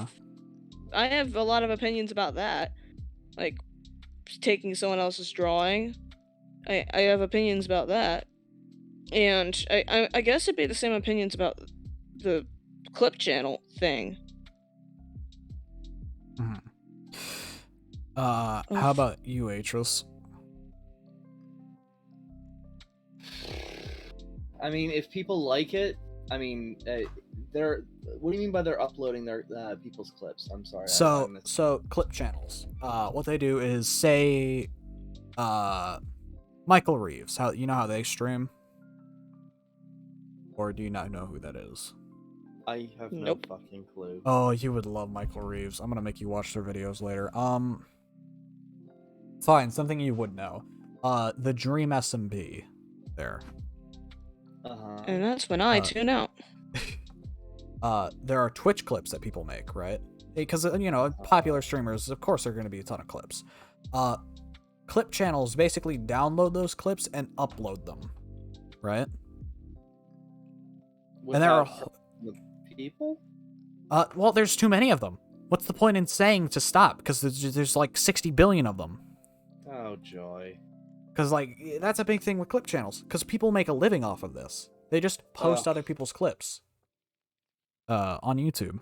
a lot of opinions about that. Like, taking someone else's drawing. I have opinions about that. And I guess it'd be the same opinions about the clip channel thing. Mm-hmm. How about you, Atros? I mean, if people like it, I mean, they're. What do you mean by they're uploading their people's clips? I'm sorry. So clip channels. What they do is say, Michael Reeves. How they stream? Or do you not know who that is? I have no Nope. fucking clue. Oh, you would love Michael Reeves. I'm gonna make you watch their videos later. Fine, something you would know. The Dream SMB. There. And that's when I tune out. There are Twitch clips that people make, right? Because popular streamers, of course, there are going to be a ton of clips. Clip channels basically download those clips and upload them, right? And there are the people. well, there's too many of them. What's the point in saying to stop? Because there's like 60 billion of them. Oh joy. Because that's a big thing with clip channels. Because people make a living off of this. They just post other people's clips on YouTube.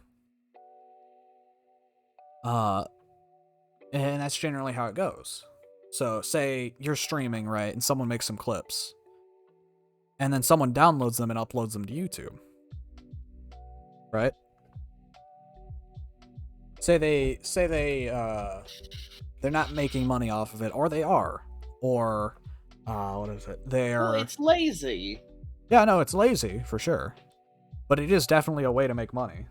And that's generally how it goes. So say you're streaming, right, and someone makes some clips, and then someone downloads them and uploads them to YouTube, right? Say they're not making money off of it, or they are, or what is it? Well, it's lazy. Yeah, no, it's lazy for sure, but it is definitely a way to make money,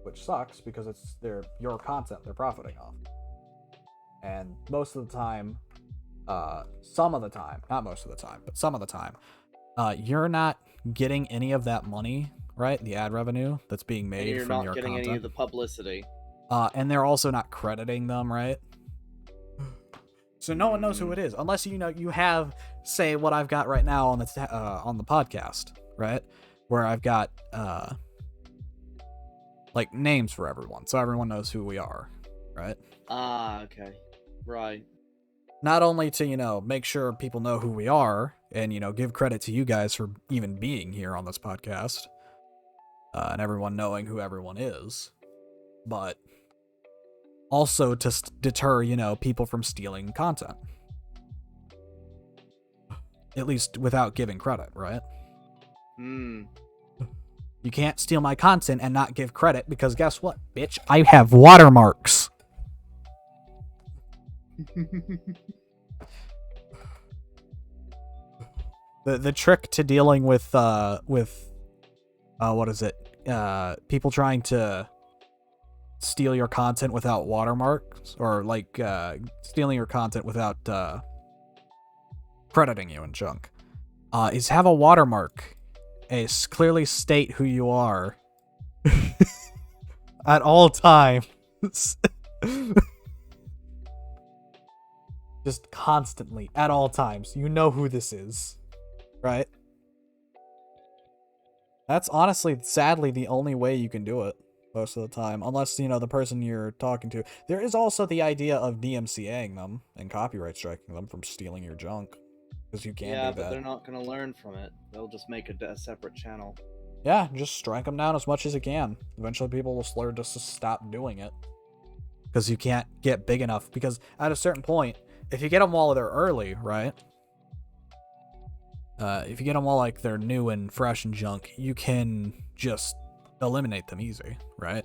which sucks because it's your content they're profiting off, and most of the time, some of the time, not most of the time, but some of the time, you're not getting any of that money, right? The ad revenue that's being made and from you're not getting content. any of the publicity. And they're also not crediting them, right? So no one knows who it is unless you have, say, what I've got right now on the podcast, right? Where I've got like names for everyone, so everyone knows who we are, right? Ah, okay, right. Not only to make sure people know who we are, and give credit to you guys for even being here on this podcast, and everyone knowing who everyone is, but also to deter people from stealing content, at least without giving credit, right? You can't steal my content and not give credit, because guess what, bitch? I have watermarks. The trick to dealing with what is it? People trying to steal your content without watermarks, or stealing your content without crediting you and junk, is have a watermark. Clearly state who you are at all times. Just constantly, at all times. You know who this is, right? That's honestly, sadly, the only way you can do it most of the time, unless, you know, the person you're talking to. There is also the idea of DMCAing them and copyright striking them from stealing your junk, because you can Yeah, do but that. they're not gonna learn from it. They'll just make a separate channel. Yeah, just strike them down as much as you can. Eventually people will learn to just stop doing it. Because you can't get big enough. Because at a certain point, if you get them while they're early, right? If you get them while like they're new and fresh and junk, you can just eliminate them easy, right?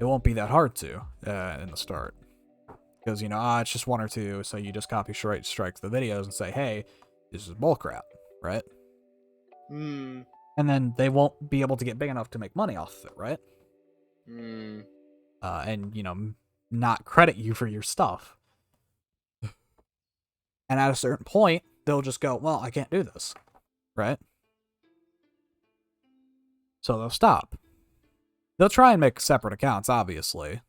It won't be that hard to in the start. Because, you know, it's just one or two, so you just copy strike the videos and say, hey, this is bullcrap, right? Hmm. And then they won't be able to get big enough to make money off of it, right? Hmm. And, you know, not credit you for your stuff. And at a certain point, they'll just go, well, I can't do this, right? So they'll stop. They'll try and make separate accounts, obviously,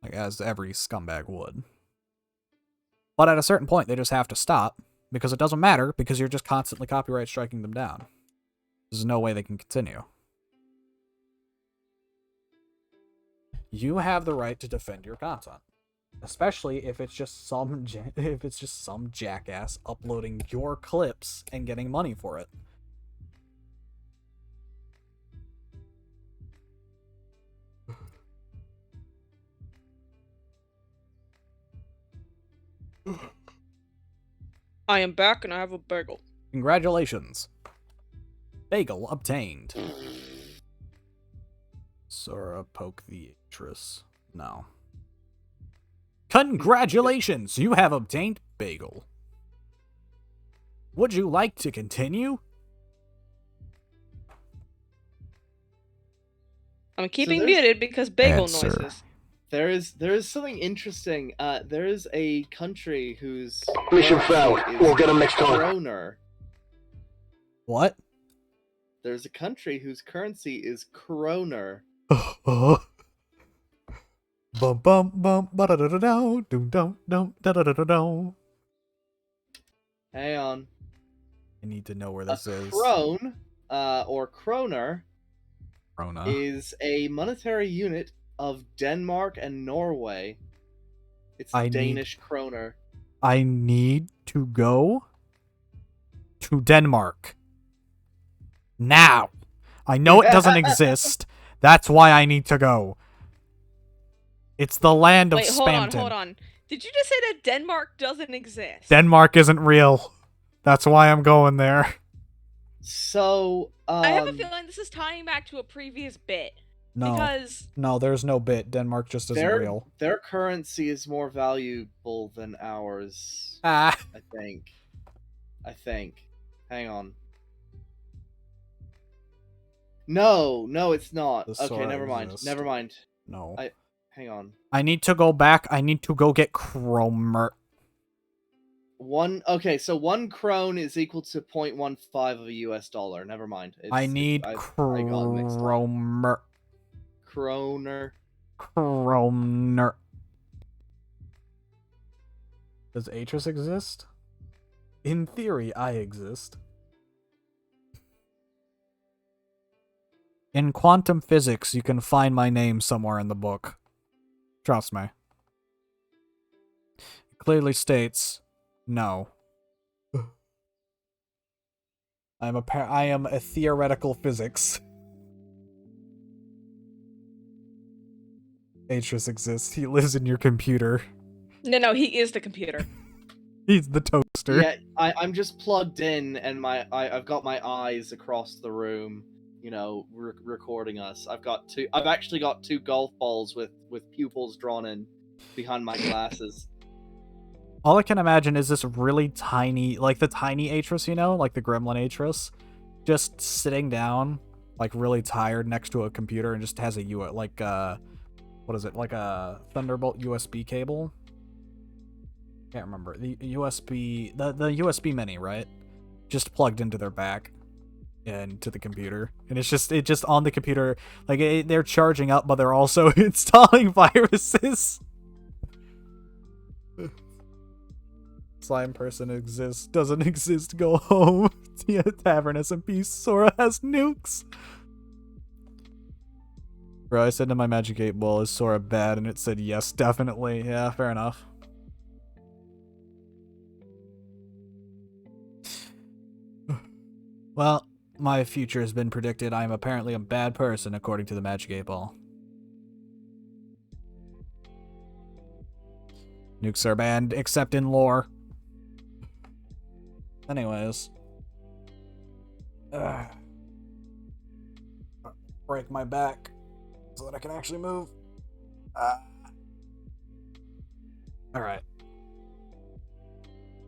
like as every scumbag would. But at a certain point, they just have to stop, because it doesn't matter, because you're just constantly copyright striking them down. There's no way they can continue. You have the right to defend your content, especially if it's just some jackass uploading your clips and getting money for it. I am back and I have a bagel. Congratulations. Bagel obtained. Sora poke the actress. No. Congratulations! You have obtained bagel. Would you like to continue? I'm keeping there's- muted because bagel Answer. noises. There is something interesting. There is a country whose Mission currency failed. is We'll get 'em next time. Kroner. What? There's a country whose currency is Kroner. Bum bum bum ba da da da da dum dum dum da da da da da. Hang on. I need to know where A this is. krone, or kroner, Rona. is a monetary unit of Denmark and Norway. It's I need- Danish kroner. I need to go to Denmark. Now. I know it doesn't exist. That's why I need to go. It's the land of Wait, Spamton. hold on. Did you just say that Denmark doesn't exist? Denmark isn't real. That's why I'm going there. So, I have a feeling this is tying back to a previous bit. No. Because No, there's no bit. Denmark just isn't real. their currency is more valuable than ours. Ah. I think. Hang on. No, it's not. The Okay, Sora never mind. exists. Never mind. No. Hang on. I need to go back. I need to go get Cromer. Okay, so 1 krone is equal to 0.15 of a US dollar. Never mind. I need I got it mixed up. Cromer. Kroner. Cromer. Does Atris exist? In theory, I exist. In quantum physics, you can find my name somewhere in the book. Trust me. It clearly states, no. I am a theoretical physics. Atris exists. He lives in your computer. no, he is the computer. He's the toaster. Yeah, I'm just plugged in, and I've got my eyes across the room, you know, recording us. I've actually got 2 golf balls with pupils drawn in behind my glasses. All I can imagine is this really tiny, like the tiny Atris, you know, like the Gremlin Atris, just sitting down, like really tired next to a computer, and just has a what is it, like a Thunderbolt USB cable? Can't remember. The USB, the USB Mini, right? Just plugged into their back and to the computer, and it's just on the computer, like they're charging up, but they're also installing viruses. Slime person doesn't exist. Go home. Tia Tavern SMP. Sora has nukes. Bro, I said to my Magic 8 Ball, is Sora bad? And it said yes, definitely. Yeah, fair enough. Well, my future has been predicted. I am apparently a bad person, according to the Magic 8 Ball. Nukes are banned, except in lore. Anyways. Break my back so that I can actually move. Alright.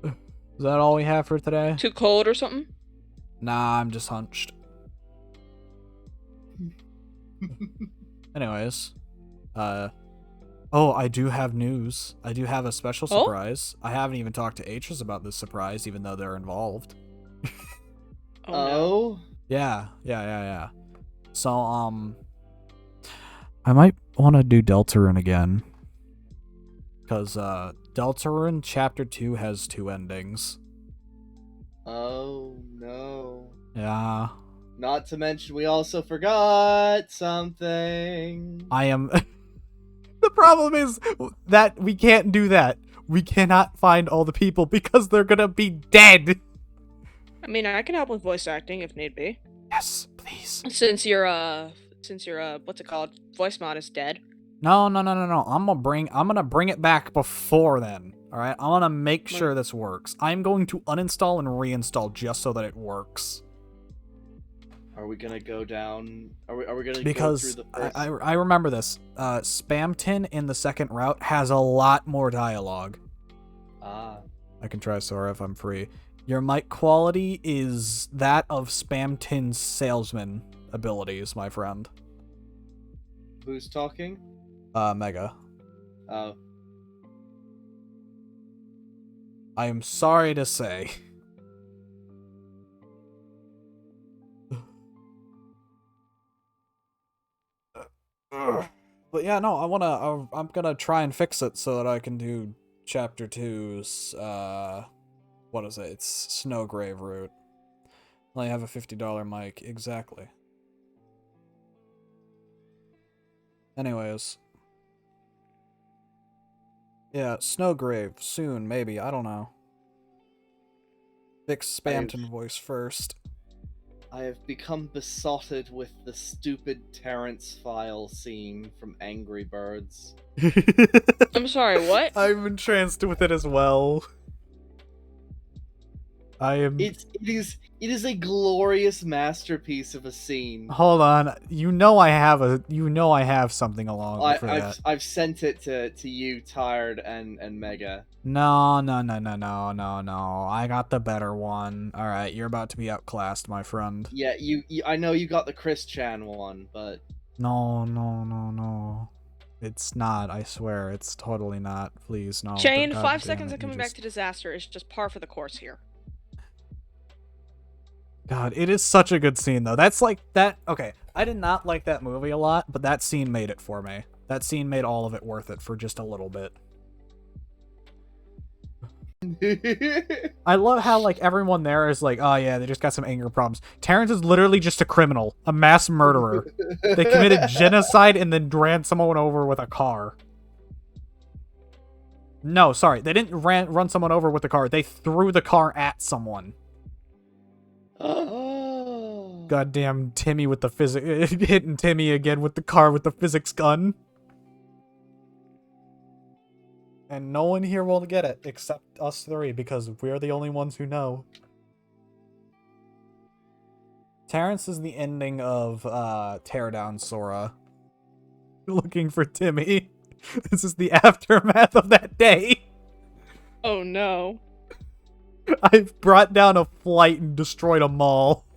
Is that all we have for today? Too cold or something? Nah, I'm just hunched. Anyways. Oh, I do have news. I do have a special surprise. I haven't even talked to Atris about this surprise, even though they're involved. Oh? Yeah. So, I might want to do Deltarune again. Because, Deltarune Chapter 2 has 2 endings. Oh, no. Yeah. Not to mention, we also forgot something. I am... The problem is that we can't do that. We cannot find all the people because they're gonna be dead. I mean, I can help with voice acting if need be. Yes, please. Since your what's it called? Voice mod is dead. No. I'm gonna bring it back before then. All right. I'm gonna make sure this works. I'm going to uninstall and reinstall just so that it works. Are we gonna go down? Are we gonna Because go through the first? I remember this. Spamton in the second route has a lot more dialogue. Ah. I can try Sora if I'm free. Your mic quality is that of Spamton's salesman abilities, my friend. Who's talking? Mega. Oh. I am sorry to say. But yeah, no, I'm gonna try and fix it so that I can do Chapter 2's, what is it? It's Snowgrave route. I have a $50 mic, exactly. Anyways. Yeah, Snowgrave, soon, maybe, I don't know. Fix Spamton voice first. I have become besotted with the stupid Terrence file scene from Angry Birds. I'm sorry, what? I'm entranced with it as well. It is a glorious masterpiece of a scene. Hold on. You know I have something along for that. I've sent it to you, Tired, and Mega. No. I got the better one. All right, you're about to be outclassed, my friend. Yeah, you I know you got the Chris Chan one, but No. It's not. I swear, it's totally not. Please, no. Shane, God 5 damn seconds it, of coming back to disaster is just par for the course here. God, it is such a good scene, though. That's like that. Okay, I did not like that movie a lot, but that scene made it for me. That scene made all of it worth it for just a little bit. I love how, like, everyone there is like, oh yeah, they just got some anger problems. Terrence is literally just a criminal, a mass murderer. They committed genocide and then ran someone over with a car. No, sorry, they didn't run someone over with the car. They threw the car at someone. Oh. Goddamn Timmy with the hitting Timmy again with the car with the physics gun. And no one here will get it except us 3 because we're the only ones who know. Terrence is the ending of Tear Down Sora. Looking for Timmy. This is the aftermath of that day. Oh no. I've brought down a flight and destroyed a mall.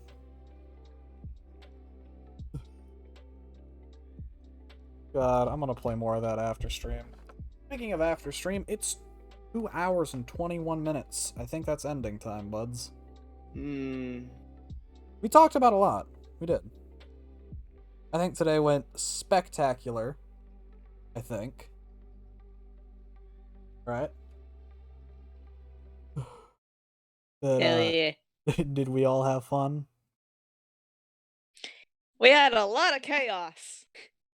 God, I'm gonna play more of that after stream. Speaking of after stream, it's 2 hours and 21 minutes. I think that's ending time, buds. We talked about a lot. We did. I think today went spectacular. I think. Right? But, Hell yeah. did we all have fun? We had a lot of chaos.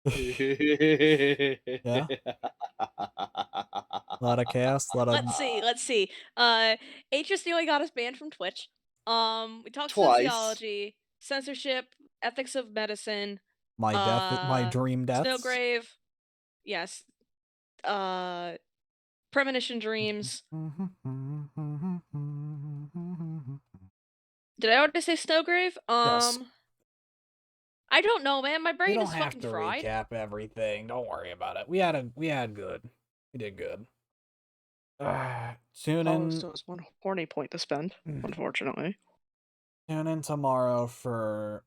Yeah? A lot of chaos, a lot of Let's see. Atris nearly got us banned from Twitch. We talked Twice. sociology, censorship, ethics of medicine, my uh, dream deaths. Snowgrave, yes. Premonition dreams. Did I already say Snowgrave? Yes. I don't know, man. My We brain don't is have fucking to fried. recap everything. Don't worry about it. We had good. We did good. Tune in. Still has one horny point to spend, unfortunately. Tune in tomorrow for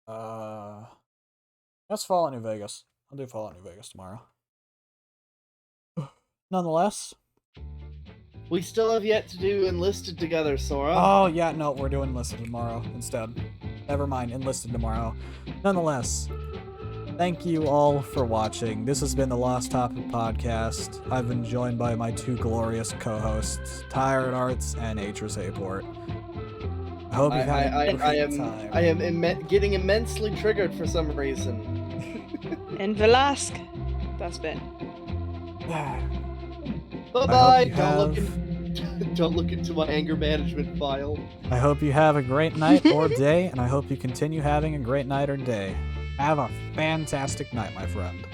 that's Fallout New Vegas. I'll do Fallout New Vegas tomorrow. Nonetheless. We still have yet to do Enlisted together, Sora. Oh yeah, no, we're doing Enlisted tomorrow instead. Never mind, Enlisted tomorrow. Nonetheless, thank you all for watching. This has been the Lost Topic Podcast. I've been joined by my two glorious co-hosts, Tired Arts and Atris Aport. I hope you had a great time. I am getting immensely triggered for some reason. And Velasque, that's been. Bye-bye. Don't look into my anger management file. I hope you have a great night or day, and I hope you continue having a great night or day. Have a fantastic night, my friend.